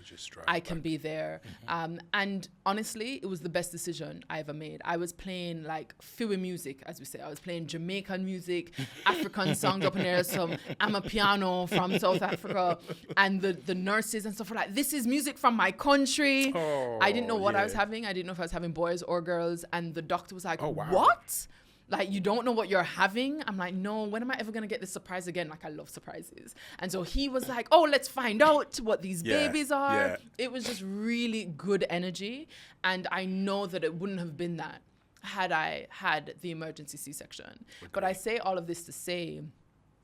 I can be there. And honestly, it was the best decision I ever made. I was playing like Fiwi music, as we say. I was playing Jamaican music, African songs up in there, some Amapiano from South Africa, and the nurses and stuff were like, this is music from my country. I didn't know what I was having. I didn't know if I was having boys or girls. And the doctor was like, what? Like, you don't know what you're having? I'm like, no, when am I ever going to get this surprise again? Like, I love surprises. And so he was like, oh, let's find out what these babies are. It was just really good energy. And I know that it wouldn't have been that had I had the emergency C-section. But I say all of this to say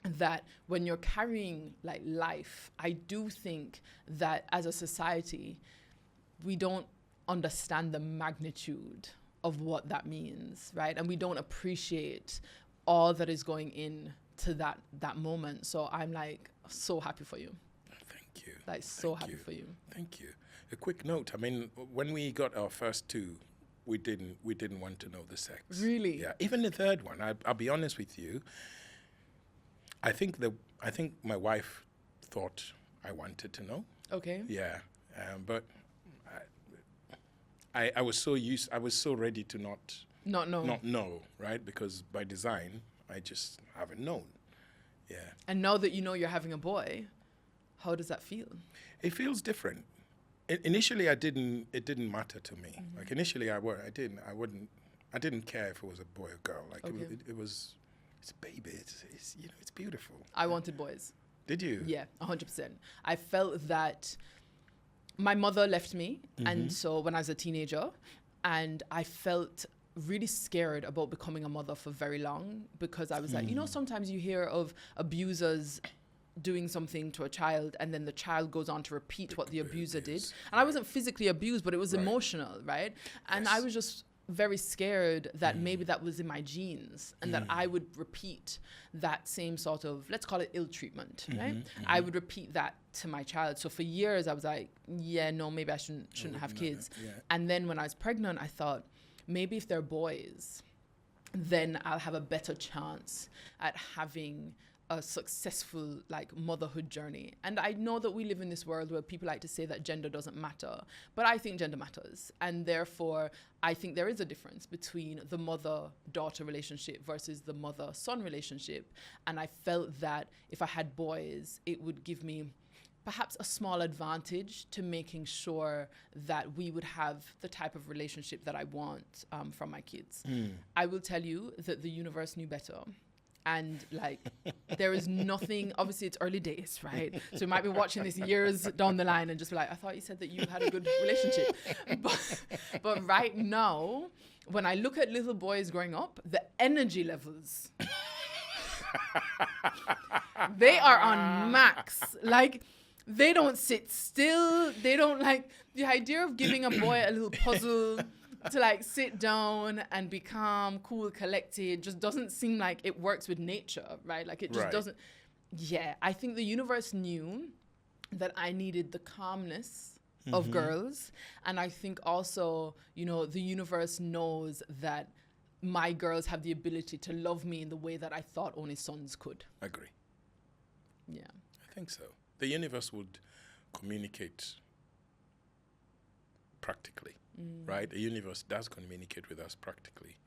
that when you're carrying like life, I do think that as a society, we don't understand the magnitude of what that means, right? And we don't appreciate all that is going in to that moment. So I'm like so happy for you. Thank you. Like so happy for you. Thank you. A quick note. I mean, when we got our first two, we didn't want to know the sex. Really? Yeah. Even the third one. I'll be honest with you. I think my wife thought I wanted to know. Okay. Yeah. But I was so ready to not know, right? Because by design, I just haven't known. Yeah. And now that you know you're having a boy, how does that feel? It feels different. Initially, it didn't matter to me. Mm-hmm. Like initially, I didn't care if it was a boy or girl. Like Okay. it's a baby. It's beautiful. I wanted boys. Did you? Yeah, 100%. I felt that my mother left me, and so when I was a teenager, and I felt really scared about becoming a mother for very long, because I was like, sometimes you hear of abusers doing something to a child and then the child goes on to repeat what the abuser did. And I wasn't physically abused, but it was emotional, right? And I was just very scared that maybe that was in my genes and that I would repeat that same sort of, let's call it ill treatment, right? I would repeat that to my child. So for years I was like, yeah, no, maybe I shouldn't have kids. And then when I was pregnant, I thought, maybe if they're boys, then I'll have a better chance at having a successful like motherhood journey. And I know that we live in this world where people like to say that gender doesn't matter, but I think gender matters. And therefore, I think there is a difference between the mother-daughter relationship versus the mother-son relationship. And I felt that if I had boys, it would give me perhaps a small advantage to making sure that we would have the type of relationship that I want from my kids. I will tell you that the universe knew better. And like, there is nothing, obviously it's early days, right? So you might be watching this years down the line and just be like, I thought you said that you had a good relationship. But right now, when I look at little boys growing up, the energy levels, they are on max. Like, they don't sit still. They don't like, the idea of giving a boy a little puzzle to like sit down and be calm, cool, collected just doesn't seem like it works with nature, right? Like it just doesn't. Yeah, I think the universe knew that I needed the calmness of girls. And I think also, the universe knows that my girls have the ability to love me in the way that I thought only sons could. Agree. Yeah. I think so. The universe would communicate practically. Right? The universe does communicate with us practically.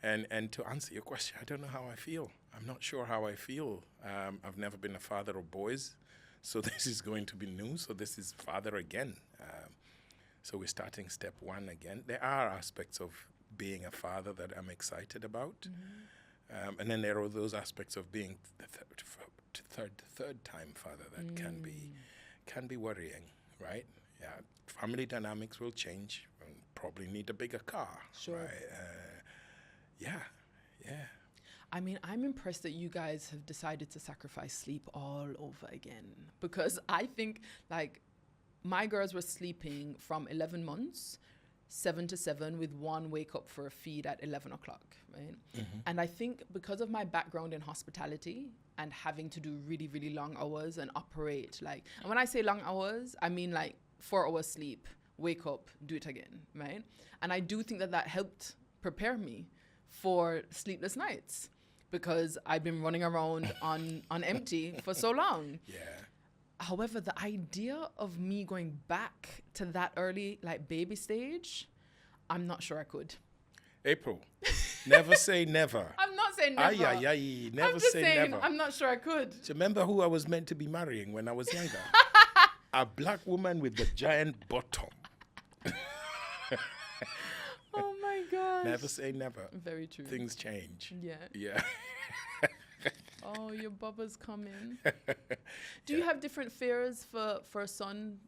And to answer your question, I don't know how I feel. I'm not sure how I feel. I've never been a father of boys, so this is going to be new. So this is father again. So we're starting step one again. There are aspects of being a father that I'm excited about. And then there are those aspects of being the third time father that can be worrying, right? Yeah, family dynamics will change. Probably need a bigger car. Sure. Right? Yeah. I mean, I'm impressed that you guys have decided to sacrifice sleep all over again, because I think like my girls were sleeping from 11 months, 7 to 7, with one wake up for a feed at 11 o'clock, right? And I think because of my background in hospitality and having to do really, really long hours and operate like, and when I say long hours, I mean like 4 hours sleep, wake up, do it again, right? And I do think that helped prepare me for sleepless nights, because I've been running around on empty for so long. Yeah. However, the idea of me going back to that early like baby stage, I'm not sure I could. April, never say never. I'm not saying never. Never I'm just say saying, never. I'm not sure I could. Do you remember who I was meant to be marrying when I was younger? A black woman with the giant bottom. Oh my gosh. Never say never. Very true. Things change. Yeah. Oh, your bubba's coming. Do you have different fears for a son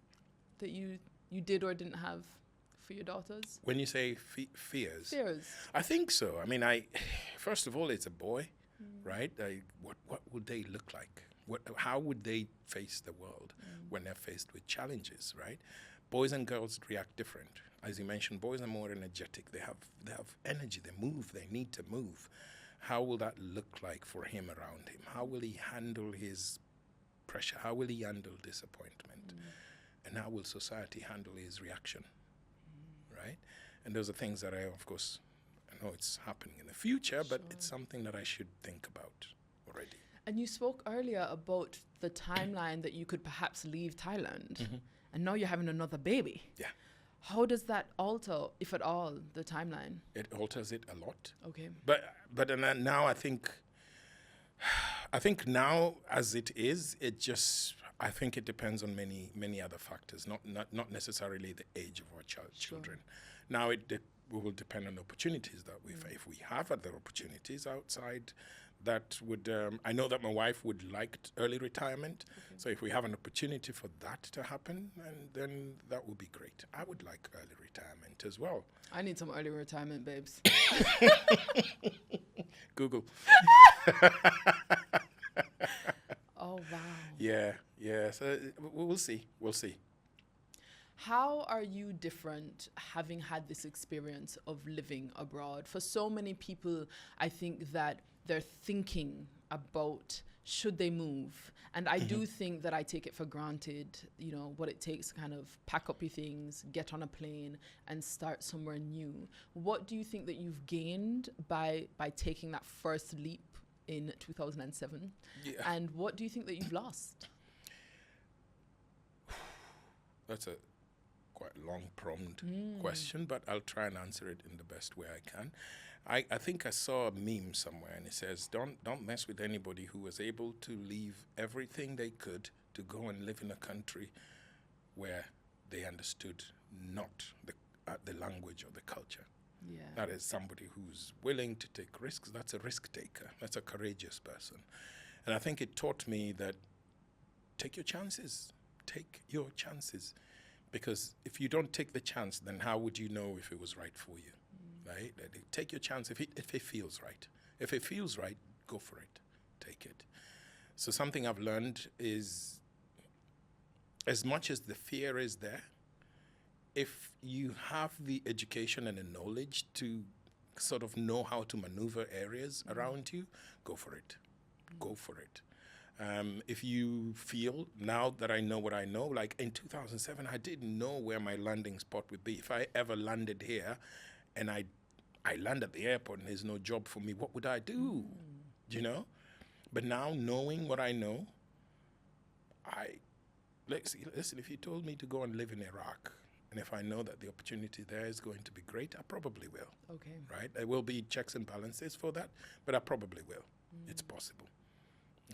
that you did or didn't have for your daughters? When you say fears? Fears. I think so. I mean, first of all, it's a boy. right? What would they look like? How would they face the world when they're faced with challenges, right? Boys and girls react different. As you mentioned, boys are more energetic. They have energy. They move. They need to move. How will that look like for him around him? How will he handle his pressure? How will he handle disappointment? And how will society handle his reaction, right? And those are things that of course, I know it's happening in the future, but it's something that I should think about already. And you spoke earlier about the timeline that you could perhaps leave Thailand, and now you're having another baby. Yeah. How does that alter, if at all, the timeline? It alters it a lot. Okay. But now I think now as it is, I think it depends on many other factors, not necessarily the age of our children. Now it will depend on opportunities that if we have other opportunities outside that would, I know that my wife would like early retirement. Okay. So if we have an opportunity for that to happen, then that would be great. I would like early retirement as well. I need some early retirement, babes. Google. Oh, wow. Yeah. So we'll see. How are you different having had this experience of living abroad? For so many people, I think that they're thinking about should they move? And I do think that I take it for granted, what it takes to kind of pack up your things, get on a plane and start somewhere new. What do you think that you've gained by taking that first leap in 2007? Yeah. And what do you think that you've lost? That's a quite long-pronged question, but I'll try and answer it in the best way I can. I think I saw a meme somewhere, and it says, don't mess with anybody who was able to leave everything they could to go and live in a country where they understood not the language or the culture. Yeah. That is somebody who's willing to take risks. That's a risk taker. That's a courageous person. And I think it taught me that take your chances. Take your chances. Because if you don't take the chance, then how would you know if it was right for you? Right? Take your chance if it feels right. If it feels right, go for it. Take it. So something I've learned is, as much as the fear is there, if you have the education and the knowledge to sort of know how to maneuver areas around you, go for it. Go for it. If you feel, now that I know what I know, like in 2007, I didn't know where my landing spot would be. If I ever landed here and I land at the airport and there's no job for me, what would I do? But now knowing what I know, listen, if you told me to go and live in Iraq, and if I know that the opportunity there is going to be great, I probably will. Okay. Right? There will be checks and balances for that, but I probably will. It's possible.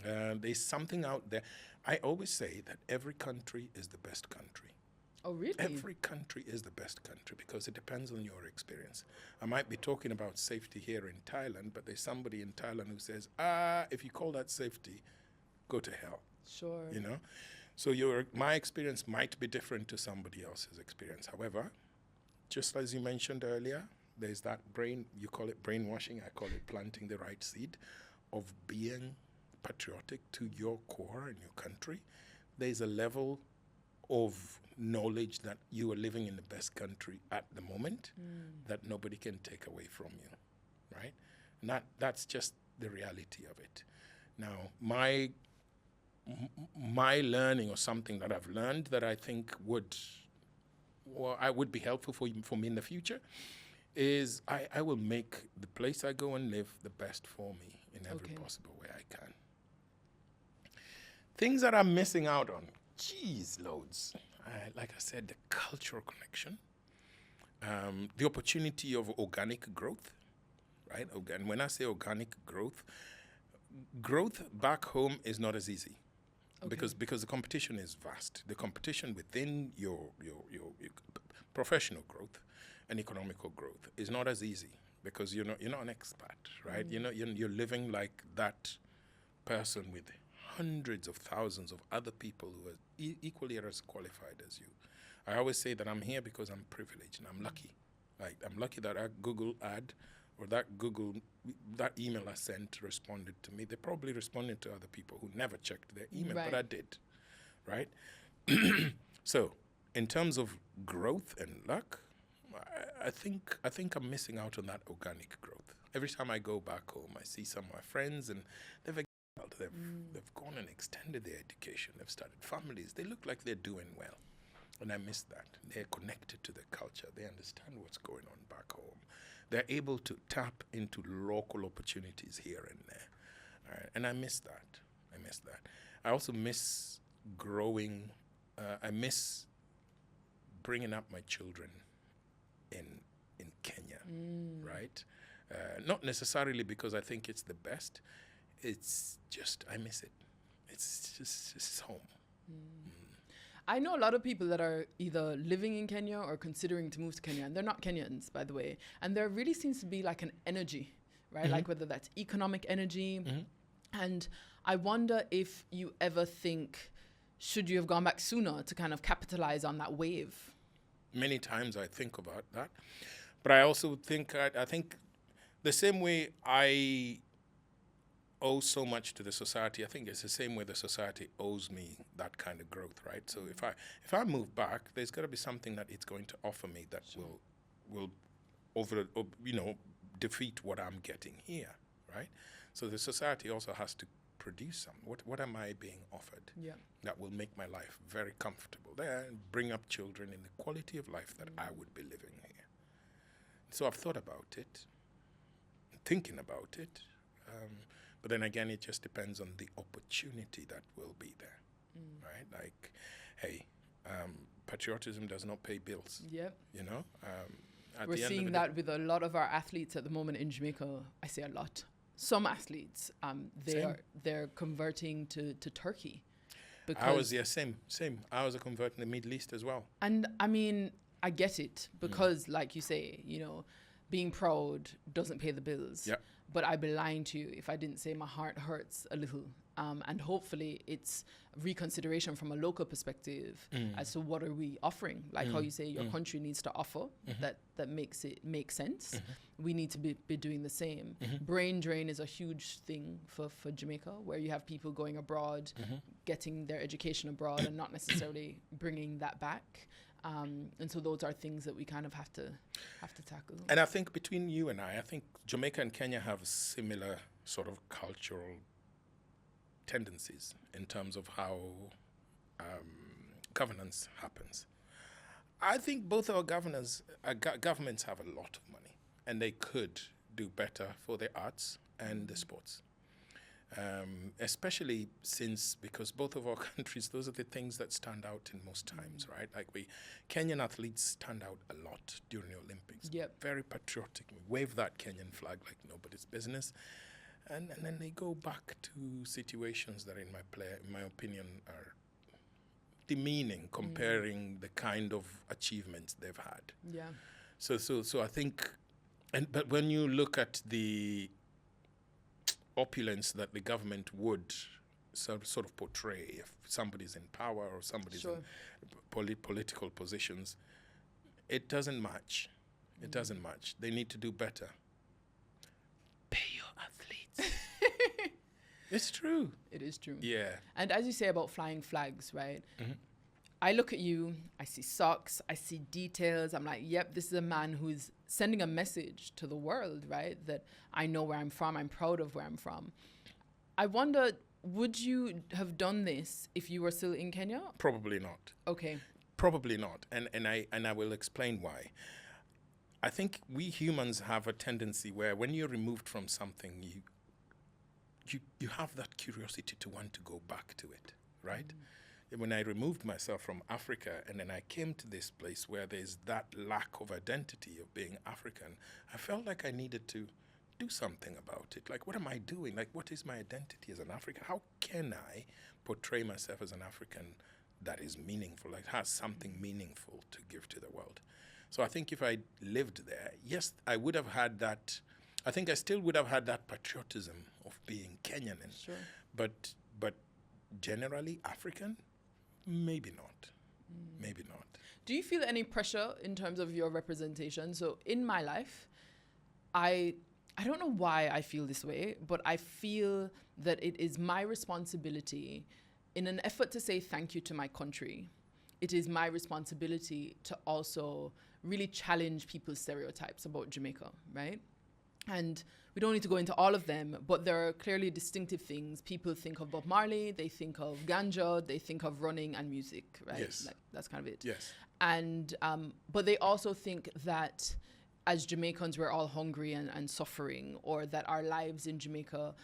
There's something out there. I always say that every country is the best country. Oh, really? Every country is the best country because it depends on your experience. I might be talking about safety here in Thailand, but there's somebody in Thailand who says, if you call that safety, go to hell. Sure. So my experience might be different to somebody else's experience. However, just as you mentioned earlier, there's that you call it brainwashing, I call it planting the right seed of being patriotic to your core and your country. There's a level of knowledge that you are living in the best country at the moment that nobody can take away from you, right? And that's just the reality of it. Now, my learning, or something that I've learned that I think would be helpful for me in the future, is I will make the place I go and live the best for me in every possible way I can. Things that I'm missing out on, loads. Like I said, the cultural connection, the opportunity of organic growth, right? And when I say organic growth back home is not as easy, because the competition is vast. The competition within your professional growth and economical growth is not as easy because you're not an expat, right? You're living like that person with hundreds of thousands of other people who are equally as qualified as you. I always say that I'm here because I'm privileged and I'm lucky. Like, I'm lucky that our Google ad or that email I sent responded to me. They probably responded to other people who never checked their email, but I did, right? So, in terms of growth and luck, I think I'm missing out on that organic growth. Every time I go back home, I see some of my friends, and they've gone and extended their education. They've started families. They look like they're doing well, and I miss that. They're connected to the culture. They understand what's going on back home. They're able to tap into local opportunities here and there, all right? And I miss that. I also miss growing. I miss bringing up my children in Kenya, right? Not necessarily because I think it's the best. It's just I miss it. It's just home. I know a lot of people that are either living in Kenya or considering to move to Kenya, and they're not Kenyans, by the way. And there really seems to be like an energy, right? Like whether that's economic energy. And I wonder if you ever think, should you have gone back sooner to kind of capitalize on that wave? Many times I think about that. But I also think, I think the same way I owe so much to the society, I think it's the same way the society owes me that kind of growth, right? So if I move back, there's got to be something that it's going to offer me that will defeat what I'm getting here, right? So the society also has to produce something. What am I being offered that will make my life very comfortable there and bring up children in the quality of life that I would be living here? So I've thought about it, thinking about it, but then again, it just depends on the opportunity that will be there, right? Like, hey, patriotism does not pay bills. Yep. You know? We're seeing that with a lot of our athletes at the moment in Jamaica. I say a lot. Some athletes, they're converting to Turkey. Because same. I was a convert in the Middle East as well. And I mean, I get it because, like you say, being proud doesn't pay the bills. Yep. But I'd be lying to you if I didn't say my heart hurts a little. And hopefully it's reconsideration from a local perspective as to what are we offering. Like how you say your country needs to offer that makes it make sense. We need to be doing the same. Brain drain is a huge thing for Jamaica, where you have people going abroad, getting their education abroad and not necessarily bringing that back. And so those are things that we kind of have to tackle. And I think between you and I think Jamaica and Kenya have similar sort of cultural tendencies in terms of how governance happens. I think both our governments have a lot of money, and they could do better for the arts and the sports. Especially because both of our countries, those are the things that stand out in most times, right? Like Kenyan athletes stand out a lot during the Olympics. Yep. Very patriotic. We wave that Kenyan flag like nobody's business. And then they go back to situations that, in my opinion, are demeaning, comparing the kind of achievements they've had. Yeah. So I think, but when you look at the opulence that the government would sort of portray if somebody's in power or somebody's in political positions, it doesn't match. It doesn't match. They need to do better. Pay your athletes. It's true. It is true. Yeah. And as you say about flying flags, right? I look at you, I see socks, I see details. I'm like, yep, this is a man who's sending a message to the world, right? That I know where I'm from. I'm proud of where I'm from. I wonder, would you have done this if you were still in Kenya? Probably not. Okay. Probably not. And I will explain why. I think we humans have a tendency where when you're removed from something, you have that curiosity to want to go back to it, right? When I removed myself from Africa and then I came to this place where there's that lack of identity of being African, I felt like I needed to do something about it. Like, what am I doing? Like, what is my identity as an African? How can I portray myself as an African that is meaningful, like has something meaningful to give to the world? So I think if I lived there, yes, I would have had that. I think I still would have had that patriotism of being Kenyan. Sure. But generally African, maybe not. Maybe not. Do you feel any pressure in terms of your representation? So in my life, I don't know why I feel this way, but I feel that it is my responsibility, in an effort to say thank you to my country, it is my responsibility to also really challenge people's stereotypes about Jamaica, right? And we don't need to go into all of them, but there are clearly distinctive things. People think of Bob Marley, they think of ganja, they think of running and music, right? Yes. Like, that's kind of it. Yes. And but they also think that as Jamaicans we're all hungry and suffering, or that our lives in Jamaica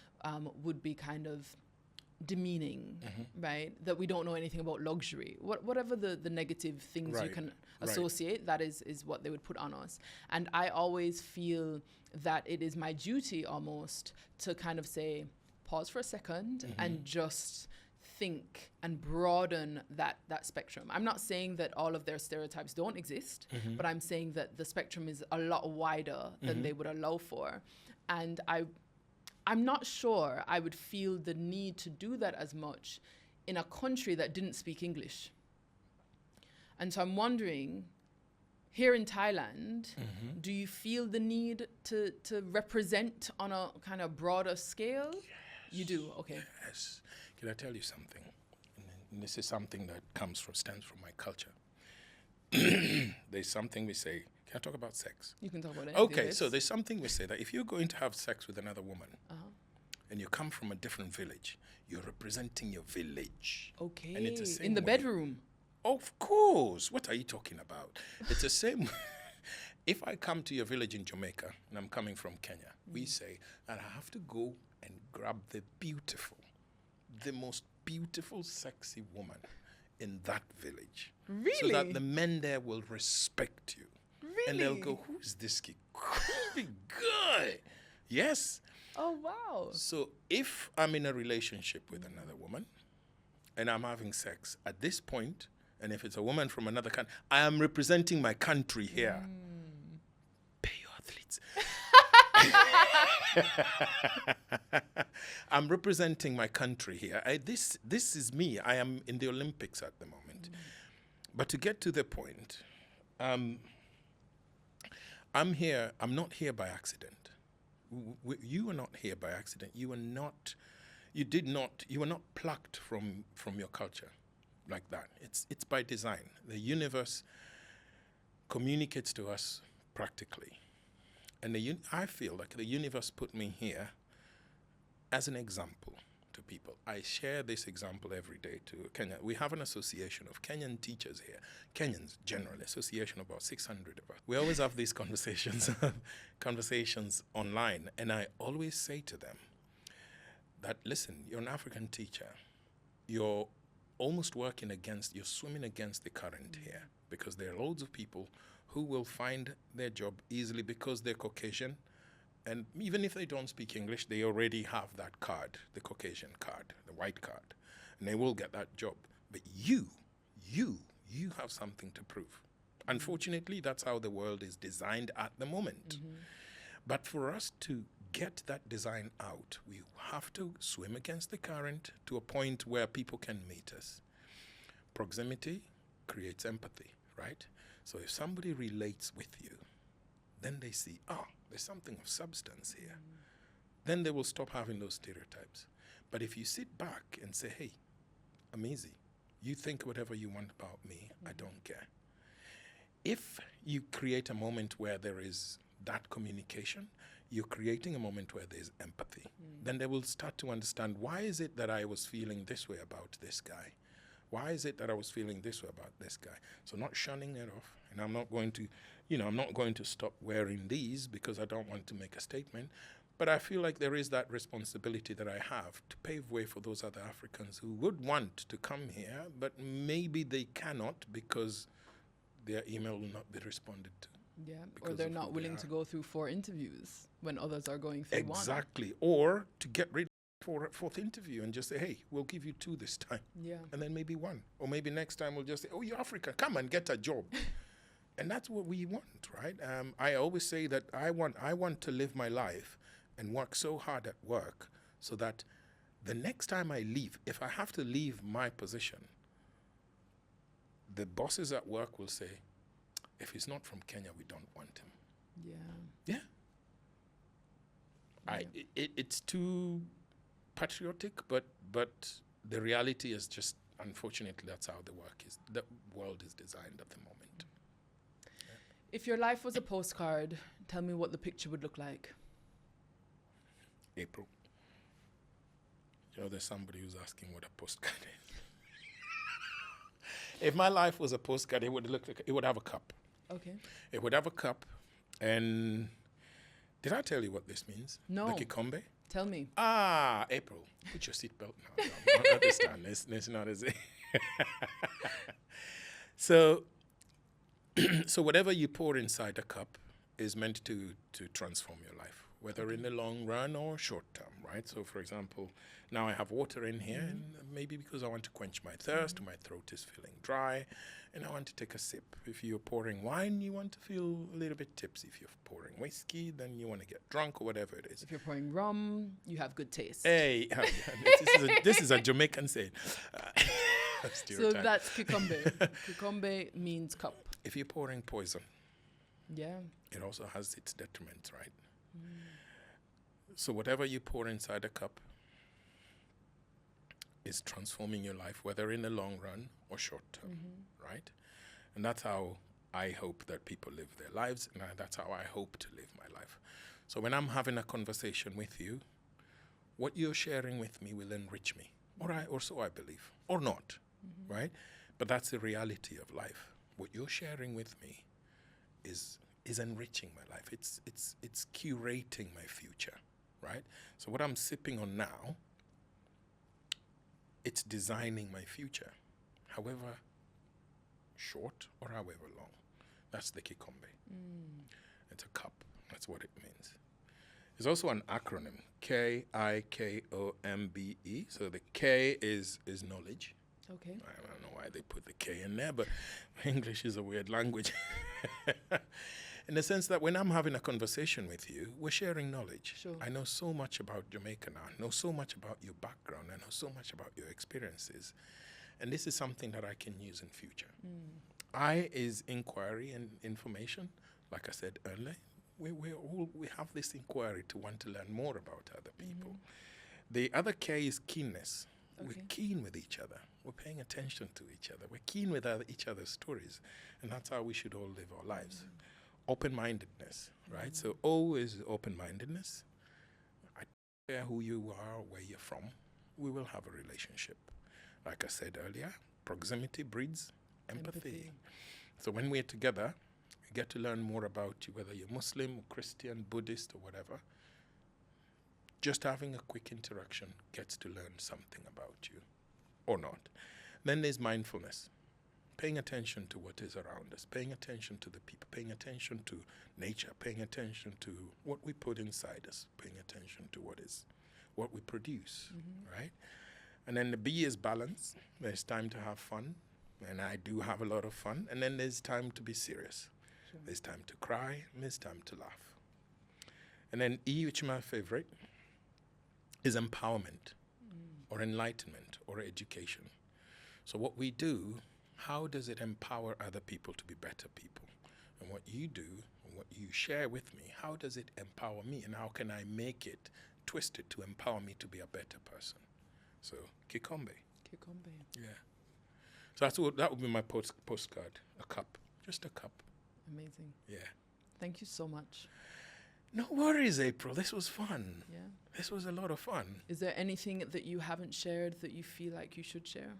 would be kind of demeaning, right? That we don't know anything about luxury. Whatever the negative things you Right, can right. associate, that is what they would put on us. And I always feel that it is my duty almost to kind of say, pause for a second and just think and broaden that spectrum. I'm not saying that all of their stereotypes don't exist, but I'm saying that the spectrum is a lot wider than they would allow for. And I'm not sure I would feel the need to do that as much in a country that didn't speak English. And so I'm wondering, here in Thailand, do you feel the need to represent on a kind of broader scale? Yes. You do, okay. Yes. Can I tell you something? And this is something that stems from my culture. There's something we say. Can I talk about sex? You can talk about anything. Okay, so there's something we say that if you're going to have sex with another woman and you come from a different village, you're representing your village. Okay, And it's the same in the way. bedroom. Of course. What are you talking about? It's the same. If I come to your village in Jamaica and I'm coming from Kenya, we say that I have to go and grab the most beautiful, sexy woman in that village. Really? So that the men there will respect you. Really? And they'll go, who's this creepy guy? Yes. Oh, wow. So if I'm in a relationship with another woman and I'm having sex at this point, and if it's a woman from another country, I am representing my country here. Pay your athletes. I'm representing my country here. This is me. I am in the Olympics at the moment. But to get to the point, I'm here. I'm not here by accident. You are not here by accident. You were not plucked from your culture like that. It's by design. The universe communicates to us practically. And I feel like the universe put me here as an example to people. I share this example every day to Kenya. We have an association of Kenyan teachers here. Kenyans, generally, association of about 600 of us. We always have these conversations online. And I always say to them that, listen, you're an African teacher. You're swimming against the current here, because there are loads of people who will find their job easily because they're Caucasian. And even if they don't speak English, they already have that card, the Caucasian card, the white card, and they will get that job. But you have something to prove. Unfortunately, that's how the world is designed at the moment. But for us to get that design out, we have to swim against the current to a point where people can meet us. Proximity creates empathy, right? So if somebody relates with you, then they see, there's something of substance here. Then they will stop having those stereotypes. But if you sit back and say, hey, I'm easy. You think whatever you want about me, I don't care. If you create a moment where there is that communication, you're creating a moment where there's empathy. Then they will start to understand, why is it that I was feeling this way about this guy? Why is it that I was feeling this way about this guy? So not shunning it off. And I'm not going to stop wearing these because I don't want to make a statement. But I feel like there is that responsibility that I have to pave way for those other Africans who would want to come here, but maybe they cannot because their email will not be responded to. Yeah, or they're not willing to go through 4 interviews when others are going through 1. Exactly. Or to get rid for a 4th interview and just say, hey, we'll give you 2 this time. Yeah. And then maybe 1. Or maybe next time we'll just say, oh, you're African, come and get a job. And that's what we want, right? I always say that I want to live my life and work so hard at work so that the next time I leave, if I have to leave my position, the bosses at work will say, if he's not from Kenya, we don't want him. Yeah. Yeah. It's too patriotic, but the reality is just, unfortunately, that's how the world is designed at the moment. If your life was a postcard, tell me what the picture would look like. April. You know, there's somebody who's asking what a postcard is. If my life was a postcard, it would look like, it would have a cup. Okay. It would have a cup, and did I tell you what this means? No. The Kikombe? Tell me. April. Put your seatbelt now. No, not this time. It's not as So whatever you pour inside a cup is meant to transform your life, whether in the long run or short term, right? So, for example, now I have water in here, and maybe because I want to quench my thirst, my throat is feeling dry, and I want to take a sip. If you're pouring wine, you want to feel a little bit tipsy. If you're pouring whiskey, then you want to get drunk or whatever it is. If you're pouring rum, you have good taste. Hey, this is a Jamaican saying. So that's Kikombe. Kikombe means cup. If you're pouring poison, yeah, it also has its detriments, right? So whatever you pour inside a cup is transforming your life, whether in the long run or short term, right? And that's how I hope that people live their lives, and that's how I hope to live my life. So when I'm having a conversation with you, what you're sharing with me will enrich me, or so I believe, or not, right? But that's the reality of life. What you're sharing with me is enriching my life. It's curating my future, right? So what I'm sipping on now, it's designing my future, however short or however long. That's the Kikombe. It's a cup. That's what it means. It's also an acronym, Kikombe. So the K is knowledge. Okay. I don't know why they put the K in there, but English is a weird language. In the sense that when I'm having a conversation with you, we're sharing knowledge. Sure. I know so much about Jamaica now. I know so much about your background. I know so much about your experiences. And this is something that I can use in future. I is inquiry and information. Like I said earlier, we have this inquiry to want to learn more about other people. The other K is keenness. Okay. We're keen with each other. We're paying attention to each other. We're keen with each other's stories. And that's how we should all live our lives. Open-mindedness, right? So O is open-mindedness. I don't care who you are, where you're from. We will have a relationship. Like I said earlier, proximity breeds empathy. So when we're together, we get to learn more about you, whether you're Muslim, Christian, Buddhist, or whatever. Just having a quick interaction gets to learn something about you, or not. Then there's mindfulness. Paying attention to what is around us, paying attention to the people, paying attention to nature, paying attention to what we put inside us, paying attention to what we produce, right? And then the B is balance. There's time to have fun, and I do have a lot of fun. And then there's time to be serious. Sure. There's time to cry, and there's time to laugh. And then E, which is my favorite, is empowerment, or enlightenment, or education. So what we do, how does it empower other people to be better people? And what you do, and what you share with me, how does it empower me? And how can I make it twisted to empower me to be a better person? So, Kikombe. Kikombe. Yeah. So that would be my postcard, a cup. Just a cup. Amazing. Yeah. Thank you so much. No worries, April. This was fun. Yeah. This was a lot of fun. Is there anything that you haven't shared that you feel like you should share?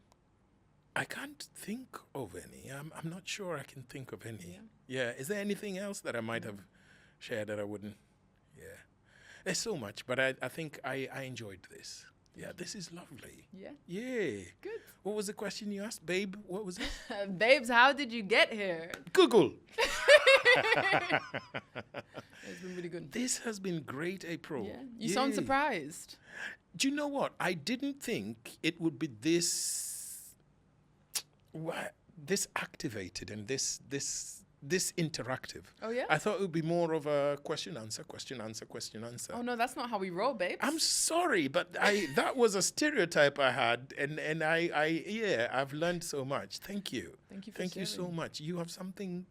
I can't think of any. I'm not sure I can think of any. Yeah. Is there anything else that I might have shared that I wouldn't? Yeah. There's so much, but I think I enjoyed this. Yeah, this is lovely. Yeah. Yeah. Good. What was the question you asked, babe? What was it? Babes, how did you get here? Google. It's been really good. This has been great, April. Yeah. You sound surprised. Do you know what? I didn't think it would be this activated and this interactive. Oh, yeah? I thought it would be more of a question, answer. Oh, no, that's not how we roll, babes. I'm sorry, but that was a stereotype I had, and I've learned so much. Thank you. Thank you so much. You have something.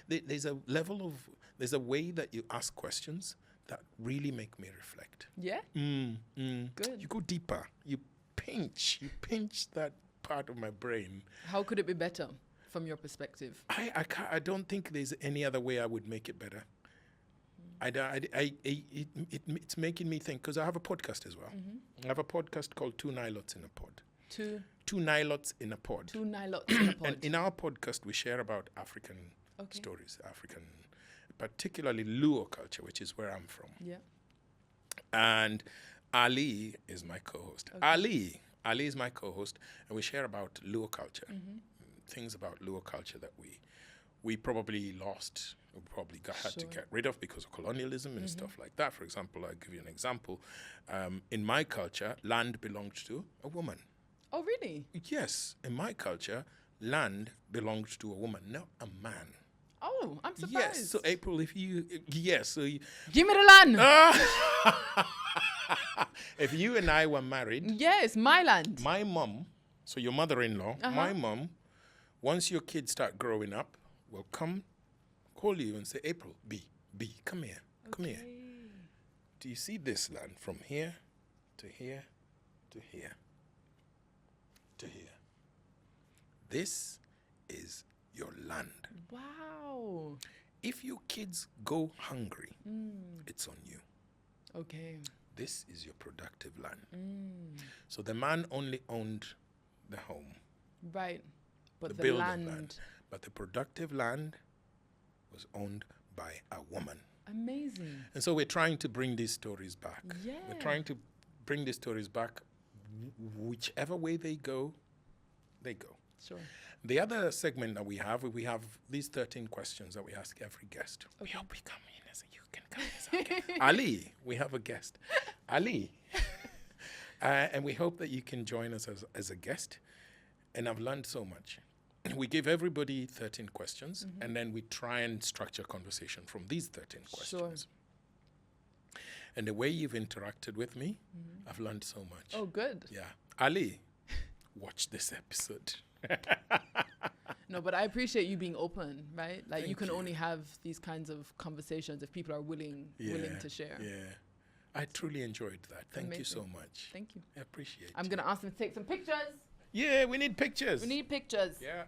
There's a way that you ask questions that really make me reflect. Yeah? Good. You go deeper. You pinch that part of my brain. How could it be better from your perspective? I don't think there's any other way I would make it better. It's making me think, because I have a podcast as well. I have a podcast called Two Nilots in a Pod. Two Nilots in a Pod. Two Nilots in a Pod. And in our podcast, we share about African stories, particularly Luo culture, which is where I'm from. Yeah. And Ali is my co-host. Okay. Ali is my co-host, and we share about Luo culture, things about Luo culture that we probably lost, we probably had to get rid of because of colonialism and stuff like that. For example, I'll give you an example. In my culture, land belonged to a woman. Oh, really? Yes. In my culture, land belonged to a woman, not a man. Oh, I'm surprised. Yes. So, April, if you... Yes. So give me the land. If you and I were married... Yes, my land. My mom, so your mother-in-law, my mom, once your kids start growing up, will come, call you and say, April, B, come here, come here. Do you see this land from here to here to here to here? This is your land. Wow. If your kids go hungry, it's on you. Okay. This is your productive land. So the man only owned the home. Right. But the building land. But the productive land was owned by a woman. Amazing. And so we're trying to bring these stories back. Yeah. We're trying to bring these stories back. Whichever way they go, they go. Sure. The other segment that we have these 13 questions that we ask every guest. We hope we come in as you can come as a guest. Ali, we have a guest. Ali. And we hope that you can join us as a guest. And I've learned so much. We give everybody 13 questions, and then we try and structure conversation from these 13 questions. Sure. And the way you've interacted with me, I've learned so much. Oh, good. Yeah. Ali, watch this episode. No, but I appreciate you being open, right? Like, Thank you can you. only have these kinds of conversations if people are willing to share. Yeah. I truly enjoyed that. Thank you so much. Thank you. I appreciate it. I'm going to ask them to take some pictures. Yeah, we need pictures. We need pictures. Yeah.